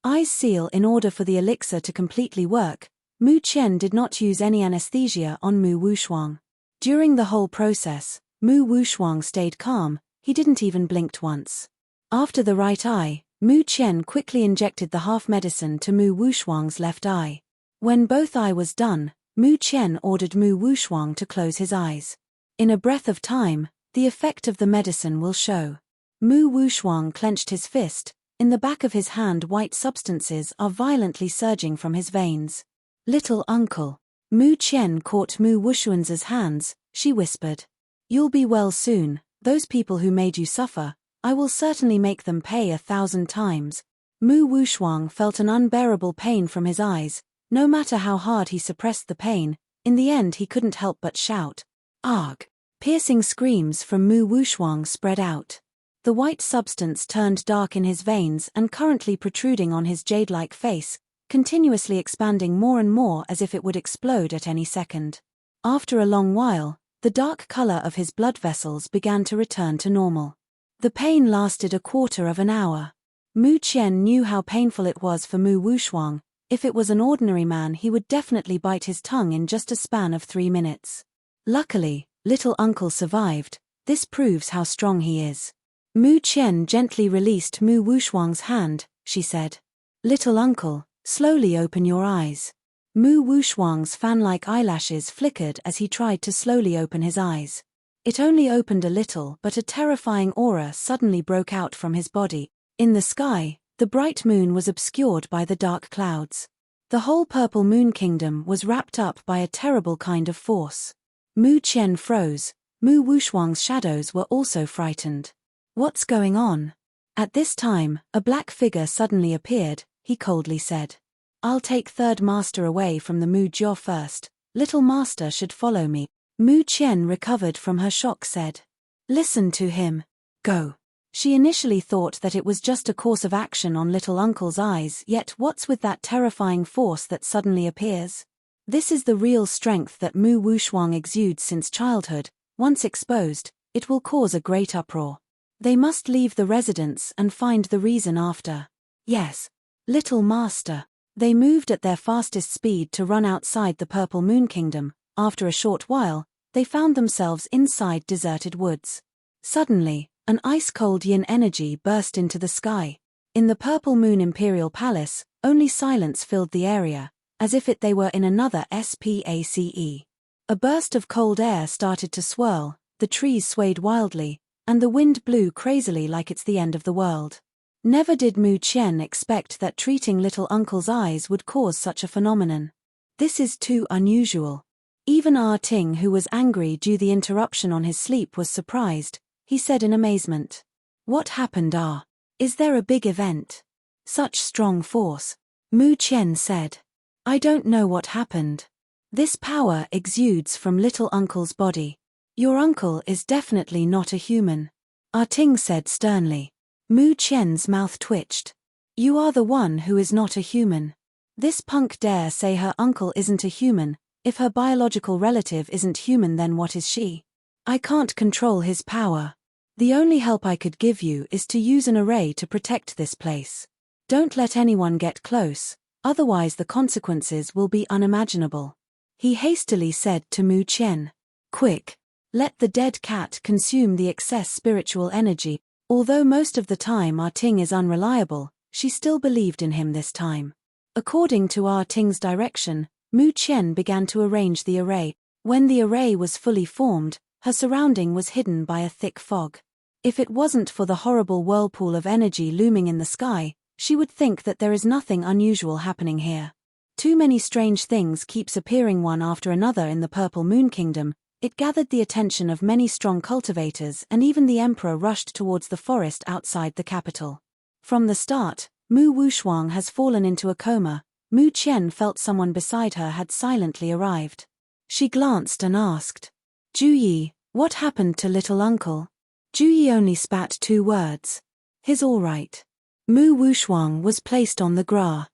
Eyes seal. In order for the elixir to completely work, Mu Qian did not use any anesthesia on Mu Wushuang. During the whole process, Mu Wushuang stayed calm, he didn't even blink once. After the right eye, Mu Qian quickly injected the half medicine to Mu Wushuang's left eye. When both eye was done, Mu Qian ordered Mu Wushuang to close his eyes. In a breath of time, the effect of the medicine will show. Mu Wushuang clenched his fist. In the back of his hand, white substances are violently surging from his veins. Little uncle. Mu Qian caught Mu Wushuan's hands. She whispered. You'll be well soon. Those people who made you suffer, I will certainly make them pay 1,000 times. Mu Wushuang felt an unbearable pain from his eyes. No matter how hard he suppressed the pain, in the end he couldn't help but shout. Arg! Piercing screams from Mu Wushuang spread out. The white substance turned dark in his veins and currently protruding on his jade-like face, continuously expanding more and more as if it would explode at any second. After a long while, the dark color of his blood vessels began to return to normal. The pain lasted a quarter of an hour. Mu Qian knew how painful it was for Mu Wushuang. If it was an ordinary man, he would definitely bite his tongue in just a span of 3 minutes. Luckily, little uncle survived. This proves how strong he is. Mu Qian gently released Mu Wushuang's hand. She said, Little uncle, slowly open your eyes. Mu Wushuang's fan-like eyelashes flickered as he tried to slowly open his eyes. It only opened a little, but a terrifying aura suddenly broke out from his body. In the sky, the bright moon was obscured by the dark clouds. The whole purple moon kingdom was wrapped up by a terrible kind of force. Mu Qian froze. Mu Wushuang's shadows were also frightened. What's going on? At this time, a black figure suddenly appeared. He coldly said, I'll take third master away from the Mu Jiao first. Little master should follow me. Mu Qian, recovered from her shock, said, Listen to him. Go. She initially thought that it was just a course of action on little uncle's eyes, yet what's with that terrifying force that suddenly appears? This is the real strength that Mu Wushuang exudes since childhood. Once exposed, it will cause a great uproar. They must leave the residence and find the reason after. Yes. Little master. They moved at their fastest speed to run outside the Purple Moon Kingdom. After a short while, they found themselves inside deserted woods. Suddenly, an ice-cold yin energy burst into the sky. In the Purple Moon Imperial Palace, only silence filled the area, as if they were in another space. A burst of cold air started to swirl, the trees swayed wildly, and the wind blew crazily like it's the end of the world. Never did Mu Qian expect that treating little uncle's eyes would cause such a phenomenon. This is too unusual. Even Ah Ting, who was angry due to the interruption on his sleep, was surprised. He said in amazement, What happened, Ah? Is there a big event? Such strong force. Mu Qian said, I don't know what happened. This power exudes from little uncle's body. Your uncle is definitely not a human. Ah Ting said sternly. Mu Qian's mouth twitched. You are the one who is not a human. This punk dare say her uncle isn't a human. If her biological relative isn't human, then what is she? I can't control his power. The only help I could give you is to use an array to protect this place. Don't let anyone get close, otherwise the consequences will be unimaginable. He hastily said to Mu Qian. Quick! Let the dead cat consume the excess spiritual energy. Although most of the time Ah Ting is unreliable, she still believed in him this time. According to Ah Ting's direction, Mu Qian began to arrange the array. When the array was fully formed, her surrounding was hidden by a thick fog. If it wasn't for the horrible whirlpool of energy looming in the sky, she would think that there is nothing unusual happening here. Too many strange things keeps appearing one after another in the Purple Moon Kingdom. It gathered the attention of many strong cultivators, and even the emperor rushed towards the forest outside the capital. From the start, Mu Wushuang has fallen into a coma. Mu Qian felt someone beside her had silently arrived. She glanced and asked, "Ju Yi, what happened to little uncle?" Ju Yi only spat 2 words. "He's all right." Mu Wushuang was placed on the grass.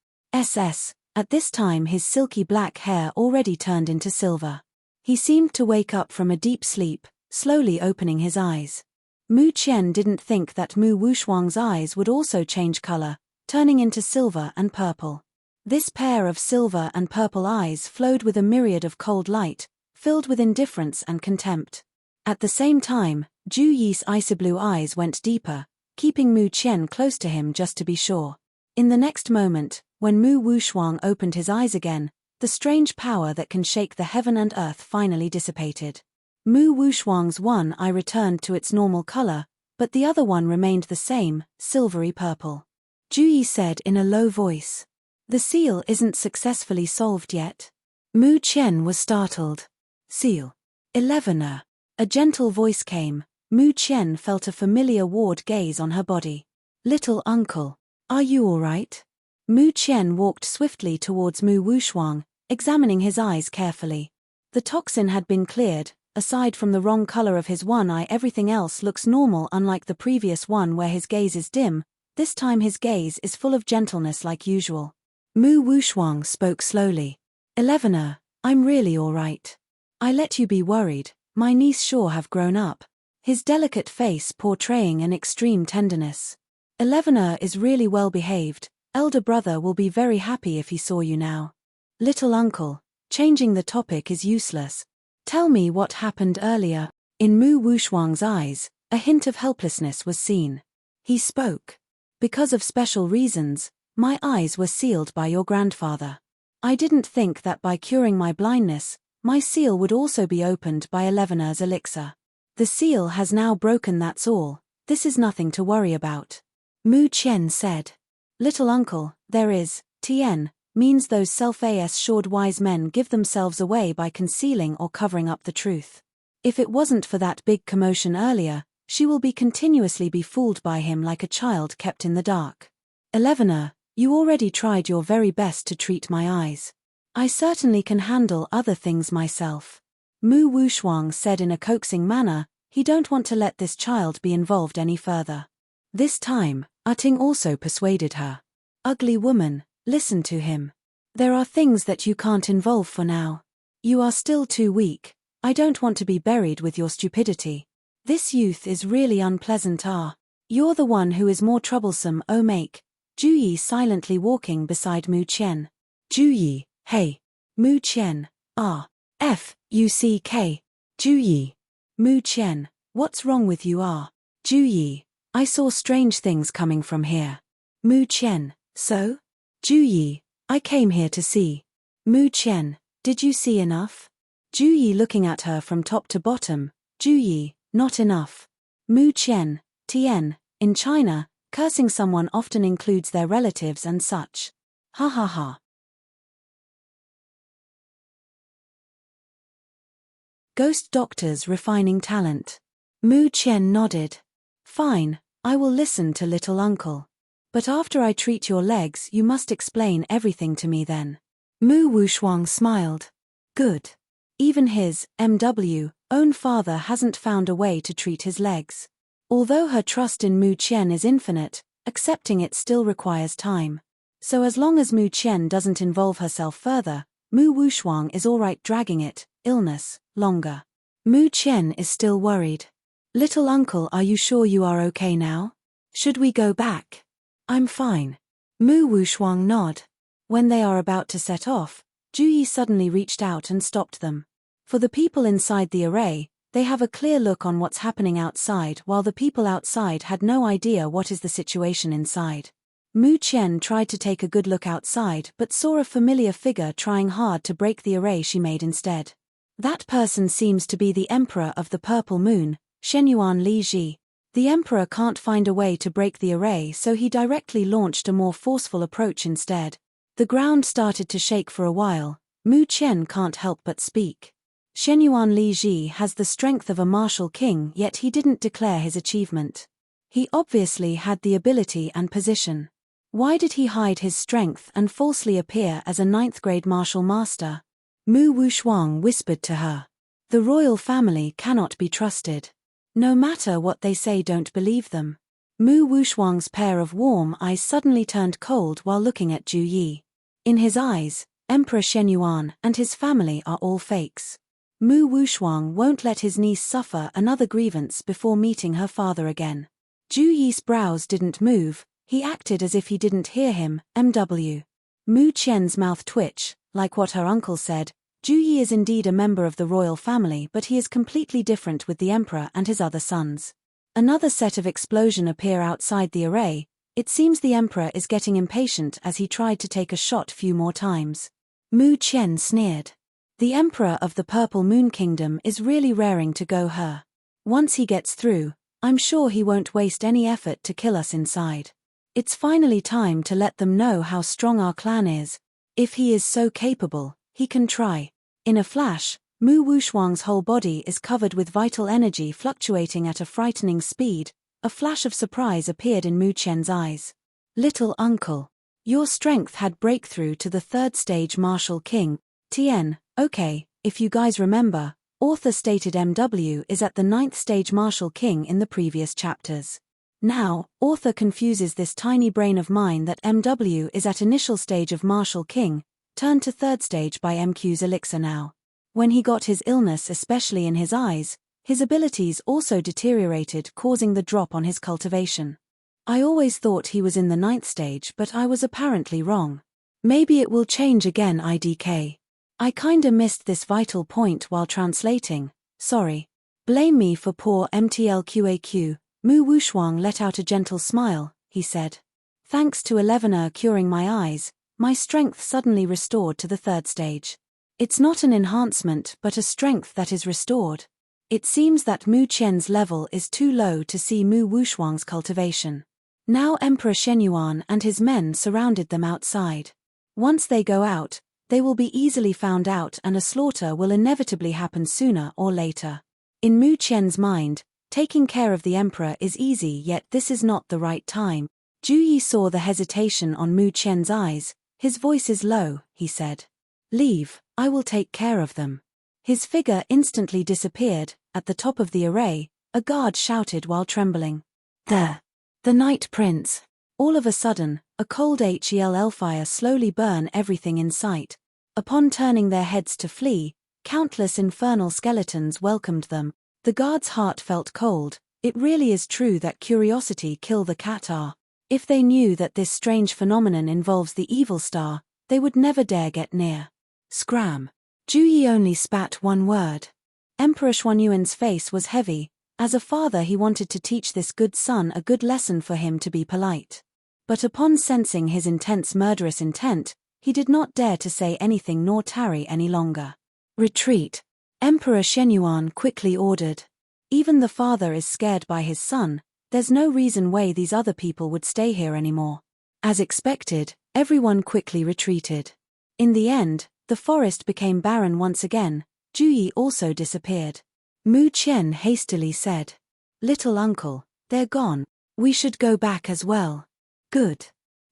At this time his silky black hair already turned into silver. He seemed to wake up from a deep sleep, slowly opening his eyes. Mu Qian didn't think that Mu Wushuang's eyes would also change color, turning into silver and purple. This pair of silver and purple eyes flowed with a myriad of cold light, filled with indifference and contempt. At the same time, Ju Yi's icy blue eyes went deeper, keeping Mu Qian close to him just to be sure. In the next moment, when Mu Wushuang opened his eyes again, the strange power that can shake the heaven and earth finally dissipated. Mu Wushuang's one eye returned to its normal color, but the other one remained the same, silvery purple. Ju Yi said in a low voice, "The seal isn't successfully solved yet." Mu Qian was startled. "Seal? 11er." A gentle voice came. Mu Qian felt a familiar ward gaze on her body. "Little uncle, are you all right?" Mu Qian walked swiftly towards Mu Wushuang, examining his eyes carefully. The toxin had been cleared. Aside from the wrong color of his one eye, everything else looks normal, unlike the previous one where his gaze is dim. This time his gaze is full of gentleness like usual. Mu Wushuang spoke slowly. 11er, I'm really all right. I let you be worried, my niece sure have grown up. His delicate face portraying an extreme tenderness. 11er is really well behaved, elder brother will be very happy if he saw you now. Little uncle, changing the topic is useless. Tell me what happened earlier. In Mu Wushuang's eyes, a hint of helplessness was seen. He spoke. Because of special reasons, my eyes were sealed by your grandfather. I didn't think that by curing my blindness, my seal would also be opened by 11er's elixir. The seal has now broken, that's all. This is nothing to worry about. Mu Qian said. Little uncle, there is, Tien, means those self-assured wise men give themselves away by concealing or covering up the truth. If it wasn't for that big commotion earlier, she will be continuously be fooled by him like a child kept in the dark. 11er, you already tried your very best to treat my eyes. I certainly can handle other things myself. Mu Wushuang said in a coaxing manner, he don't want to let this child be involved any further. This time, Ting also persuaded her. Ugly woman, listen to him. There are things that you can't involve for now. You are still too weak. I don't want to be buried with your stupidity. This youth is really unpleasant. You're the one who is more troublesome. Make. Ju Yi silently walking beside Mu Qian. Ju Yi, hey. Mu Qian, Fuck. Ju Yi. Mu Qian, what's wrong with you? Ju Yi, I saw strange things coming from here. Mu Qian, so? Ju Yi, I came here to see. Mu Qian, did you see enough? Ju Yi looking at her from top to bottom. Ju Yi, not enough. Mu Qian, Tien, in China, cursing someone often includes their relatives and such. Ha ha ha. Ghost doctors refining talent. Mu Qian nodded. Fine, I will listen to little uncle. But after I treat your legs you must explain everything to me then. Mu Wushuang smiled. Good. Even his, MW, own father hasn't found a way to treat his legs. Although her trust in Mu Qian is infinite, accepting it still requires time. So as long as Mu Qian doesn't involve herself further, Mu Wushuang is alright dragging it, illness, longer. Mu Qian is still worried. Little uncle, are you sure you are okay now? Should we go back? I'm fine. Mu Wushuang nod. When they are about to set off, Ju Yi suddenly reached out and stopped them. For the people inside the array, they have a clear look on what's happening outside, while the people outside had no idea what is the situation inside. Mu Qian tried to take a good look outside but saw a familiar figure trying hard to break the array she made instead. That person seems to be the Emperor of the Purple Moon, Shenyuan Li Ji. The Emperor can't find a way to break the array, so he directly launched a more forceful approach instead. The ground started to shake for a while. Mu Qian can't help but speak. Shenyuan Li Ji has the strength of a martial king, yet he didn't declare his achievement. He obviously had the ability and position. Why did he hide his strength and falsely appear as a ninth-grade martial master? Mu Wushuang whispered to her. The royal family cannot be trusted. No matter what they say, don't believe them. Mu Wushuang's pair of warm eyes suddenly turned cold while looking at Ju Yi. In his eyes, Emperor Shenyuan and his family are all fakes. Mu Wushuang won't let his niece suffer another grievance before meeting her father again. Ju Yi's brows didn't move, he acted as if he didn't hear him. MW. Mu Qian's mouth twitched, like what her uncle said. Ju Yi is indeed a member of the royal family, but he is completely different with the emperor and his other sons. Another set of explosion appear outside the array. It seems the emperor is getting impatient as he tried to take a shot few more times. Mu Qian sneered. The emperor of the Purple Moon Kingdom is really raring to go her. Once he gets through, I'm sure he won't waste any effort to kill us inside. It's finally time to let them know how strong our clan is. If he is so capable, he can try. In a flash, Mu Wushuang's whole body is covered with vital energy fluctuating at a frightening speed. A flash of surprise appeared in Mu Qian's eyes. Little uncle. Your strength had breakthrough to the third stage Martial King. Tien, okay, if you guys remember, author stated MW is at the 9th stage Martial King in the previous chapters. Now, author confuses this tiny brain of mine that MW is at initial stage of Martial King, turned to third stage by MQ's elixir now. When he got his illness, especially in his eyes, his abilities also deteriorated, causing the drop on his cultivation. I always thought he was in the 9th stage, but I was apparently wrong. Maybe it will change again. IDK. I kinda missed this vital point while translating, sorry. Blame me for poor MTLQAQ. Mu Wushuang let out a gentle smile, he said. Thanks to 11er curing my eyes, my strength suddenly restored to the third stage. It's not an enhancement but a strength that is restored. It seems that Mu Qian's level is too low to see Mu Wushuang's cultivation. Now Emperor Shenyuan and his men surrounded them outside. Once they go out, they will be easily found out and a slaughter will inevitably happen sooner or later. In Mu Qian's mind, taking care of the emperor is easy, yet this is not the right time. Ju Yi saw the hesitation on Mu Qian's eyes. His voice is low, he said. Leave, I will take care of them. His figure instantly disappeared. At the top of the array, a guard shouted while trembling. There! The Night Prince! All of a sudden, a cold HELL fire slowly burned everything in sight. Upon turning their heads to flee, countless infernal skeletons welcomed them. The guard's heart felt cold. It really is true that curiosity kills the cat. If they knew that this strange phenomenon involves the evil star, they would never dare get near. Scram! Ju Yi only spat one word. Emperor Xuanyuan's face was heavy. As a father he wanted to teach this good son a good lesson for him to be polite. But upon sensing his intense murderous intent, he did not dare to say anything nor tarry any longer. Retreat! Emperor Shenyuan quickly ordered. Even the father is scared by his son. There's no reason why these other people would stay here anymore. As expected, everyone quickly retreated. In the end, the forest became barren once again. Ju Yi also disappeared. Mu Qian hastily said. Little uncle, they're gone. We should go back as well. Good.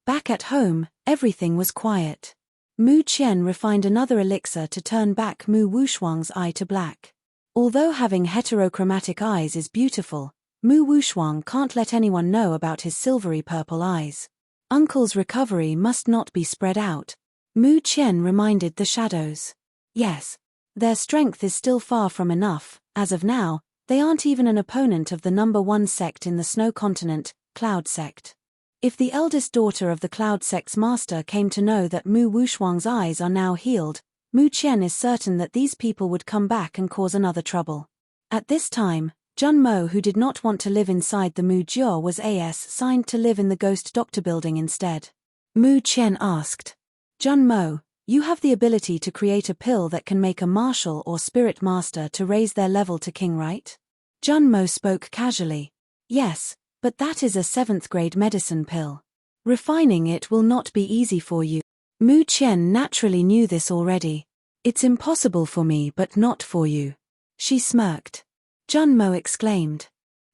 Back at home, everything was quiet. Mu Qian refined another elixir to turn back Mu Wushuang's eye to black. Although having heterochromatic eyes is beautiful, Mu Wushuang can't let anyone know about his silvery purple eyes. Uncle's recovery must not be spread out. Mu Qian reminded the shadows. Yes. Their strength is still far from enough. As of now, they aren't even an opponent of the number 1 sect in the Snow Continent, Cloud Sect. If the eldest daughter of the Cloud Sect's master came to know that Mu Wushuang's eyes are now healed, Mu Qian is certain that these people would come back and cause another trouble. At this time, Jun Mo, who did not want to live inside the Mu Jiao, was signed to live in the Ghost Doctor building instead. Mu Qian asked. Jun Mo, you have the ability to create a pill that can make a martial or spirit master to raise their level to king, right? Jun Mo spoke casually. Yes, but that is a 7th grade medicine pill. Refining it will not be easy for you. Mu Qian naturally knew this already. It's impossible for me but not for you. She smirked. Jun Mo exclaimed.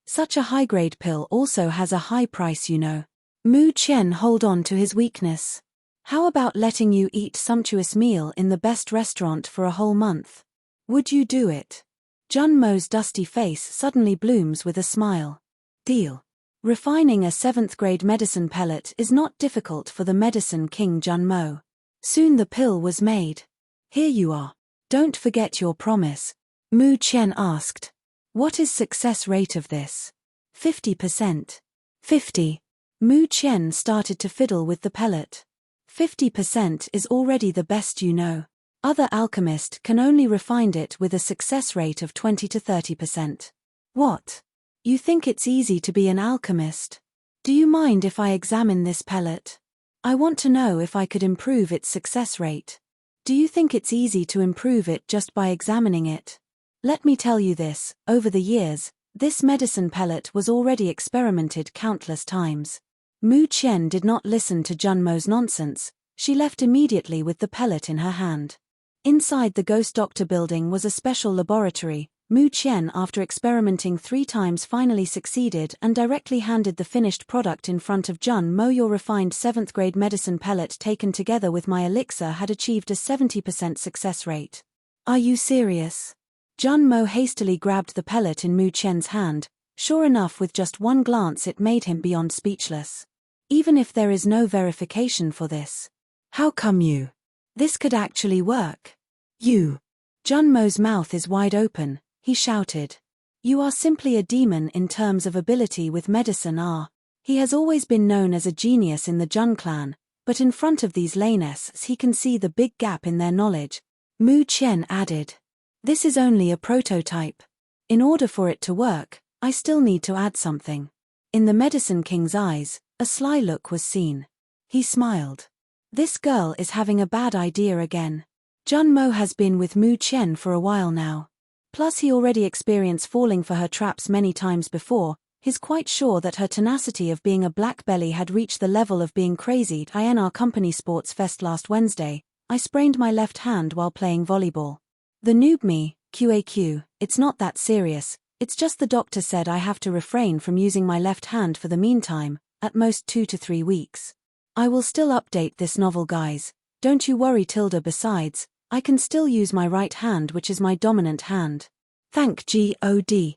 Such a high-grade pill also has a high price, you know. Mu Qian hold on to his weakness. How about letting you eat sumptuous meal in the best restaurant for a whole month? Would you do it? Jun Mo's dusty face suddenly blooms with a smile. Deal. Refining a 7th grade medicine pellet is not difficult for the medicine king Jun Mo. Soon the pill was made. Here you are. Don't forget your promise. Mu Qian asked. What is success rate of this? 50%. 50. Mu Qian started to fiddle with the pellet. 50% is already the best you know. Other alchemists can only refine it with a success rate of 20 to 30%. What? You think it's easy to be an alchemist? Do you mind if I examine this pellet? I want to know if I could improve its success rate. Do you think it's easy to improve it just by examining it? Let me tell you this, over the years, this medicine pellet was already experimented countless times. Mu Qian did not listen to Jun Mo's nonsense. She left immediately with the pellet in her hand. Inside the Ghost Doctor building was a special laboratory. Mu Qian, after experimenting 3 times, finally succeeded and directly handed the finished product in front of Jun Mo. Your refined 7th grade medicine pellet taken together with my elixir had achieved a 70% success rate. Are you serious? Jun Mo hastily grabbed the pellet in Mu Qian's hand. Sure enough, with just one glance it made him beyond speechless. Even if there is no verification for this. How come you? This could actually work. You. Jun Mo's mouth is wide open, he shouted. You are simply a demon in terms of ability with medicine. He has always been known as a genius in the Jun clan, but in front of these Lanests he can see the big gap in their knowledge. Mu Qian added. This is only a prototype. In order for it to work, I still need to add something. In the Medicine King's eyes, a sly look was seen. He smiled. This girl is having a bad idea again. Jun Mo has been with Mu Qian for a while now. Plus he already experienced falling for her traps many times before. He's quite sure that her tenacity of being a black belly had reached the level of being crazy. In our company sports fest last Wednesday, I sprained my left hand while playing volleyball. The noob me, QAQ, it's not that serious, it's just the doctor said I have to refrain from using my left hand for the meantime, at most 2 to 3 weeks. I will still update this novel, guys, don't you worry Tilda. Besides, I can still use my right hand, which is my dominant hand. Thank God.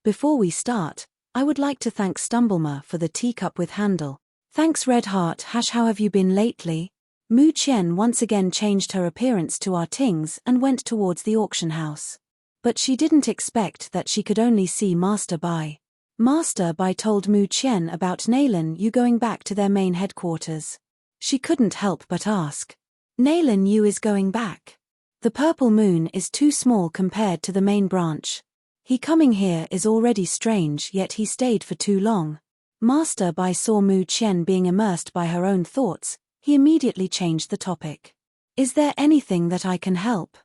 Before we start, I would like to thank Stumblemar for the teacup with handle. Thanks Red Heart. How have you been lately? Mu Qian once again changed her appearance to our Tings and went towards the auction house. But she didn't expect that she could only see Master Bai. Master Bai told Mu Qian about Nalan Yu going back to their main headquarters. She couldn't help but ask. Nalan Yu is going back. The Purple Moon is too small compared to the main branch. He coming here is already strange, yet he stayed for too long. Master Bai saw Mu Qian being immersed by her own thoughts. He immediately changed the topic. Is there anything that I can help?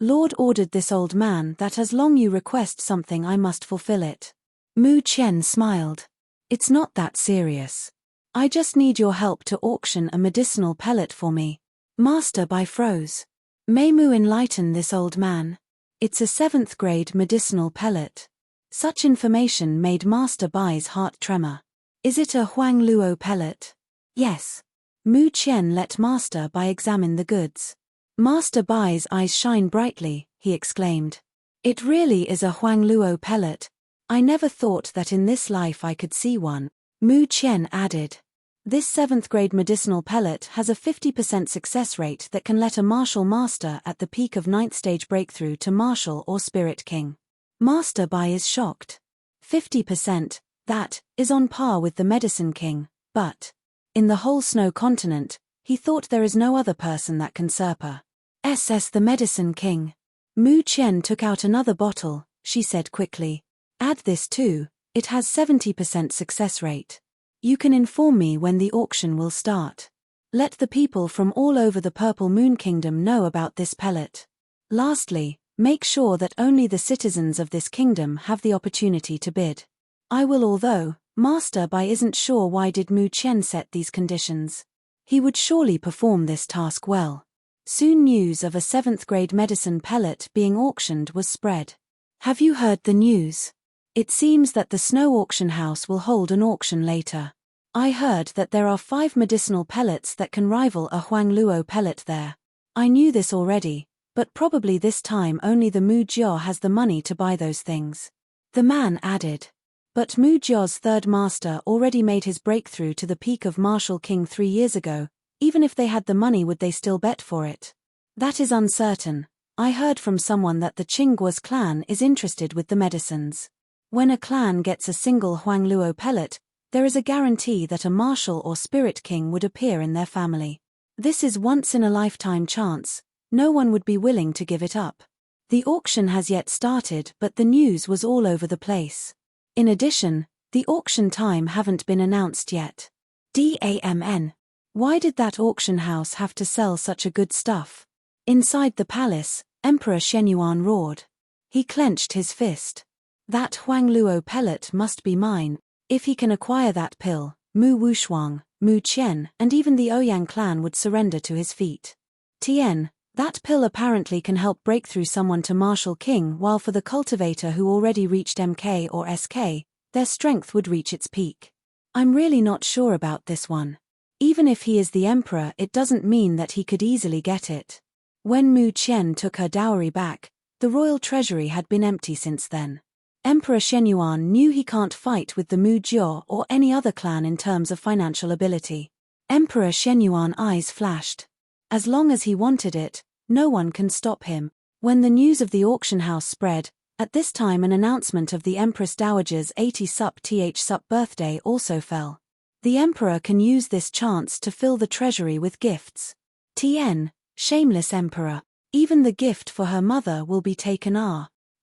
Lord ordered this old man that as long you request something I must fulfill it. Mu Qian smiled. It's not that serious. I just need your help to auction a medicinal pellet for me. Master Bai froze. May Mu enlighten this old man? It's a 7th grade medicinal pellet. Such information made Master Bai's heart tremor. Is it a Huang Luo pellet? Yes. Mu Qian let Master Bai examine the goods. Master Bai's eyes shine brightly, he exclaimed. It really is a Huang Luo pellet. I never thought that in this life I could see one. Mu Qian added. This 7th grade medicinal pellet has a 50% success rate that can let a martial master at the peak of 9th stage breakthrough to martial or spirit king. Master Bai is shocked. 50%, that is on par with the medicine king, but in the whole snow continent, he thought there is no other person that can surpass the medicine king. Mu Qian took out another bottle, she said quickly. Add this too, it has 70% success rate. You can inform me when the auction will start. Let the people from all over the Purple Moon Kingdom know about this pellet. Lastly, make sure that only the citizens of this kingdom have the opportunity to bid. I will, although Master Bai isn't sure why did Mu Qian set these conditions. He would surely perform this task well. Soon news of a 7th grade medicine pellet being auctioned was spread. Have you heard the news? It seems that the snow auction house will hold an auction later. I heard that there are 5 medicinal pellets that can rival a Huangluo pellet there. I knew this already, but probably this time only the Mu Jiao has the money to buy those things. The man added. But Mu Jiao's third master already made his breakthrough to the peak of Martial King 3 years ago. Even if they had the money, would they still bet for it? That is uncertain. I heard from someone that the Qingguo's clan is interested with the medicines. When a clan gets a single Huangluo pellet, there is a guarantee that a martial or spirit king would appear in their family. This is once-in-a-lifetime chance. No one would be willing to give it up. The auction has yet started, but the news was all over the place. In addition, the auction time haven't been announced yet. Damn. Why did that auction house have to sell such a good stuff? Inside the palace, Emperor Shenyuan roared. He clenched his fist. That Huangluo pellet must be mine. If he can acquire that pill, Mu Wushuang, Mu Qian, and even the Ouyang clan would surrender to his feet. Tien, that pill apparently can help break through someone to Martial King, while for the cultivator who already reached MK or SK, their strength would reach its peak. I'm really not sure about this one. Even if he is the emperor, it doesn't mean that he could easily get it. When Mu Qian took her dowry back, the royal treasury had been empty since then. Emperor Shenyuan knew he can't fight with the Mu Jiao or any other clan in terms of financial ability. Emperor Shenyuan eyes flashed. As long as he wanted it, no one can stop him. When the news of the auction house spread, at this time an announcement of the Empress Dowager's 80th birthday also fell. The emperor can use this chance to fill the treasury with gifts. Tien, shameless emperor. Even the gift for her mother will be taken.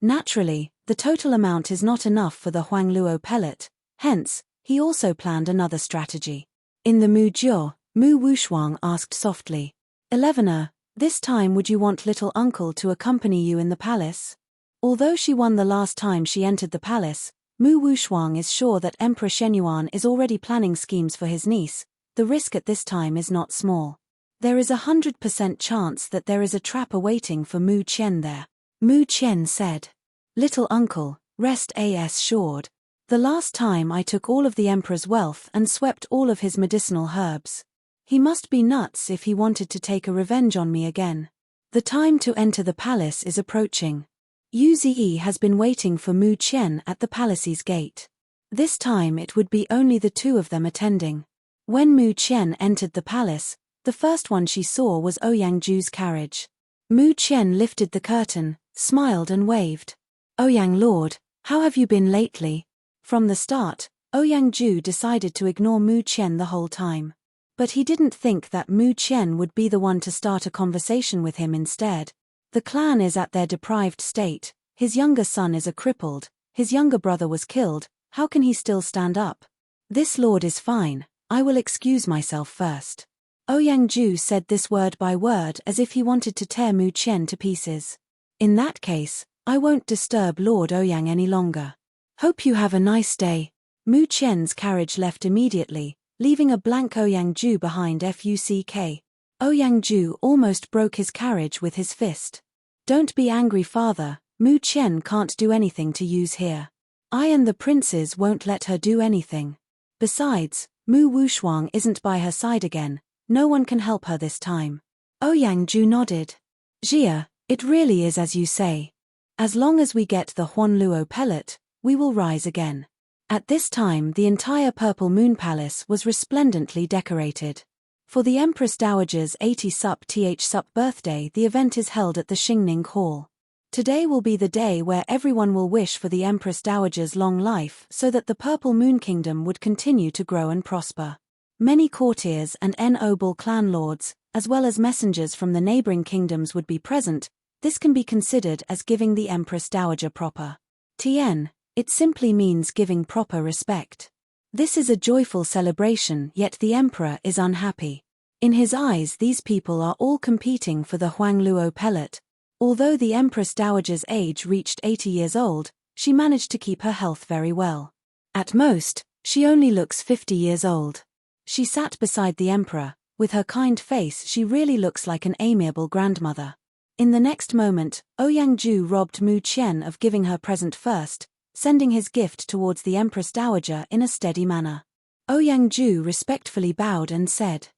Naturally, the total amount is not enough for the Huangluo pellet, hence, he also planned another strategy. In the Mu Jiao, Mu Wushuang asked softly. 11er, this time would you want little uncle to accompany you in the palace? Although she won the last time she entered the palace, Mu Wushuang is sure that Emperor Shenyuan is already planning schemes for his niece. The risk at this time is not small. There is 100% chance that there is a trap awaiting for Mu Qian there. Mu Qian said. Little uncle, rest assured. The last time I took all of the emperor's wealth and swept all of his medicinal herbs. He must be nuts if he wanted to take a revenge on me again. The time to enter the palace is approaching. Yu Ziyi has been waiting for Mu Qian at the palace's gate. This time it would be only the two of them attending. When Mu Qian entered the palace, the first one she saw was Ouyang Ju's carriage. Mu Qian lifted the curtain, smiled and waved. Ouyang Lord, how have you been lately? From the start, Ouyang Ju decided to ignore Mu Qian the whole time. But he didn't think that Mu Qian would be the one to start a conversation with him instead. The clan is at their deprived state, his younger son is a crippled, his younger brother was killed, how can he still stand up? This lord is fine, I will excuse myself first. Ouyang Ju said this word by word as if he wanted to tear Mu Qian to pieces. In that case, I won't disturb Lord Ouyang any longer. Hope you have a nice day. Mu Qian's carriage left immediately, leaving a blank Ouyang Ju behind. Fuck. Ouyang Ju almost broke his carriage with his fist. Don't be angry, father, Mu Qian can't do anything to use here. I and the princes won't let her do anything. Besides, Mu Wushuang isn't by her side again, no one can help her this time. Ouyang Ju nodded. Jia, it really is as you say. As long as we get the Huangluo pellet, we will rise again. At this time the entire Purple Moon Palace was resplendently decorated. For the Empress Dowager's 80th birthday, the event is held at the Xingning Hall. Today will be the day where everyone will wish for the Empress Dowager's long life so that the Purple Moon Kingdom would continue to grow and prosper. Many courtiers and noble clan lords, as well as messengers from the neighboring kingdoms would be present. This can be considered as giving the Empress Dowager proper Tien. It simply means giving proper respect. This is a joyful celebration, yet the emperor is unhappy. In his eyes, these people are all competing for the Huangluo pellet. Although the Empress Dowager's age reached 80 years old, she managed to keep her health very well. At most, she only looks 50 years old. She sat beside the emperor. With her kind face, she really looks like an amiable grandmother. In the next moment, Ouyang Ju robbed Mu Qian of giving her present first. sending his gift towards the Empress Dowager in a steady manner. Ouyang-ju respectfully bowed and said,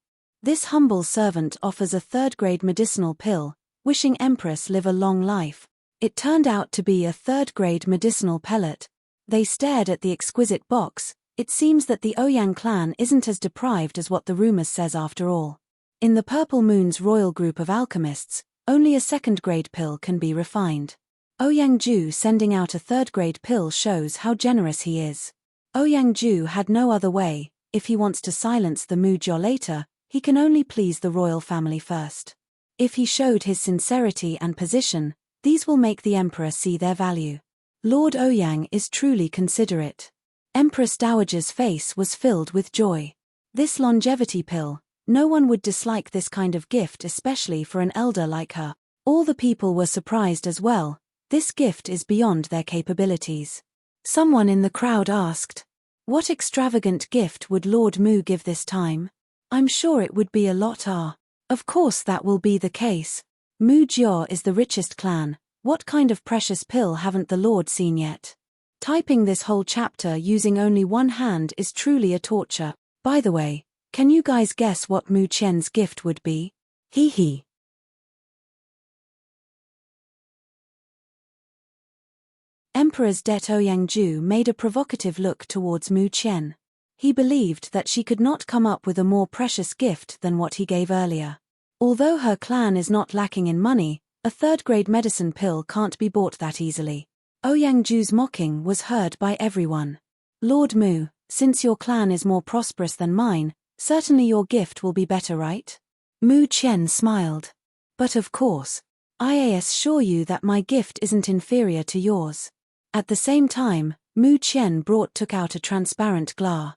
"This humble servant offers a third-grade medicinal pill, wishing Empress live a long life." It turned out to be a third-grade medicinal pellet. They stared at the exquisite box. It seems that the Ouyang clan isn't as deprived as what the rumors says after all. In the Purple Moon's royal group of alchemists, only a second-grade pill can be refined. Ouyang-ju sending out a third-grade pill shows how generous he is. Ouyang-ju had no other way. If he wants to silence the Mu-jo later, he can only please the royal family first. If he showed his sincerity and position, these will make the emperor see their value. Lord Ouyang is truly considerate. Empress Dowager's face was filled with joy. This longevity pill, no one would dislike this kind of gift, especially for an elder like her. All the people were surprised as well. This gift is beyond their capabilities. Someone in the crowd asked, "What extravagant gift would Lord Mu give this time? I'm sure it would be a lot." Of course that will be the case. Mu-jo is the richest clan. What kind of precious pill haven't the Lord seen yet? Typing this whole chapter using only one hand is truly a torture. By the way, can you guys guess what Mu Qian's gift would be? Hee hee. Emperor's Det Ouyang-ju made a provocative look towards Mu Qian. He believed that she could not come up with a more precious gift than what he gave earlier. Although her clan is not lacking in money, a third-grade medicine pill can't be bought that easily. Ouyang-ju's mocking was heard by everyone. "Lord Mu, since your clan is more prosperous than mine, certainly your gift will be better, right?" Mu Qian smiled. "But of course. I assure you that my gift isn't inferior to yours." At the same time, Mu Qian took out a transparent glass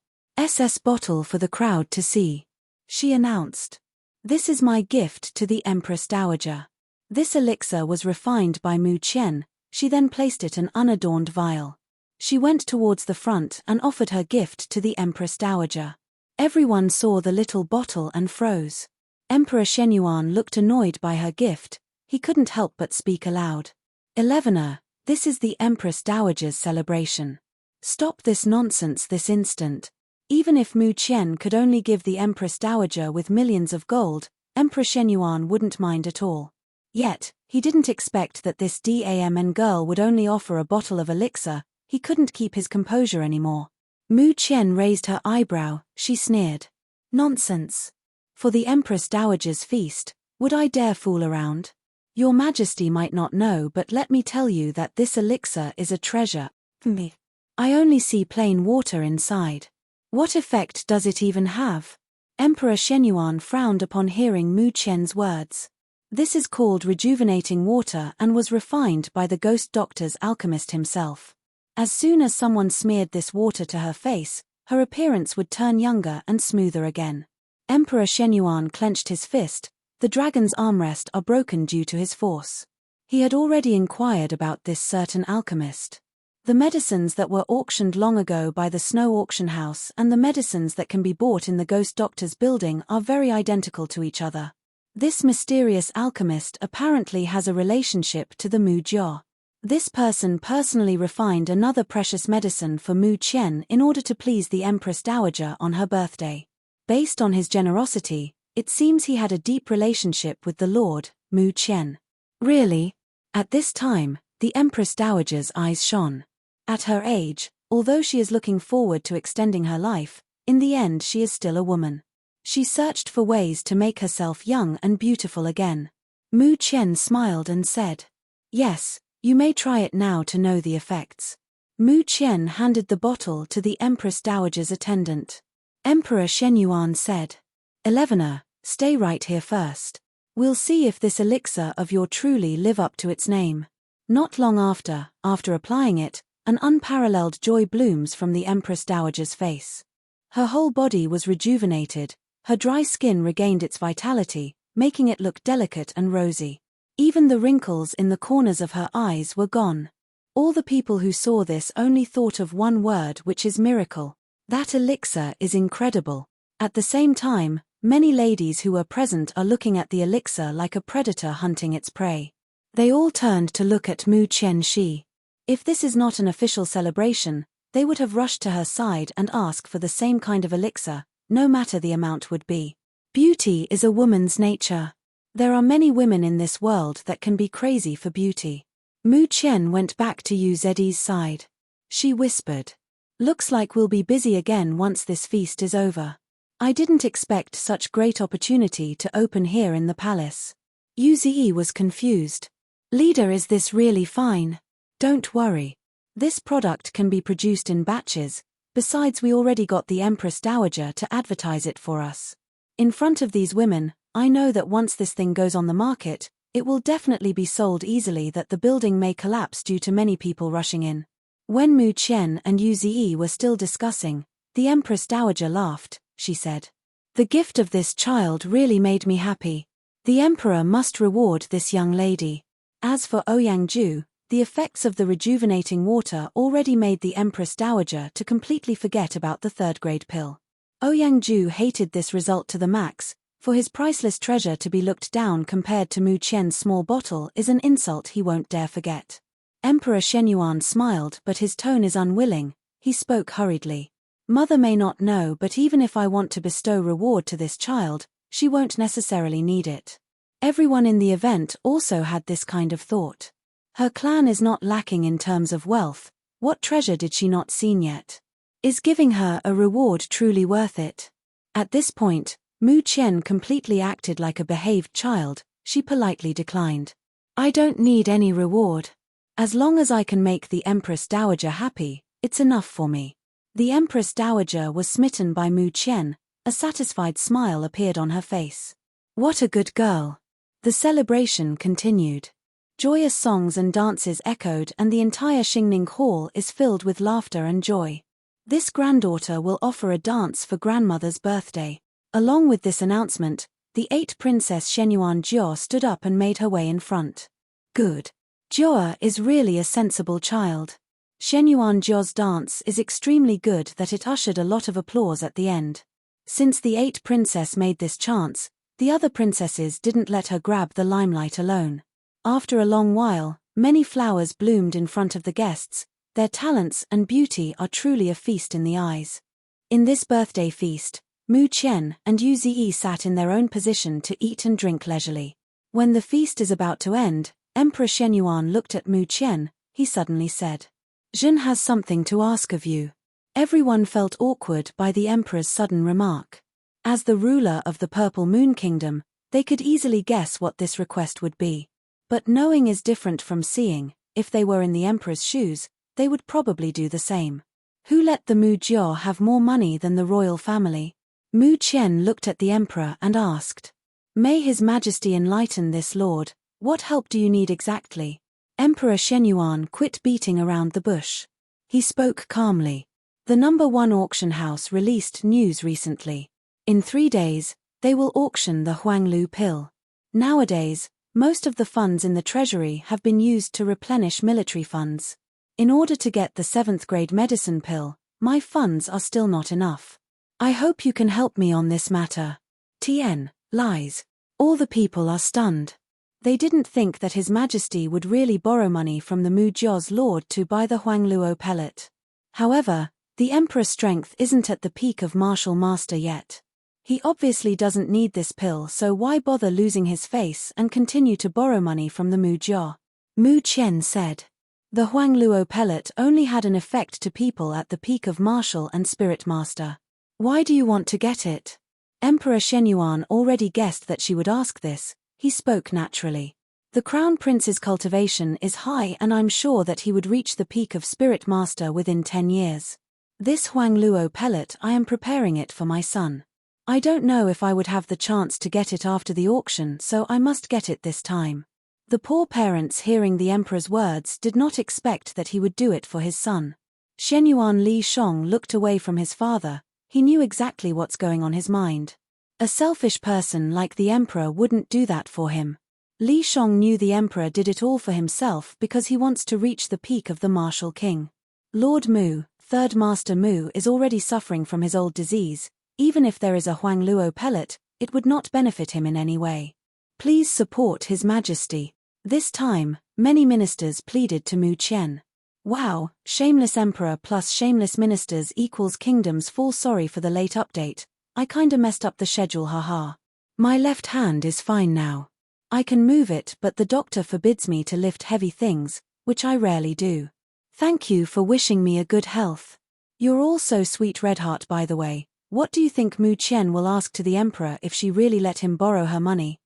bottle for the crowd to see. She announced, "This is my gift to the Empress Dowager." This elixir was refined by Mu Qian. She then placed it in an unadorned vial. She went towards the front and offered her gift to the Empress Dowager. Everyone saw the little bottle and froze. Emperor Shenyuan looked annoyed by her gift. He couldn't help but speak aloud. "Elevener, this is the Empress Dowager's celebration. Stop this nonsense this instant." Even if Mu Qian could only give the Empress Dowager with millions of gold, Emperor Shenyuan wouldn't mind at all. Yet, he didn't expect that this damn girl would only offer a bottle of elixir. He couldn't keep his composure anymore. Mu Qian raised her eyebrow. She sneered. "Nonsense. For the Empress Dowager's feast, would I dare fool around? Your Majesty might not know, but let me tell you that this elixir is a treasure. Me. I only see plain water inside. What effect does it even have?" Emperor Shenyuan frowned upon hearing Mu Qian's words. "This is called rejuvenating water and was refined by the ghost doctor's alchemist himself. As soon as someone smeared this water to her face, her appearance would turn younger and smoother again." Emperor Shenyuan clenched his fist. The dragon's armrest are broken due to his force. He had already inquired about this certain alchemist. The medicines that were auctioned long ago by the Snow Auction House and the medicines that can be bought in the Ghost Doctor's building are very identical to each other. This mysterious alchemist apparently has a relationship to the Mu-jo. This person personally refined another precious medicine for Mu Qian in order to please the Empress Dowager on her birthday. Based on his generosity, it seems he had a deep relationship with the Lord, Mu Qian. Really? At this time, the Empress Dowager's eyes shone. At her age, although she is looking forward to extending her life, in the end she is still a woman. She searched for ways to make herself young and beautiful again. Mu Qian smiled and said, "Yes, you may try it now to know the effects." Mu Qian handed the bottle to the Empress Dowager's attendant. Emperor Shenyuan said, "Elevener, stay right here first. We'll see if this elixir of yours truly live up to its name." Not long after applying it, an unparalleled joy blooms from the Empress Dowager's face. Her whole body was rejuvenated, her dry skin regained its vitality, making it look delicate and rosy. Even the wrinkles in the corners of her eyes were gone. All the people who saw this only thought of one word, which is miracle. That elixir is incredible. At the same time, many ladies who were present are looking at the elixir like a predator hunting its prey. They all turned to look at Mu Qian. If this is not an official celebration, they would have rushed to her side and asked for the same kind of elixir, no matter the amount would be. Beauty is a woman's nature. There are many women in this world that can be crazy for beauty. Mu Qian went back to Yu Zedi's side. She whispered, "Looks like we'll be busy again once this feast is over. I didn't expect such great opportunity to open here in the palace." Yu Zi was confused. "Leader, is this really fine?" "Don't worry. This product can be produced in batches, besides we already got the Empress Dowager to advertise it for us. In front of these women, I know that once this thing goes on the market, it will definitely be sold easily that the building may collapse due to many people rushing in." When Mu Qian and Yu Zi were still discussing, the Empress Dowager laughed. She said, "The gift of this child really made me happy. The Emperor must reward this young lady." As for Ouyang-ju, the effects of the rejuvenating water already made the Empress Dowager to completely forget about the third-grade pill. Ouyang-ju hated this result to the max, for his priceless treasure to be looked down compared to Mu Qian's small bottle is an insult he won't dare forget. Emperor Shenyuan smiled, but his tone is unwilling. He spoke hurriedly. "Mother may not know, but even if I want to bestow reward to this child, she won't necessarily need it." Everyone in the event also had this kind of thought. Her clan is not lacking in terms of wealth. What treasure did she not seen yet? Is giving her a reward truly worth it? At this point, Mu Qian completely acted like a behaved child. She politely declined. "I don't need any reward. As long as I can make the Empress Dowager happy, it's enough for me." The Empress Dowager was smitten by Mu Qian. A satisfied smile appeared on her face. "What a good girl." The celebration continued. Joyous songs and dances echoed, and the entire Xingning Hall is filled with laughter and joy. This granddaughter will offer a dance for grandmother's birthday. Along with this announcement, the 8th Princess Shenyuan Jiao stood up and made her way in front. "Good. Jiao is really a sensible child." Shenyuan Jiao's dance is extremely good that it ushered a lot of applause at the end. Since the 8th princess made this chance, the other princesses didn't let her grab the limelight alone. After a long while, many flowers bloomed in front of the guests. Their talents and beauty are truly a feast in the eyes. In this birthday feast, Mu Qian and Yu Zi sat in their own position to eat and drink leisurely. When the feast is about to end, Emperor Shenyuan looked at Mu Qian. He suddenly said, "Jin has something to ask of you." Everyone felt awkward by the emperor's sudden remark. As the ruler of the Purple Moon Kingdom, they could easily guess what this request would be. But knowing is different from seeing. If they were in the emperor's shoes, they would probably do the same. Who let the Mu Jiao have more money than the royal family? Mu Qian looked at the emperor and asked, "May His Majesty enlighten this lord, what help do you need exactly?" Emperor Shenyuan quit beating around the bush. He spoke calmly. The #1 auction house released news recently. In 3 days, they will auction the Huanglu pill. Nowadays, most of the funds in the treasury have been used to replenish military funds. In order to get the 7th grade medicine pill, my funds are still not enough. I hope you can help me on this matter. Tien, lies. All the people are stunned. They didn't think that His Majesty would really borrow money from the Mu Jiao's lord to buy the Huangluo pellet. However, the emperor's strength isn't at the peak of martial master yet. He obviously doesn't need this pill, so why bother losing his face and continue to borrow money from the Mu Jiao? Mu Qian said. The Huangluo pellet only had an effect to people at the peak of martial and spirit master. Why do you want to get it? Emperor Shenyuan already guessed that she would ask this. He spoke naturally. The Crown Prince's cultivation is high, and I'm sure that he would reach the peak of spirit master within 10 years. This Huangluo pellet, I am preparing it for my son. I don't know if I would have the chance to get it after the auction, so I must get it this time. The poor parents, hearing the emperor's words, did not expect that he would do it for his son. Shenyuan Li Shong looked away from his father. He knew exactly what's going on his mind. A selfish person like the emperor wouldn't do that for him. Li Shong knew the emperor did it all for himself because he wants to reach the peak of the martial king. Lord Mu, Third Master Mu, is already suffering from his old disease. Even if there is a Huangluo pellet, it would not benefit him in any way. Please support His Majesty. This time, many ministers pleaded to Mu Qian. Wow, shameless emperor plus shameless ministers equals kingdoms fall. Sorry for the late update, I kinda messed up the schedule, haha. My left hand is fine now. I can move it, but the doctor forbids me to lift heavy things, which I rarely do. Thank you for wishing me a good health. You're all so sweet, Redheart. By the way, what do you think Mu Qian will ask to the emperor if she really let him borrow her money?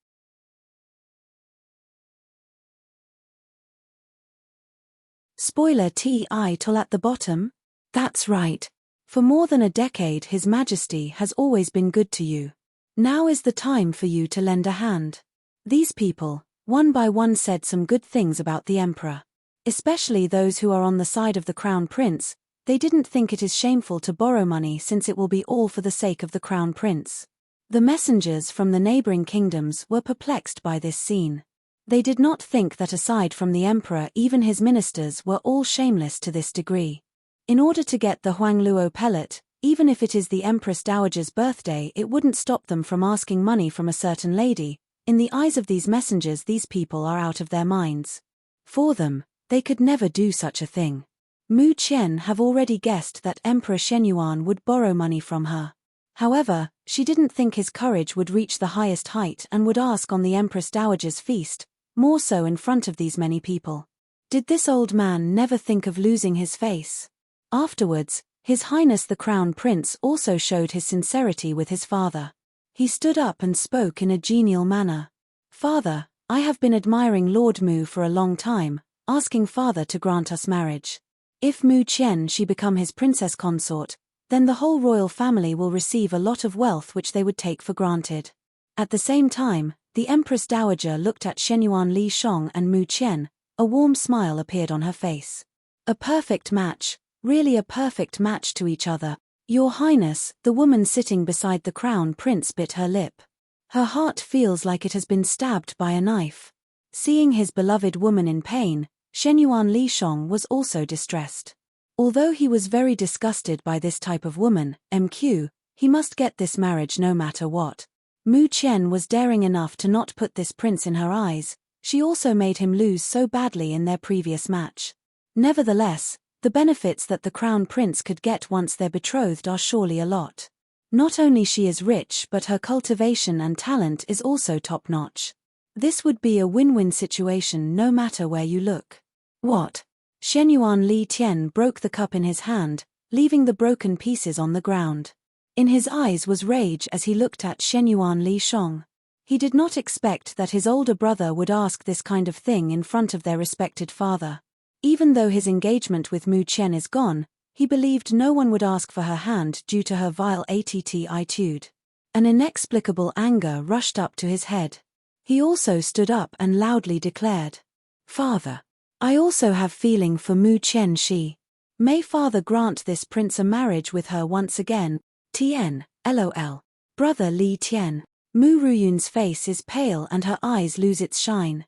Spoiler title at the bottom? That's right. For more than a decade His Majesty has always been good to you. Now is the time for you to lend a hand. These people, one by one, said some good things about the emperor. Especially those who are on the side of the crown prince. They didn't think it is shameful to borrow money since it will be all for the sake of the crown prince. The messengers from the neighboring kingdoms were perplexed by this scene. They did not think that aside from the emperor even his ministers were all shameless to this degree. In order to get the Huangluo pellet, even if it is the Empress Dowager's birthday, it wouldn't stop them from asking money from a certain lady. In the eyes of these messengers, these people are out of their minds. For them, they could never do such a thing. Mu Qian have already guessed that Emperor Shenyuan would borrow money from her. However, she didn't think his courage would reach the highest height and would ask on the Empress Dowager's feast, more so in front of these many people. Did this old man never think of losing his face? Afterwards, His Highness the Crown Prince also showed his sincerity with his father. He stood up and spoke in a genial manner. Father, I have been admiring Lord Mu for a long time, asking father to grant us marriage. If Mu Qian she become his princess consort, then the whole royal family will receive a lot of wealth which they would take for granted. At the same time, the Empress Dowager looked at Shenyuan Li Shong and Mu Qian. A warm smile appeared on her face. A perfect match, really a perfect match to each other. Your Highness, the woman sitting beside the crown prince bit her lip. Her heart feels like it has been stabbed by a knife. Seeing his beloved woman in pain, Shenyuan Li Shong was also distressed. Although he was very disgusted by this type of woman, MQ, he must get this marriage no matter what. Mu Qian was daring enough to not put this prince in her eyes. She also made him lose so badly in their previous match. Nevertheless, the benefits that the crown prince could get once they're betrothed are surely a lot. Not only she is rich, but her cultivation and talent is also top-notch. This would be a win-win situation no matter where you look. What? Shenyuan Li Tian broke the cup in his hand, leaving the broken pieces on the ground. In his eyes was rage as he looked at Shenyuan Li Shong. He did not expect that his older brother would ask this kind of thing in front of their respected father. Even though his engagement with Mu Qian is gone, he believed no one would ask for her hand due to her vile attitude. An inexplicable anger rushed up to his head. He also stood up and loudly declared, "Father, I also have feeling for Mu Qian she. May father grant this prince a marriage with her once again. Tien, lol. Brother Li Tian." Mu Ruyun's face is pale and her eyes lose its shine.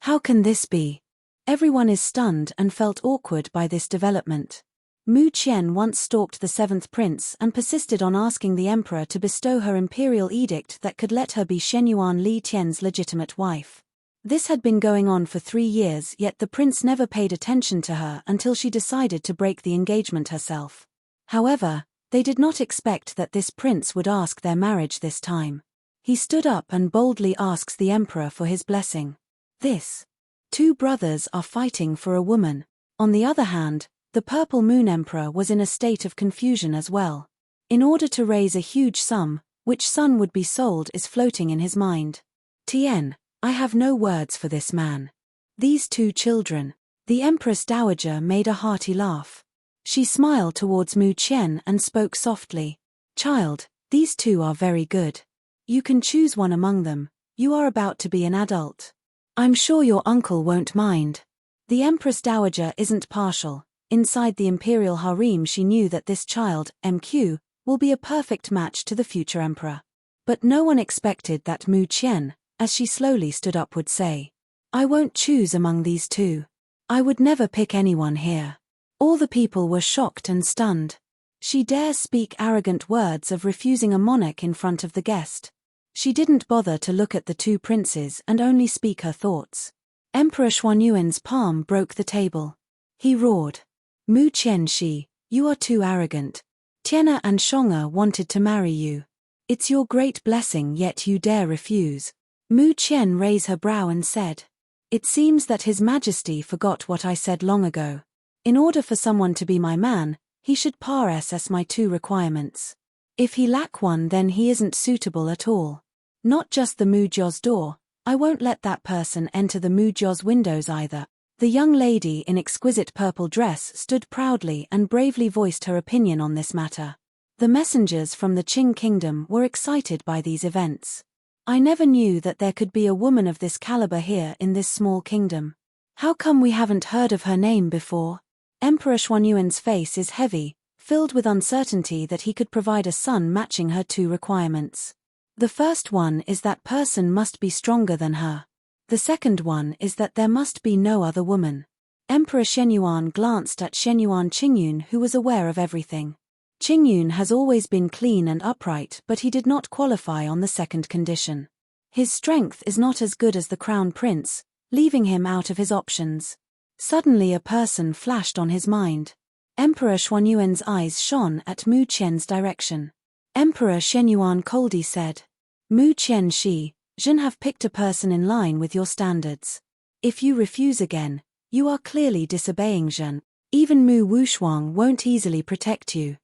How can this be? Everyone is stunned and felt awkward by this development. Mu Qian once stalked the seventh prince and persisted on asking the emperor to bestow her imperial edict that could let her be Shenyuan Li Tian's legitimate wife. This had been going on for 3 years, yet the prince never paid attention to her until she decided to break the engagement herself. However, they did not expect that this prince would ask their marriage this time. He stood up and boldly asks the emperor for his blessing. This. 2 brothers are fighting for a woman. On the other hand, the Purple Moon Emperor was in a state of confusion as well. In order to raise a huge sum, which son would be sold is floating in his mind. Tien, I have no words for this man. These 2 children. The Empress Dowager made a hearty laugh. She smiled towards Mu Qian and spoke softly. Child, these 2 are very good. You can choose one among them. You are about to be an adult. I'm sure your uncle won't mind. The Empress Dowager isn't partial. Inside the imperial harem she knew that this child, MQ, will be a perfect match to the future emperor. But no one expected that Mu Qian, as she slowly stood up, would say, I won't choose among these 2. I would never pick anyone here. All the people were shocked and stunned. She dares speak arrogant words of refusing a monarch in front of the guest. She didn't bother to look at the 2 princes and only speak her thoughts. Emperor Xuanyuan's palm broke the table. He roared. Mu Qianxi, you are too arrogant. Tian'er and Shong'er wanted to marry you. It's your great blessing, yet you dare refuse. Mu Qian raised her brow and said, It seems that His Majesty forgot what I said long ago. In order for someone to be my man, he should possess my 2 requirements. If he lack one, then he isn't suitable at all. Not just the Mujio's door, I won't let that person enter the Mujio's windows either. The young lady in exquisite purple dress stood proudly and bravely voiced her opinion on this matter. The messengers from the Qing kingdom were excited by these events. I never knew that there could be a woman of this caliber here in this small kingdom. How come we haven't heard of her name before? Emperor Xuanyuan's face is heavy, filled with uncertainty that he could provide a son matching her 2 requirements. The first one is that person must be stronger than her. The second one is that there must be no other woman. Emperor Shenyuan glanced at Shenyuan Qingyun, who was aware of everything. Qingyun has always been clean and upright, but he did not qualify on the second condition. His strength is not as good as the crown prince, leaving him out of his options. Suddenly a person flashed on his mind. Emperor Xuanyuan's eyes shone at Mu Qian's direction. Emperor Shenyuan coldly said, Mu Qianxi, Zhen have picked a person in line with your standards. If you refuse again, you are clearly disobeying Zhen. Even Mu Wushuang won't easily protect you.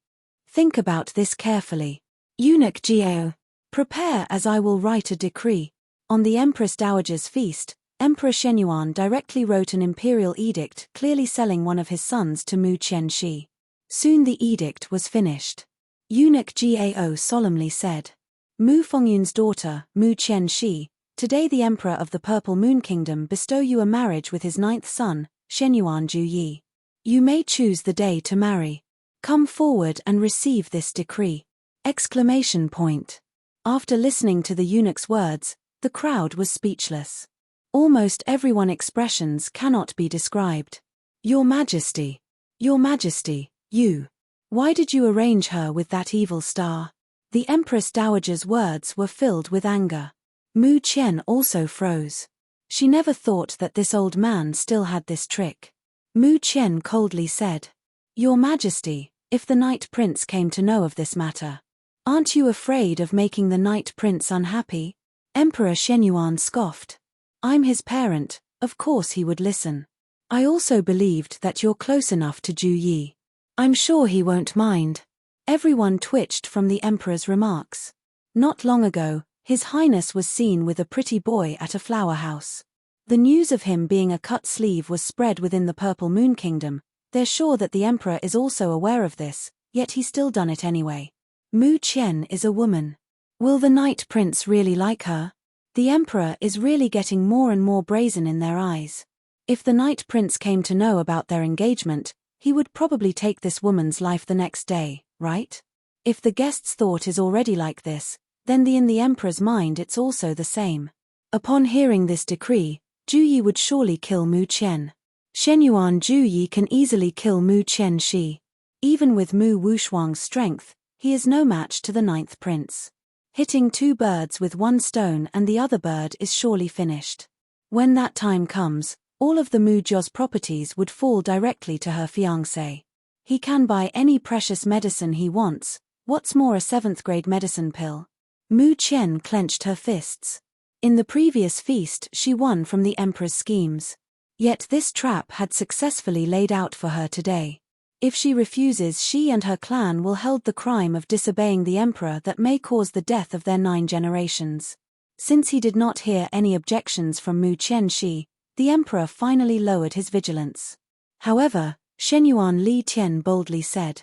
Think about this carefully. Eunuch Jiao, prepare, as I will write a decree. On the Empress Dowager's feast, Emperor Shenyuan directly wrote an imperial edict clearly selling one of his sons to Mu Qianxi. Soon the edict was finished. Eunuch Jiao solemnly said, Mu Fengyun's daughter, Mu Qianxi, today the Emperor of the Purple Moon Kingdom bestow you a marriage with his 9th son, Shenyuan Juyi. You may choose the day to marry. Come forward and receive this decree! Exclamation point. After listening to the eunuch's words, the crowd was speechless. Almost everyone's expressions cannot be described. Your Majesty! Your Majesty, you! Why did you arrange her with that evil star? The Empress Dowager's words were filled with anger. Mu Qian also froze. She never thought that this old man still had this trick. Mu Qian coldly said, Your Majesty, if the Night Prince came to know of this matter, aren't you afraid of making the Night Prince unhappy? Emperor Shenyuan scoffed. I'm his parent, of course he would listen. I also believed that you're close enough to Ju Yi. I'm sure he won't mind. Everyone twitched from the emperor's remarks. Not long ago, His Highness was seen with a pretty boy at a flower house. The news of him being a cut sleeve was spread within the Purple Moon Kingdom. They're sure that the emperor is also aware of this, yet he still done it anyway. Mu Qian is a woman. Will the Night Prince really like her? The emperor is really getting more and more brazen in their eyes. If the Night Prince came to know about their engagement, he would probably take this woman's life the next day, right? If the guest's thought is already like this, then in the emperor's mind it's also the same. Upon hearing this decree, Ju Yi would surely kill Mu Qian. Shenyuan Ju Yi can easily kill Mu Qianxi. Even with Mu Wushuang's strength, he is no match to the 9th prince. Hitting 2 birds with 1 stone, and the other bird is surely finished. When that time comes, all of the Mu Jia's properties would fall directly to her fiancé. He can buy any precious medicine he wants, what's more, a 7th grade medicine pill. Mu Qian clenched her fists. In the previous feast she won from the emperor's schemes. Yet this trap had successfully laid out for her today. If she refuses, she and her clan will hold the crime of disobeying the emperor that may cause the death of their 9 generations. Since he did not hear any objections from Mu Qianxi, the emperor finally lowered his vigilance. However, Shenyuan Li Tian boldly said,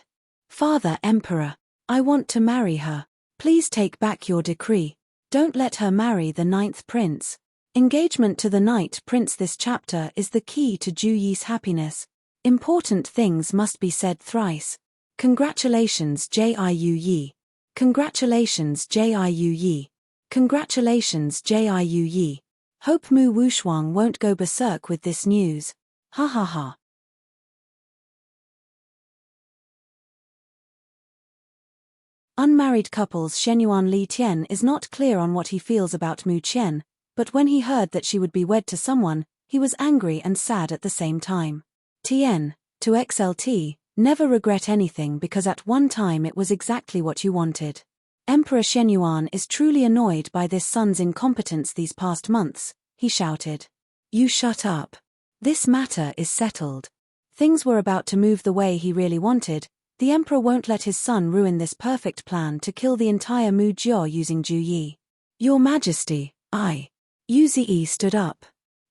Father Emperor, I want to marry her. Please take back your decree. Don't let her marry the 9th prince. Engagement to the Night Prince. This chapter is the key to Ju Yi's happiness. Important things must be said thrice. Congratulations Jiu Yi. Congratulations Jiu Yi. Congratulations Jiu Yi. Hope Mu Wushuang won't go berserk with this news. Ha ha ha. Unmarried couples. Shenyuan Li Tian is not clear on what he feels about Mu Qian, but when he heard that she would be wed to someone, he was angry and sad at the same time. Tian, To XLT, never regret anything because at one time it was exactly what you wanted. Emperor Shenyuan is truly annoyed by this son's incompetence these past months, he shouted. You shut up. This matter is settled. Things were about to move the way he really wanted. The emperor won't let his son ruin this perfect plan to kill the entire Mu Jiao using Ju Yi. Your Majesty, Yu Ziyi stood up.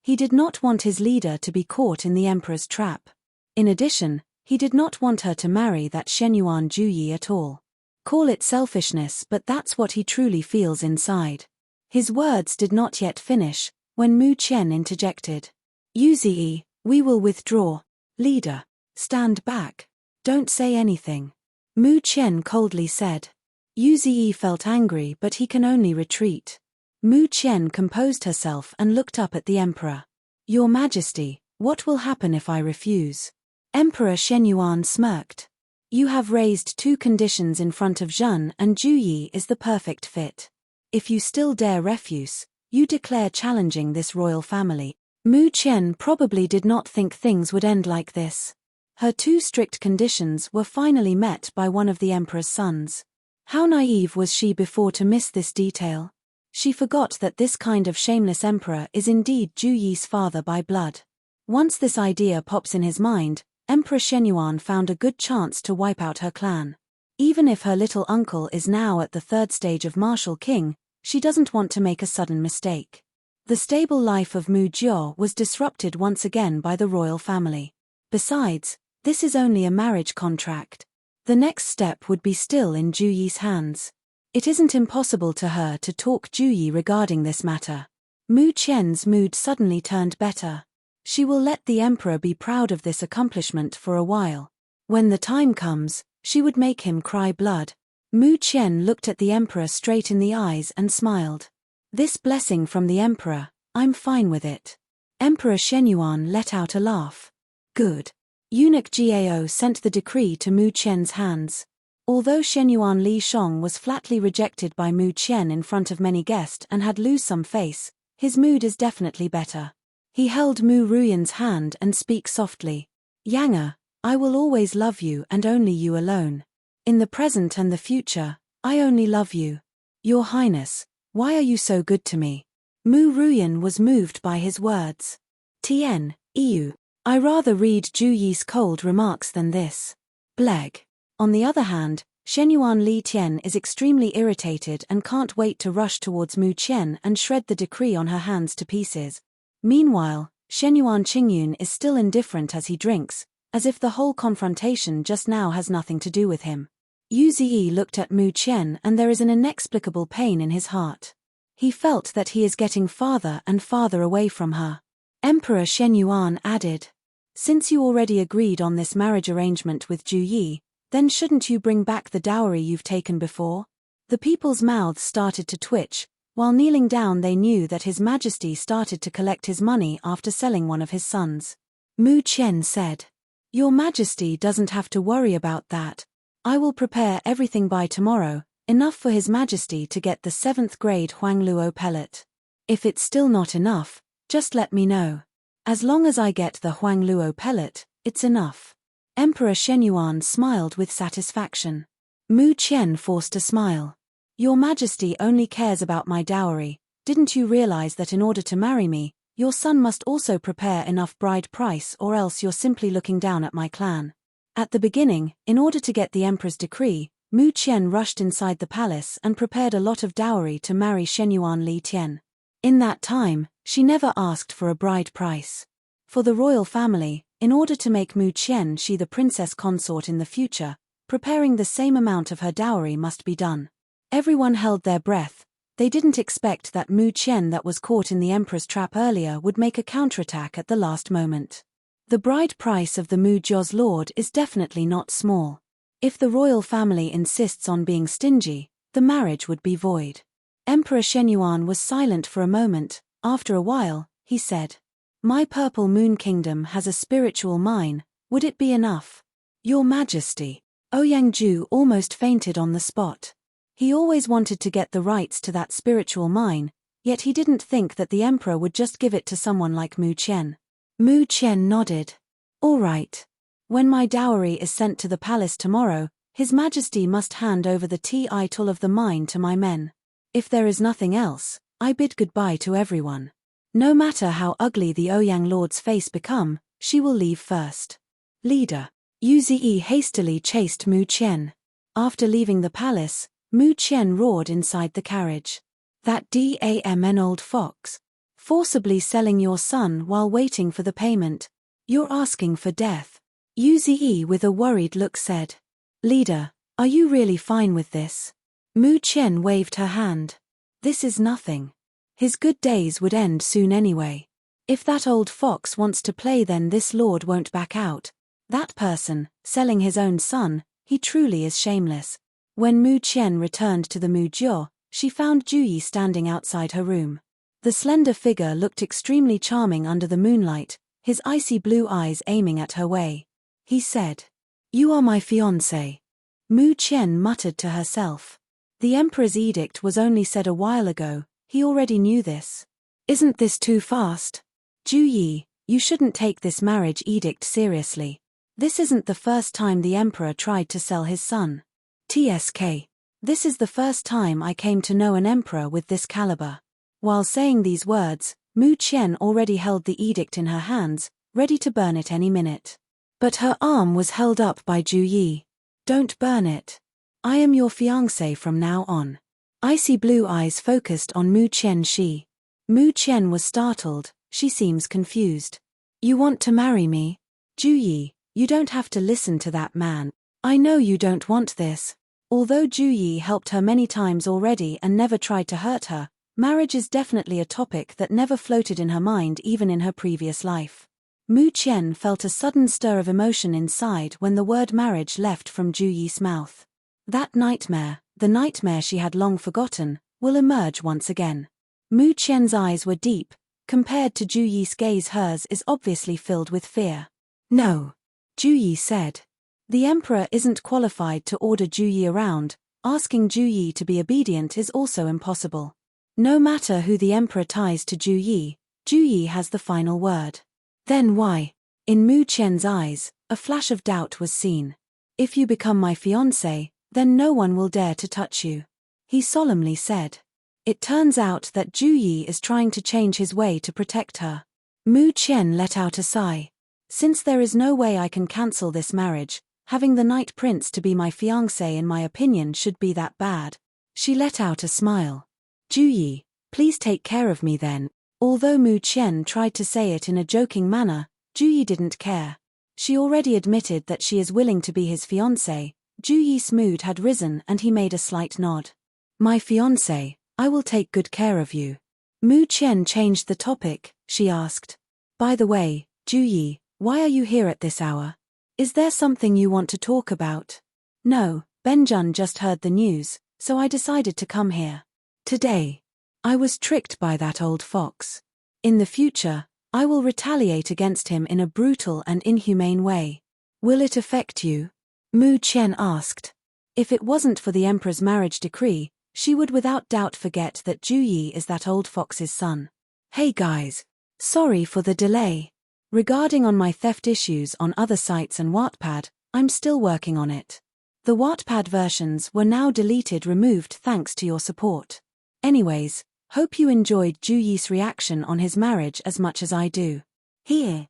He did not want his leader to be caught in the emperor's trap. In addition, he did not want her to marry that Shenyuan Ju Yi at all. Call it selfishness, but that's what he truly feels inside. His words did not yet finish, when Mu Qian interjected. Yu Ziyi, we will withdraw. Leader, stand back. Don't say anything. Mu Qian coldly said. Yu Ziyi felt angry, but he can only retreat. Mu Qian composed herself and looked up at the emperor. Your Majesty, what will happen if I refuse? Emperor Shenyuan smirked. You have raised 2 conditions in front of Zhen, and Ju Yi is the perfect fit. If you still dare refuse, you declare challenging this royal family. Mu Qian probably did not think things would end like this. Her 2 strict conditions were finally met by one of the emperor's sons. How naive was she before to miss this detail? She forgot that this kind of shameless emperor is indeed Ju Yi's father by blood. Once this idea pops in his mind, Emperor Shenyuan found a good chance to wipe out her clan. Even if her little uncle is now at the 3rd stage of martial king, she doesn't want to make a sudden mistake. The stable life of Mu Jiao was disrupted once again by the royal family. Besides, this is only a marriage contract. The next step would be still in Ju Yi's hands. It isn't impossible to her to talk Ju Yi regarding this matter. Mu Qian's mood suddenly turned better. She will let the emperor be proud of this accomplishment for a while. When the time comes, she would make him cry blood. Mu Qian looked at the emperor straight in the eyes and smiled. This blessing from the emperor, I'm fine with it. Emperor Shenyuan let out a laugh. Good. Eunuch Gao sent the decree to Mu Qian's hands. Although Shenyuan Li Shong was flatly rejected by Mu Qian in front of many guests and had lose some face, his mood is definitely better. He held Mu Ruyan's hand and speak softly. Younger, I will always love you and only you alone. In the present and the future, I only love you. Your Highness, why are you so good to me? Mu Ruyan was moved by his words. Tien, Iu. I rather read Ju Yi's cold remarks than this. Bleg. On the other hand, Shenyuan Li Tian is extremely irritated and can't wait to rush towards Mu Qian and shred the decree on her hands to pieces. Meanwhile, Shenyuan Qingyun is still indifferent as he drinks, as if the whole confrontation just now has nothing to do with him. Yu Ziyi looked at Mu Qian and there is an inexplicable pain in his heart. He felt that he is getting farther and farther away from her. Emperor Shenyuan added, since you already agreed on this marriage arrangement with Ju Yi, then shouldn't you bring back the dowry you've taken before? The people's mouths started to twitch. While kneeling down they knew that His Majesty started to collect his money after selling one of his sons. Mu Qian said, Your Majesty doesn't have to worry about that. I will prepare everything by tomorrow, enough for His Majesty to get the 7th grade Huangluo pellet. If it's still not enough, just let me know. As long as I get the Huangluo pellet, it's enough. Emperor Shenyuan smiled with satisfaction. Mu Qian forced a smile. Your Majesty only cares about my dowry. Didn't you realize that in order to marry me, your son must also prepare enough bride price, or else you're simply looking down at my clan? At the beginning, in order to get the emperor's decree, Mu Qian rushed inside the palace and prepared a lot of dowry to marry Shenyuan Li Tian. In that time, she never asked for a bride price. For the royal family, in order to make Mu Qian she the princess consort in the future, preparing the same amount of her dowry must be done. Everyone held their breath. They didn't expect that Mu Qian that was caught in the emperor's trap earlier would make a counterattack at the last moment. The bride price of the Mu Jiao's lord is definitely not small. If the royal family insists on being stingy, the marriage would be void. Emperor Shenyuan was silent for a moment. After a while, he said, My Purple Moon Kingdom has a spiritual mine, would it be enough? Your Majesty. Ouyang almost fainted on the spot. He always wanted to get the rights to that spiritual mine, yet he didn't think that the emperor would just give it to someone like Mu Qian. Mu Qian nodded. All right. When my dowry is sent to the palace tomorrow, His Majesty must hand over the title of the mine to my men. If there is nothing else, I bid goodbye to everyone. No matter how ugly the Ouyang Lord's face become, she will leave first. Leader. Yuzi hastily chased Mu Qian. After leaving the palace, Mu Qian roared inside the carriage. That damn old fox. Forcibly selling your son while waiting for the payment. You're asking for death. Yuzi with a worried look said. Leader, are you really fine with this? Mu Qian waved her hand. This is nothing. His good days would end soon anyway. If that old fox wants to play, then this lord won't back out. That person, selling his own son, he truly is shameless. When Mu Qian returned to the Mujiao, she found Juyi standing outside her room. The slender figure looked extremely charming under the moonlight, his icy blue eyes aiming at her way. He said, "You are my fiancé." Mu Qian muttered to herself. The emperor's edict was only said a while ago, he already knew this. Isn't this too fast? Juyi, you shouldn't take this marriage edict seriously. This isn't the first time the emperor tried to sell his son. TSK. This is the first time I came to know an emperor with this caliber. While saying these words, Mu Qian already held the edict in her hands, ready to burn it any minute. But her arm was held up by Juyi. Don't burn it. I am your fiancé from now on. Icy blue eyes focused on Mu Qian. Mu Qian was startled, she seems confused. You want to marry me? Juyi, you don't have to listen to that man. I know you don't want this. Although Juyi helped her many times already and never tried to hurt her, marriage is definitely a topic that never floated in her mind even in her previous life. Mu Qian felt a sudden stir of emotion inside when the word marriage left from Juyi's mouth. That nightmare, the nightmare she had long forgotten, will emerge once again. Mu Qian's eyes were deep, compared to Juyi's gaze hers is obviously filled with fear. No. Juyi said. The emperor isn't qualified to order Juyi around, asking Juyi to be obedient is also impossible. No matter who the emperor ties to Juyi, Juyi has the final word. Then why? In Mu Qian's eyes, a flash of doubt was seen. If you become my fiancé, then no one will dare to touch you. He solemnly said. It turns out that Juyi is trying to change his way to protect her. Mu Qian let out a sigh. Since there is no way I can cancel this marriage, having the Night Prince to be my fiancé in my opinion should be that bad. She let out a smile. Juyi, please take care of me then. Although Mu Qian tried to say it in a joking manner, Juyi didn't care. She already admitted that she is willing to be his fiancé. Juyi's mood had risen and he made a slight nod. My fiancé, I will take good care of you. Mu Qian changed the topic, she asked. By the way, Juyi, why are you here at this hour? Is there something you want to talk about? No, Benjun just heard the news, so I decided to come here. Today. I was tricked by that old fox. In the future, I will retaliate against him in a brutal and inhumane way. Will it affect you? Mu Qian asked. If it wasn't for the emperor's marriage decree, she would without doubt forget that Juyi is that old fox's son. Hey guys. Sorry for the delay. Regarding on my theft issues on other sites and Wattpad, I'm still working on it. The Wattpad versions were now removed thanks to your support. Anyways, hope you enjoyed Juyi's reaction on his marriage as much as I do. Here.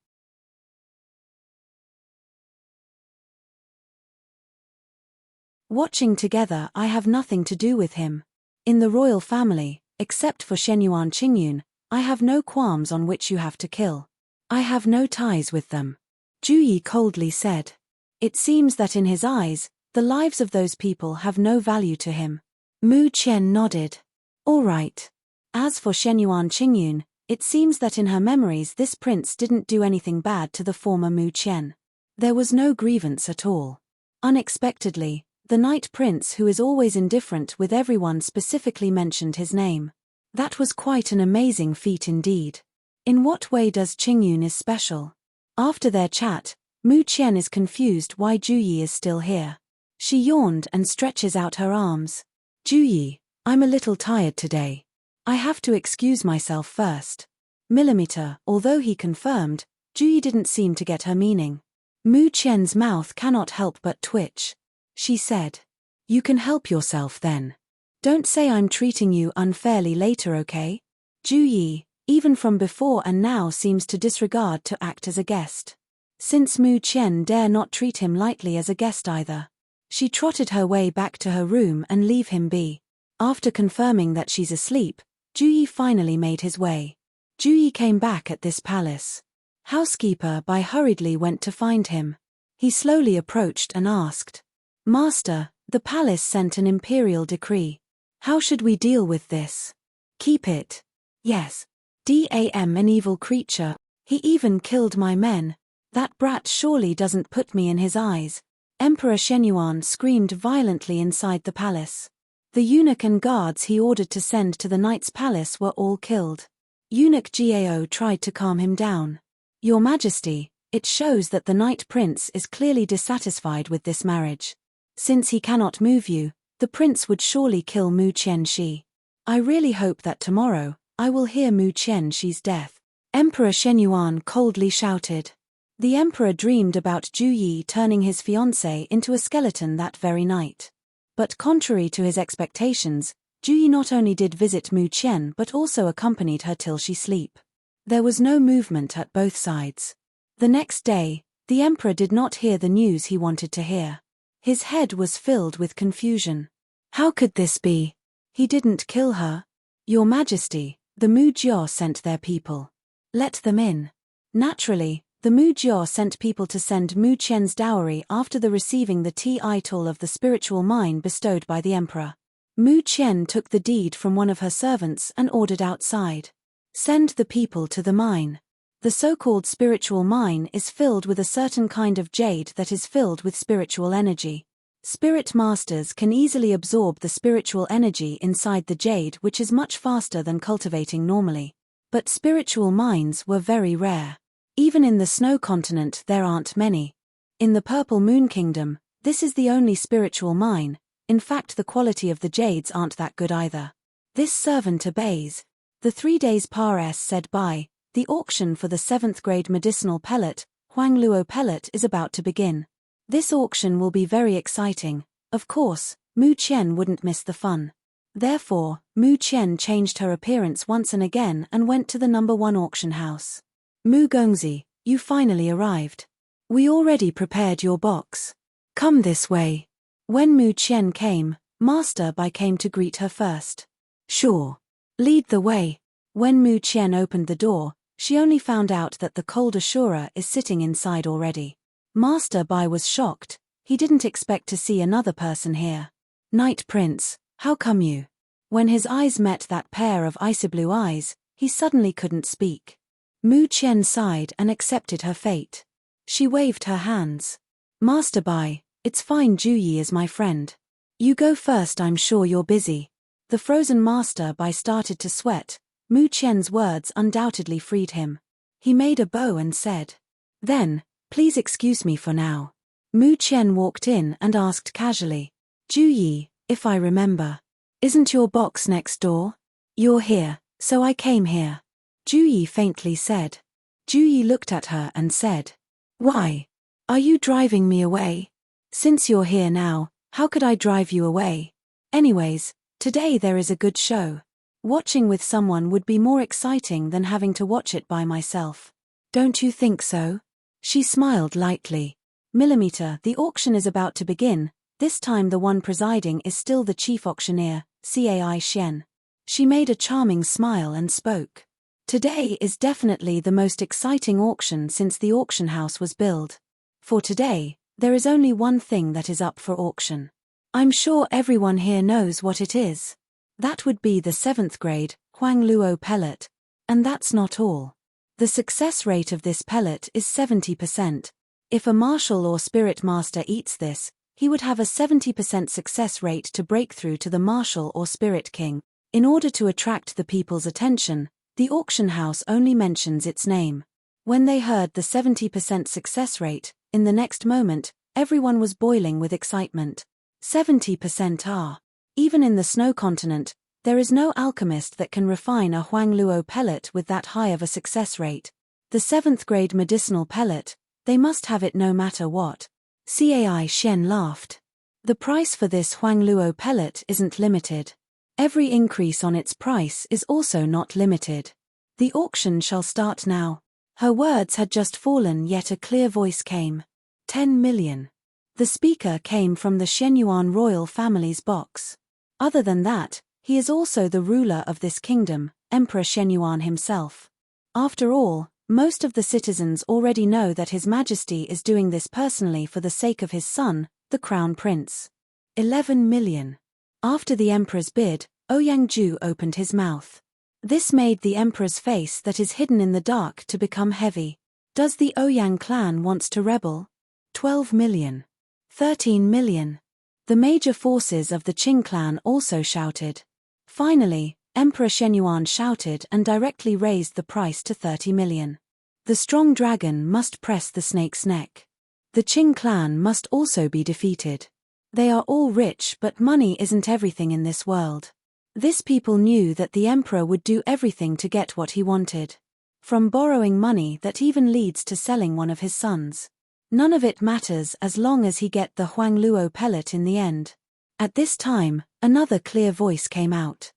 Watching together, I have nothing to do with him. In the royal family, except for Shenyuan Qingyun, I have no qualms on which you have to kill. I have no ties with them. Juyi coldly said. It seems that in his eyes, the lives of those people have no value to him. Mu Qian nodded. All right. As for Shenyuan Qingyun, it seems that in her memories this prince didn't do anything bad to the former Mu Qian. There was no grievance at all. Unexpectedly, the Night Prince who is always indifferent with everyone specifically mentioned his name. That was quite an amazing feat indeed. In what way does Qingyun is special? After their chat, Mu Qian is confused why Juyi is still here. She yawned and stretches out her arms. Juyi, I'm a little tired today. I have to excuse myself first. Millimeter, although he confirmed, Juyi didn't seem to get her meaning. Mu Qian's mouth cannot help but twitch. She said, "You can help yourself then. Don't say I'm treating you unfairly later, okay?" Ju Yi, even from before and now, seems to disregard to act as a guest. Since Mu Qian dare not treat him lightly as a guest either. She trotted her way back to her room and leave him be. After confirming that she's asleep, Ju Yi finally made his way. Ju Yi came back at this palace. Housekeeper Bai hurriedly went to find him. He slowly approached and asked, "Master, the palace sent an imperial decree. How should we deal with this?" "Keep it." "Yes. Dam an evil creature. He even killed my men. That brat surely doesn't put me in his eyes." Emperor Shenyuan screamed violently inside the palace. The eunuch and guards he ordered to send to the knight's palace were all killed. Eunuch Gao tried to calm him down. "Your Majesty, it shows that the Knight Prince is clearly dissatisfied with this marriage. Since he cannot move you, the prince would surely kill Mu Qianxi. I really hope that tomorrow, I will hear Mu Qianxi's death." Emperor Shenyuan coldly shouted. The emperor dreamed about Ju Yi turning his fiancée into a skeleton that very night. But contrary to his expectations, Ju Yi not only did visit Mu Qian but also accompanied her till she sleep. There was no movement at both sides. The next day, the emperor did not hear the news he wanted to hear. His head was filled with confusion. How could this be? He didn't kill her. "Your Majesty, the Mu Jiao sent their people." "Let them in." Naturally, the Mu Jiao sent people to send Mu Qian's dowry after the receiving the title of the spiritual mine bestowed by the emperor. Mu Qian took the deed from one of her servants and ordered outside. "Send the people to the mine." The so-called spiritual mine is filled with a certain kind of jade that is filled with spiritual energy. Spirit masters can easily absorb the spiritual energy inside the jade, which is much faster than cultivating normally. But spiritual mines were very rare. Even in the snow continent there aren't many. In the Purple Moon Kingdom, this is the only spiritual mine. In fact, the quality of the jades aren't that good either. This servant obeys. The 3 days pass said by. The auction for the 7th grade medicinal pellet, Huangluo pellet, is about to begin. This auction will be very exciting. Of course, Mu Qian wouldn't miss the fun. Therefore, Mu Qian changed her appearance once and again and went to the number 1 auction house. "Mu Gongzi, you finally arrived. We already prepared your box. Come this way." When Mu Qian came, Master Bai came to greet her first. "Sure. Lead the way." When Mu Qian opened the door, she only found out that the cold assurer is sitting inside already. Master Bai was shocked. He didn't expect to see another person here. "Knight Prince, how come you?" When his eyes met that pair of icy blue eyes, he suddenly couldn't speak. Mu Qian sighed and accepted her fate. She waved her hands. "Master Bai, it's fine. Ju Yi is my friend. You go first, I'm sure you're busy." The frozen Master Bai started to sweat. Mu Qian's words undoubtedly freed him. He made a bow and said, "Then, please excuse me for now." Mu Qian walked in and asked casually, "Ju Yi, if I remember, isn't your box next door?" "You're here, so I came here." Ju Yi faintly said. Ju Yi looked at her and said, "Why? Are you driving me away?" "Since you're here now, how could I drive you away? Anyways, today there is a good show. Watching with someone would be more exciting than having to watch it by myself. Don't you think so?" She smiled lightly. "Millimeter, the auction is about to begin. This time the one presiding is still the chief auctioneer, Cai Shen." She made a charming smile and spoke. "Today is definitely the most exciting auction since the auction house was built. For today, there is only one thing that is up for auction. I'm sure everyone here knows what it is. That would be the 7th grade, Huangluo pellet. And that's not all. The success rate of this pellet is 70%. If a martial or spirit master eats this, he would have a 70% success rate to break through to the martial or spirit king. In order to attract the people's attention, the auction house only mentions its name. When they heard the 70% success rate, in the next moment, everyone was boiling with excitement. 70% are. Even in the snow continent, there is no alchemist that can refine a Huangluo pellet with that high of a success rate. The 7th grade medicinal pellet, They must have it no matter what. Cai Shen laughed. The price for this Huangluo pellet isn't limited. Every increase on its price is also not limited. The auction shall start now. Her words had just fallen, yet a clear voice came. 10 million. The speaker came from the Shenyuan royal family's box. Other than that, he is also the ruler of this kingdom, Emperor Shenyuan himself. After all, most of the citizens already know that His Majesty is doing this personally for the sake of his son, the Crown Prince. 11 million. After the Emperor's bid, Ouyang opened his mouth. This made the Emperor's face that is hidden in the dark to become heavy. Does the Ouyang clan wants to rebel? 12 million. 13 million. The major forces of the Qing clan also shouted. Finally, Emperor Shenyuan shouted and directly raised the price to 30 million. The strong dragon must press the snake's neck. The Qing clan must also be defeated. They are all rich, but money isn't everything in this world. This people knew that the emperor would do everything to get what he wanted. From borrowing money that even leads to selling one of his sons. None of it matters as long as he get the Huangluo pellet in the end. At this time, another clear voice came out.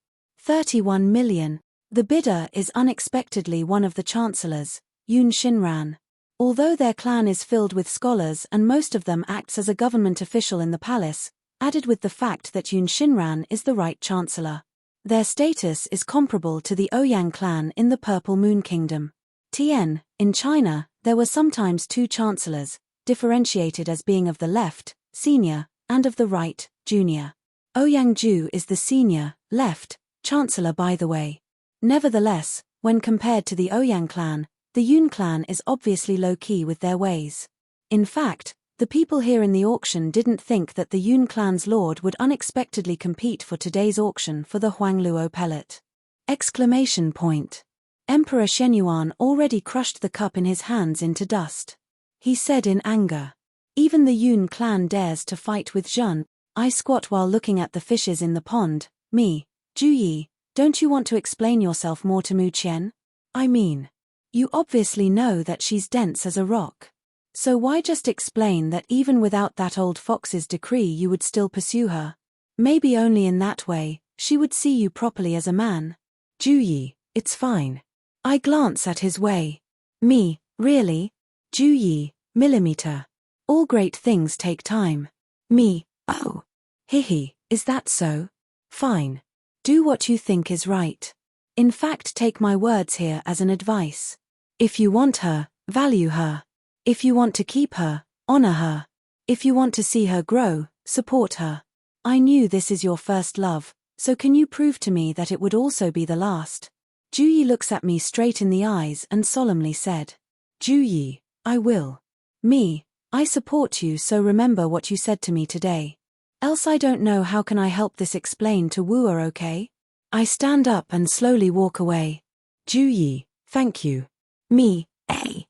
31 million. The bidder is unexpectedly one of the chancellors, Yun Xinran. Although their clan is filled with scholars and most of them acts as a government official in the palace, added with the fact that Yun Xinran is the right chancellor. Their status is comparable to the Ouyang clan in the Purple Moon Kingdom. Tian, in China, there were sometimes two chancellors, differentiated as being of the left, senior, and of the right, junior. Ouyang is the senior, left, chancellor by the way. Nevertheless, when compared to the Ouyang clan, the Yun clan is obviously low-key with their ways. In fact, the people here in the auction didn't think that the Yun clan's lord would unexpectedly compete for today's auction for the Huangluo pellet. Exclamation point. Emperor Shenyuan already crushed the cup in his hands into dust. He said in anger. Even the Yun clan dares to fight with Zhen. I squat while looking at the fishes in the pond. Me, Juyi, don't you want to explain yourself more to Mu Qian? I mean, you obviously know that she's dense as a rock. So why just explain that even without that old fox's decree you would still pursue her? Maybe only in that way, she would see you properly as a man. Juyi, it's fine. I glance at his way. Me, really? Juyi, millimeter. All great things take time. Me, oh. Hihi, is that so? Fine. Do what you think is right. In fact, take my words here as an advice. If you want her, value her. If you want to keep her, honor her. If you want to see her grow, support her. I knew this is your first love, so can you prove to me that it would also be the last? Juyi looks at me straight in the eyes and solemnly said. Juyi, I will. Me, I support you, so remember what you said to me today. Else I don't know how can I help this explain to wooer, okay? I stand up and slowly walk away. Juyi, thank you. Me, eh.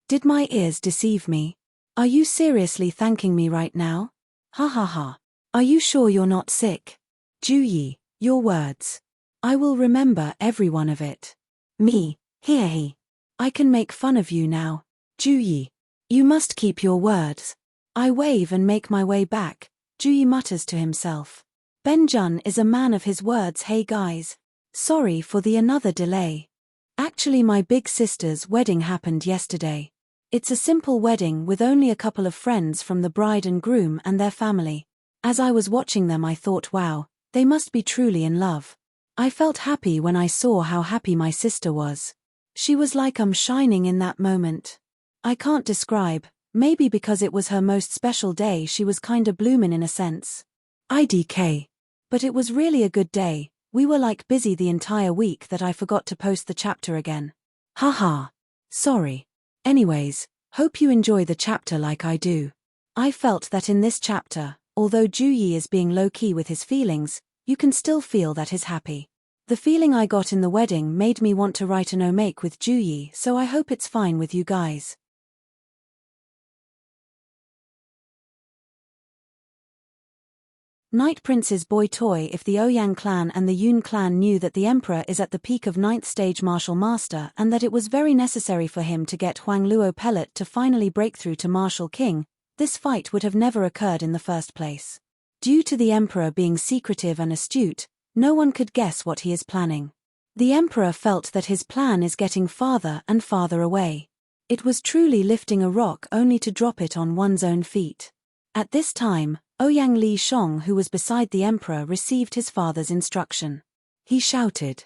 Did my ears deceive me? Are you seriously thanking me right now? Ha ha ha. Are you sure you're not sick? Juyi, your words. I will remember every one of it. Me, he. I can make fun of you now. Juyi, you must keep your words. I wave and make my way back. Juyi mutters to himself. Benjun is a man of his words. Hey guys. Sorry for the another delay. Actually my big sister's wedding happened yesterday. It's a simple wedding with only a couple of friends from the bride and groom and their family. As I was watching them I thought, wow, they must be truly in love. I felt happy when I saw how happy my sister was. She was like shining in that moment. I can't describe, maybe because it was her most special day she was kinda bloomin' in a sense. IDK. But it was really a good day. We were like busy the entire week that I forgot to post the chapter again. Haha. Sorry. Anyways, hope you enjoy the chapter like I do. I felt that in this chapter, although Juyi is being low-key with his feelings, you can still feel that he's happy. The feeling I got in the wedding made me want to write an omake with Juyi, so I hope it's fine with you guys. Night Prince's boy toy. If the Ouyang clan and the Yun clan knew that the emperor is at the peak of 9th stage martial master and that it was very necessary for him to get Huang Luo pellet to finally break through to martial king, this fight would have never occurred in the first place. Due to the emperor being secretive and astute, no one could guess what he is planning. The emperor felt that his plan is getting farther and farther away. It was truly lifting a rock only to drop it on one's own feet. At this time, Ouyang Li Shong, who was beside the emperor, received his father's instruction. He shouted,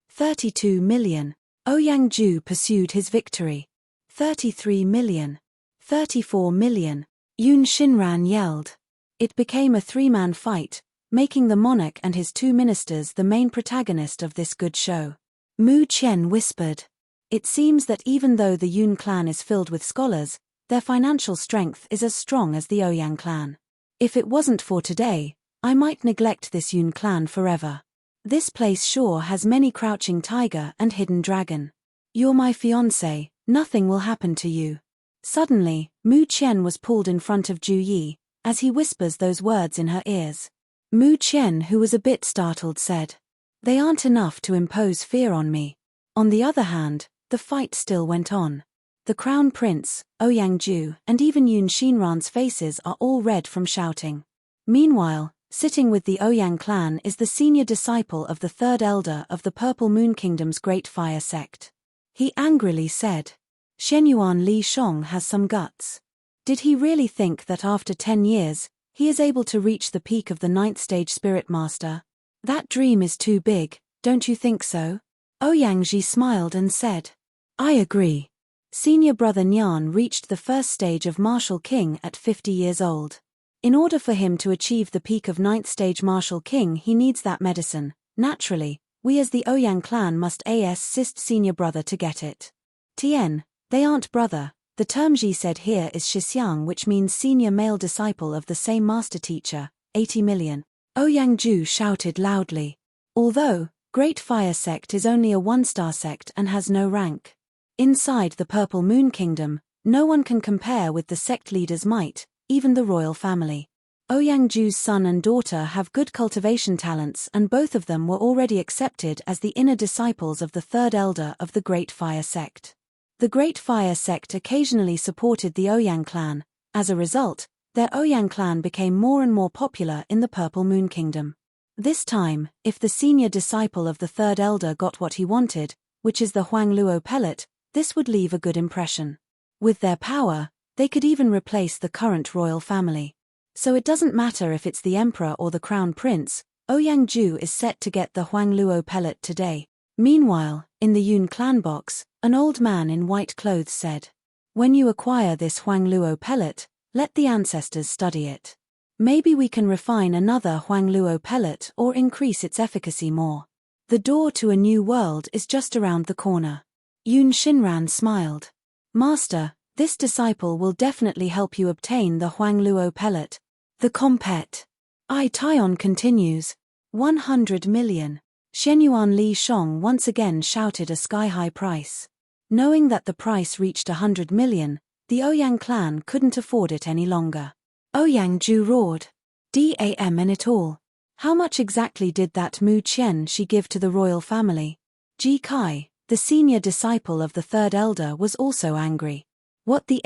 32 million. Ouyang Ju pursued his victory. 33 million. 34 million. Yun Xinran yelled. It became a three-man fight, making the monarch and his two ministers the main protagonist of this good show. Mu Qian whispered. It seems that even though the Yun clan is filled with scholars, their financial strength is as strong as the Ouyang clan. If it wasn't for today, I might neglect this Yun clan forever. This place sure has many crouching tiger and hidden dragon. You're my fiancé, nothing will happen to you. Suddenly, Mu Qian was pulled in front of Ju Yi, as he whispers those words in her ears. Mu Qian, who was a bit startled, said, "They aren't enough to impose fear on me." On the other hand, the fight still went on. The crown prince, Ouyang Ju, and even Yun Xinran's faces are all red from shouting. Meanwhile, sitting with the Ouyang clan is the senior disciple of the third elder of the Purple Moon Kingdom's Great Fire sect. He angrily said, "Shenyuan Li Shong has some guts. Did he really think that after 10 years, he is able to reach the peak of the 9th stage Spirit Master? That dream is too big, don't you think so?" Ouyang Ji smiled and said, "I agree." Senior brother Nyan reached the first stage of Martial King at 50 years old. In order for him to achieve the peak of 9th stage Martial King, he needs that medicine. Naturally, we as the Ouyang clan must assist senior brother to get it. Tien, they aren't brother. The term Ji said here is Shixiang, which means senior male disciple of the same master teacher, 80 million. Ouyang Ju shouted loudly. Although, Great Fire sect is only a 1-star sect and has no rank. Inside the Purple Moon Kingdom, no one can compare with the sect leader's might, even the royal family. Ouyang Ju's son and daughter have good cultivation talents, and both of them were already accepted as the inner disciples of the third elder of the Great Fire sect. The Great Fire sect occasionally supported the Ouyang clan. As a result, their Ouyang clan became more and more popular in the Purple Moon Kingdom. This time, if the senior disciple of the third elder got what he wanted, which is the Huang Luo pellet, this would leave a good impression. With their power, they could even replace the current royal family. So it doesn't matter if it's the emperor or the crown prince, Ouyang Ju is set to get the Huang Luo pellet today. Meanwhile, in the Yun clan box, an old man in white clothes said, "When you acquire this Huang Luo pellet, let the ancestors study it. Maybe we can refine another Huang Luo pellet or increase its efficacy more. The door to a new world is just around the corner." Yun Xinran smiled. "Master, this disciple will definitely help you obtain the Huang Luo pellet." The compet. Taion continues. 100 million. Shenyuan Li Shong once again shouted a sky-high price. Knowing that the price reached 100 million, the Ouyang clan couldn't afford it any longer. Ouyang Ju roared. "Damn it all. How much exactly did that Mu Qian she give to the royal family?" Ji Kai, the senior disciple of the third elder, was also angry. "What the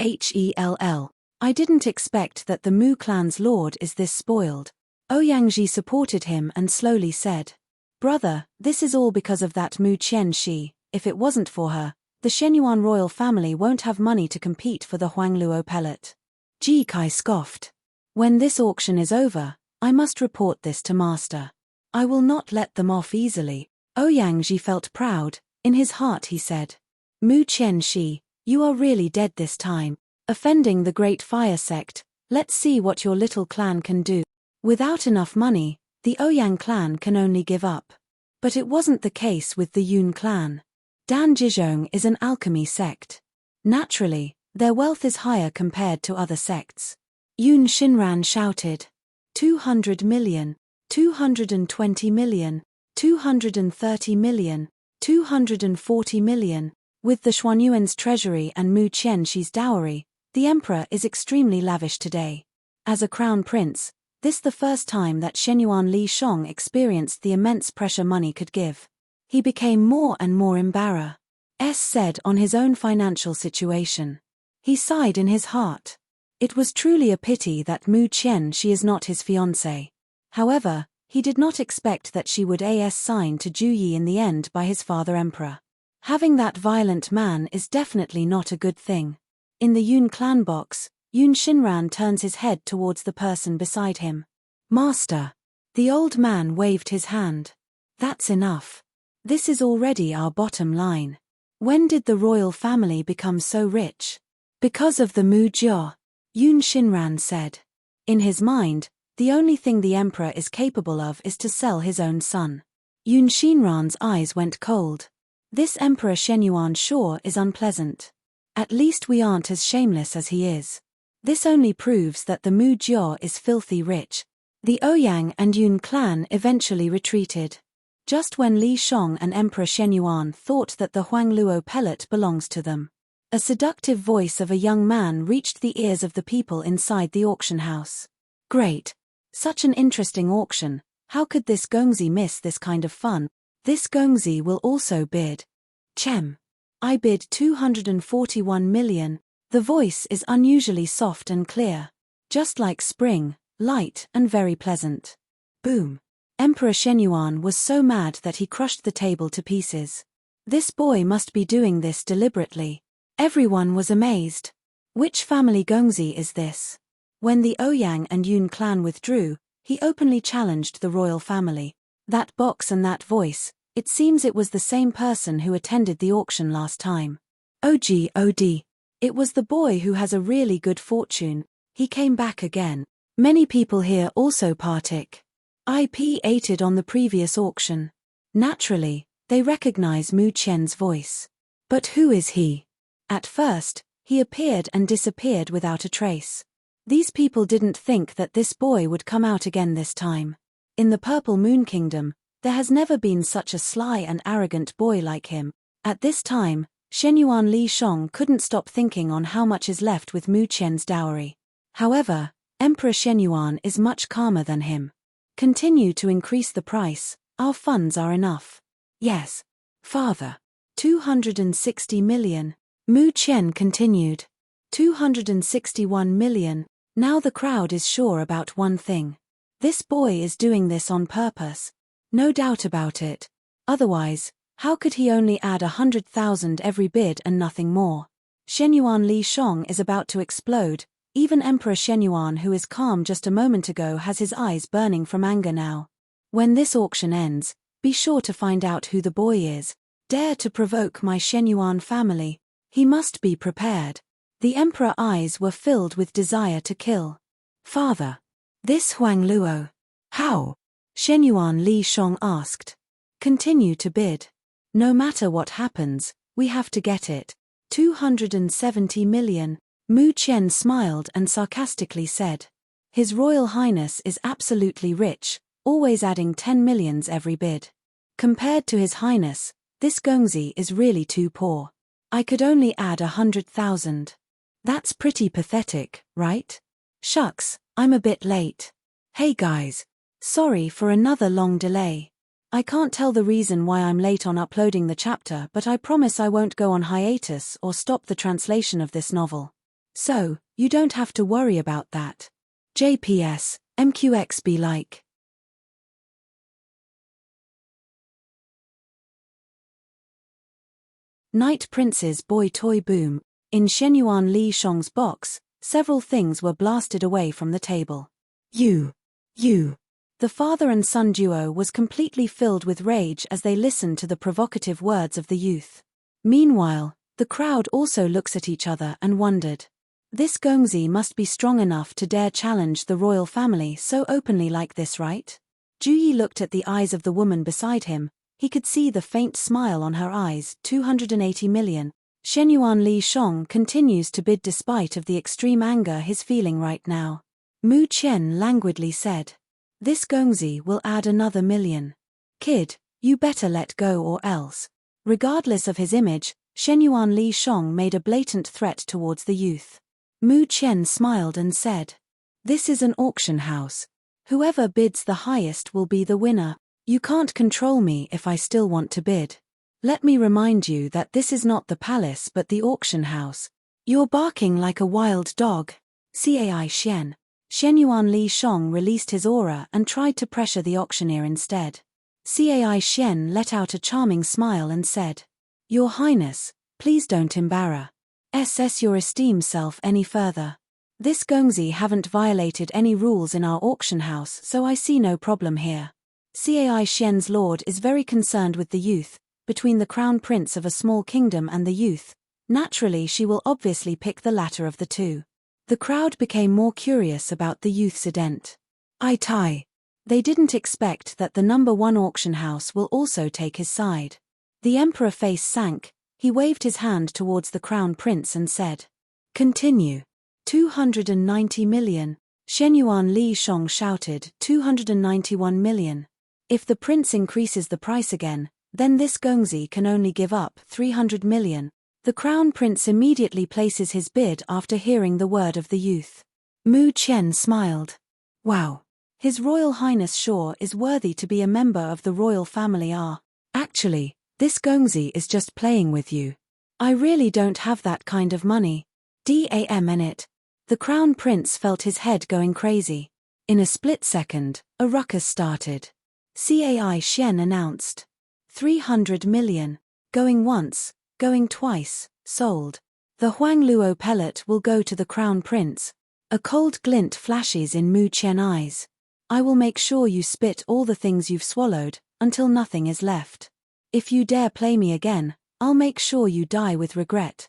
hell? I didn't expect that the Mu clan's lord is this spoiled." Ouyang Ji supported him and slowly said, "Brother, this is all because of that Mu Qian she. If it wasn't for her, the Shenyuan royal family won't have money to compete for the Huang Luo pellet." Ji Kai scoffed. "When this auction is over, I must report this to master. I will not let them off easily." Ouyang Ji felt proud. In his heart he said, "Mu Qian shi, you are really dead this time. Offending the Great Fire sect, let's see what your little clan can do." Without enough money, the Ouyang clan can only give up. But it wasn't the case with the Yun clan. Dan Jizhong is an alchemy sect. Naturally, their wealth is higher compared to other sects. Yun Xinran shouted, 200 million, 220 million, 230 million, 240 million. With the Xuanyuan's treasury and Mu Qian Shi's dowry, the emperor is extremely lavish today. As a crown prince, This the first time that Shenyuan Li Shong experienced the immense pressure money could give. He became more and more embarrassed, said on his own financial situation. He sighed in his heart. It was truly a pity that Mu Qian she is not his fiancée. However, he did not expect that she would sign to Ju Yi in the end by his father emperor. Having that violent man is definitely not a good thing. In the Yun clan box, Yun Shinran turns his head towards the person beside him. Master. The old man waved his hand. That's enough. This is already our bottom line. When did the royal family become so rich? Because of the Mu Jia, Yun Shinran said. In his mind, the only thing the emperor is capable of is to sell his own son. Yun Shinran's eyes went cold. This Emperor Shenyuan sure is unpleasant. At least we aren't as shameless as he is. This only proves that the Mu Jia is filthy rich. The Ouyang and Yun clan eventually retreated. Just when Li Shong and Emperor Shenyuan thought that the Huangluo pellet belongs to them, a seductive voice of a young man reached the ears of the people inside the auction house. Great! Such an interesting auction. How could this Gongzi miss this kind of fun? This Gongzi will also bid. Chem. I bid 241 million. The voice is unusually soft and clear. Just like spring, light and very pleasant. Boom. Emperor Shenyuan was so mad that he crushed the table to pieces. This boy must be doing this deliberately. Everyone was amazed. Which family Gongzi is this? When the Ouyang and Yun clan withdrew, he openly challenged the royal family. That box and that voice, it seems it was the same person who attended the auction last time. OD. It was the boy who has a really good fortune. He came back again. Many people here also partook. IP-ated on the previous auction. Naturally, they recognize Mu Qian's voice. But who is he? At first, he appeared and disappeared without a trace. These people didn't think that this boy would come out again this time. In the Purple Moon Kingdom, there has never been such a sly and arrogant boy like him. At this time, Shenyuan Li Shong couldn't stop thinking on how much is left with Mu Qian's dowry. However, Emperor Shenyuan is much calmer than him. Continue to increase the price, our funds are enough. Yes. Father. 260 million. Mu Qian continued. 261 million. Now the crowd is sure about one thing. This boy is doing this on purpose. No doubt about it. Otherwise, how could he only add 100,000 every bid and nothing more? Shenyuan Li Shong is about to explode. Even Emperor Shenyuan, who is calm just a moment ago, has his eyes burning from anger now. When this auction ends, be sure to find out who the boy is. Dare to provoke my Shenyuan family. He must be prepared. The emperor's eyes were filled with desire to kill. Father. This Huang Luo. How? Shenyuan Li Shong asked. Continue to bid. No matter what happens, we have to get it. 270 million. Mu Qian smiled and sarcastically said. His Royal Highness is absolutely rich, always adding 10 millions every bid. Compared to His Highness, this Gongzi is really too poor. I could only add 100,000. That's pretty pathetic, right? Shucks, I'm a bit late. Hey guys. Sorry for another long delay. I can't tell the reason why I'm late on uploading the chapter, but I promise I won't go on hiatus or stop the translation of this novel. So, you don't have to worry about that. JPS, MQX be like. Night Prince's boy toy boom. In Shenyuan Li Shong's box, several things were blasted away from the table. You. The father and son duo was completely filled with rage as they listened to the provocative words of the youth. Meanwhile, the crowd also looks at each other and wondered. This Gongzi must be strong enough to dare challenge the royal family so openly like this, right? Ju Yi looked at the eyes of the woman beside him. He could see the faint smile on her eyes. 280 million. Shenyuan Li Shong continues to bid despite of the extreme anger he's feeling right now. Mu Qian languidly said. This Gongzi will add another million. Kid, you better let go or else. Regardless of his image, Shenyuan Li Shong made a blatant threat towards the youth. Mu Qian smiled and said. This is an auction house. Whoever bids the highest will be the winner. You can't control me if I still want to bid. Let me remind you that this is not the palace but the auction house. You're barking like a wild dog. Cai Xian. Shenyuan Li Shong released his aura and tried to pressure the auctioneer instead. Cai Xian let out a charming smile and said, Your Highness, please don't embarrass your esteemed self any further. This Gongzi haven't violated any rules in our auction house, so I see no problem here. Cai Xian's lord is very concerned with the youth. Between the crown prince of a small kingdom and the youth, naturally she will obviously pick the latter of the two. The crowd became more curious about the youth's ident. Tai. They didn't expect that the number 1 auction house will also take his side. The emperor face sank, he waved his hand towards the crown prince and said, Continue. 290 million. Shenyuan Li Shong shouted, 291 million. If the prince increases the price again, then this Gongzi can only give up 300 million. The crown prince immediately places his bid after hearing the word of the youth. Mu Qian smiled. Wow. His Royal Highness sure is worthy to be a member of the royal family. Actually, this Gongzi is just playing with you. I really don't have that kind of money. Damn it. The crown prince felt his head going crazy. In a split second, a ruckus started. Cai Xian announced. 300 million. Going once, going twice, sold. The Huangluo pellet will go to the crown prince. A cold glint flashes in Mu Qian eyes. I will make sure you spit all the things you've swallowed, until nothing is left. If you dare play me again, I'll make sure you die with regret.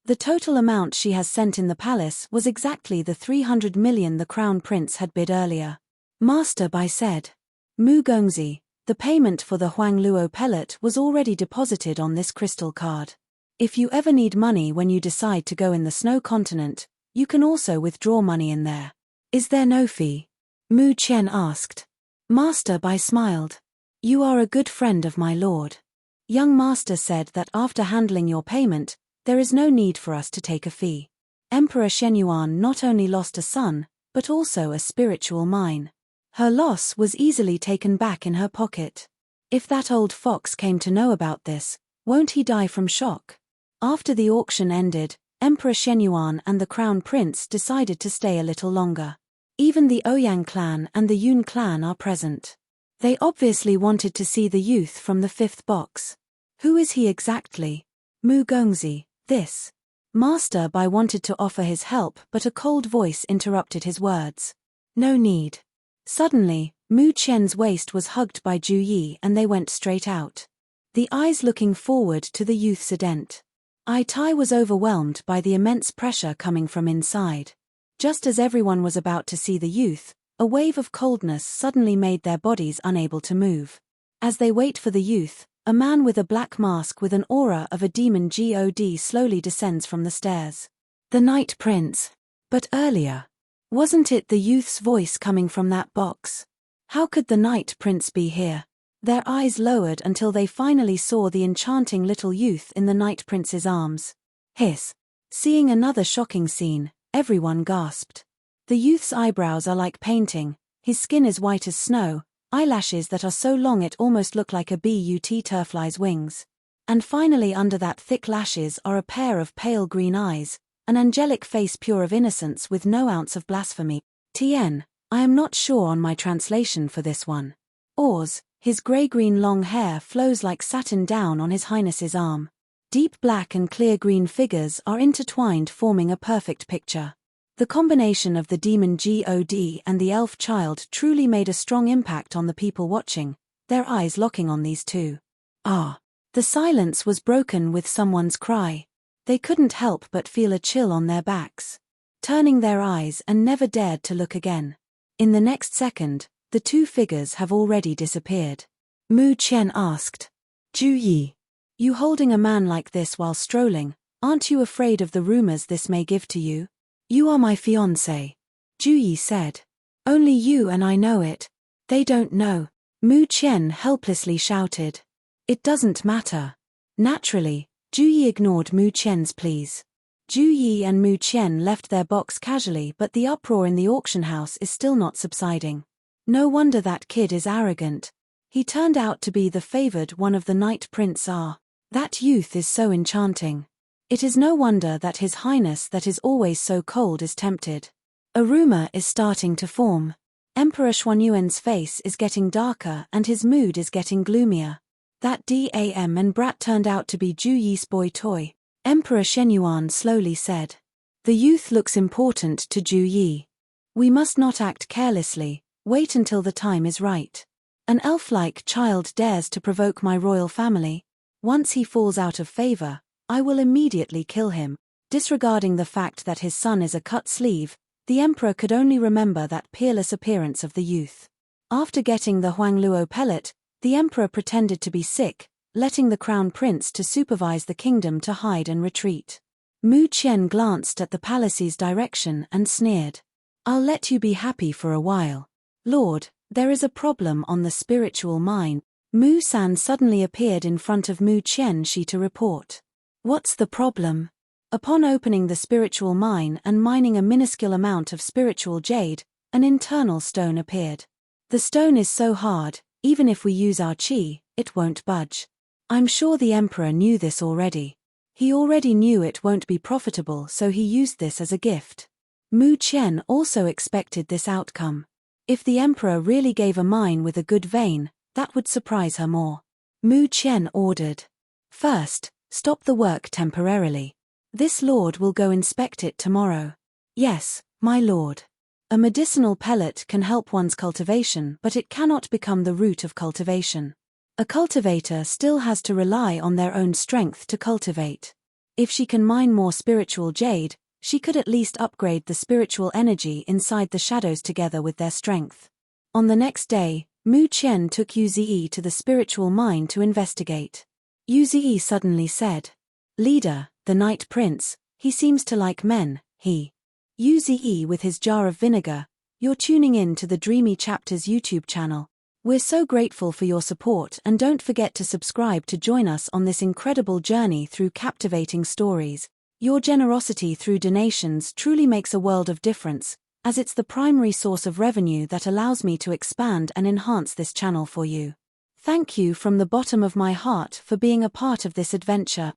The total amount she has sent in the palace was exactly the 300 million the crown prince had bid earlier. Master Bai said. Mu Gongzi, the payment for the Huangluo pellet was already deposited on this crystal card. If you ever need money when you decide to go in the snow continent, you can also withdraw money in there. Is there no fee? Mu Qian asked. Master Bai smiled. You are a good friend of my lord. Young master said that after handling your payment, there is no need for us to take a fee. Emperor Shenyuan not only lost a son, but also a spiritual mine. Her loss was easily taken back in her pocket. If that old fox came to know about this, won't he die from shock? After the auction ended, Emperor Shenyuan and the crown prince decided to stay a little longer. Even the Ouyang clan and the Yun clan are present. They obviously wanted to see the youth from the 5th box. Who is he exactly? Mu Gongzi, this. Master Bai wanted to offer his help, but a cold voice interrupted his words. No need. Suddenly, Mu Qian's waist was hugged by Ju Yi and they went straight out. The eyes looking forward to the youth's ident. Tai was overwhelmed by the immense pressure coming from inside. Just as everyone was about to see the youth, a wave of coldness suddenly made their bodies unable to move. As they wait for the youth, a man with a black mask with an aura of a demon god slowly descends from the stairs. The Night Prince. But earlier. Wasn't it the youth's voice coming from that box? How could the Night Prince be here? Their eyes lowered until they finally saw the enchanting little youth in the Night Prince's arms. Hiss. Seeing another shocking scene, everyone gasped. The youth's eyebrows are like painting, his skin is white as snow, eyelashes that are so long it almost look like a but turfly's wings. And finally under that thick lashes are a pair of pale green eyes, an angelic face pure of innocence with no ounce of blasphemy. Tien, I am not sure on my translation for this one. Oars, his grey-green long hair flows like satin down on his highness's arm. Deep black and clear green figures are intertwined forming a perfect picture. The combination of the demon god and the elf child truly made a strong impact on the people watching, their eyes locking on these two. Ah! The silence was broken with someone's cry. They couldn't help but feel a chill on their backs. Turning their eyes and never dared to look again. In the next second, the two figures have already disappeared. Mu Qian asked. Ju Yi. You holding a man like this while strolling, aren't you afraid of the rumors this may give to you? You are my fiancé. Ju Yi said. Only you and I know it. They don't know. Mu Qian helplessly shouted. It doesn't matter. Naturally, Ju Yi ignored Mu Qian's pleas. Ju Yi and Mu Qian left their box casually, but the uproar in the auction house is still not subsiding. No wonder that kid is arrogant. He turned out to be the favored one of the Night Prince. That youth is so enchanting. It is no wonder that His Highness that is always so cold is tempted. A rumor is starting to form. Emperor Xuanyuan's face is getting darker and his mood is getting gloomier. That damn and brat turned out to be Ju Yi's boy toy, Emperor Shenyuan slowly said. The youth looks important to Ju Yi. We must not act carelessly, wait until the time is right. An elf-like child dares to provoke my royal family. Once he falls out of favor, I will immediately kill him. Disregarding the fact that his son is a cut sleeve, the emperor could only remember that peerless appearance of the youth. After getting the Huangluo pellet, the emperor pretended to be sick, letting the crown prince to supervise the kingdom to hide and retreat. Mu Qian glanced at the palace's direction and sneered. I'll let you be happy for a while. Lord, there is a problem on the spiritual mine. Mu San suddenly appeared in front of Mu Qian to report. What's the problem? Upon opening the spiritual mine and mining a minuscule amount of spiritual jade, an internal stone appeared. The stone is so hard, even if we use our qi, it won't budge. I'm sure the emperor knew this already. He already knew it won't be profitable, so he used this as a gift. Mu Qian also expected this outcome. If the emperor really gave a mine with a good vein, that would surprise her more. Mu Qian ordered. First, stop the work temporarily. This lord will go inspect it tomorrow. Yes, my lord. A medicinal pellet can help one's cultivation, but it cannot become the root of cultivation. A cultivator still has to rely on their own strength to cultivate. If she can mine more spiritual jade, she could at least upgrade the spiritual energy inside the shadows together with their strength. On the next day, Mu Qian took Yu Ziyi to the spiritual mine to investigate. Yu Ziyi suddenly said, Leader, the Night Prince, he seems to like men, he. Yu Ziyi with his jar of vinegar, you're tuning in to the Dreamy Chapters YouTube channel. We're so grateful for your support and don't forget to subscribe to join us on this incredible journey through captivating stories. Your generosity through donations truly makes a world of difference, as it's the primary source of revenue that allows me to expand and enhance this channel for you. Thank you from the bottom of my heart for being a part of this adventure.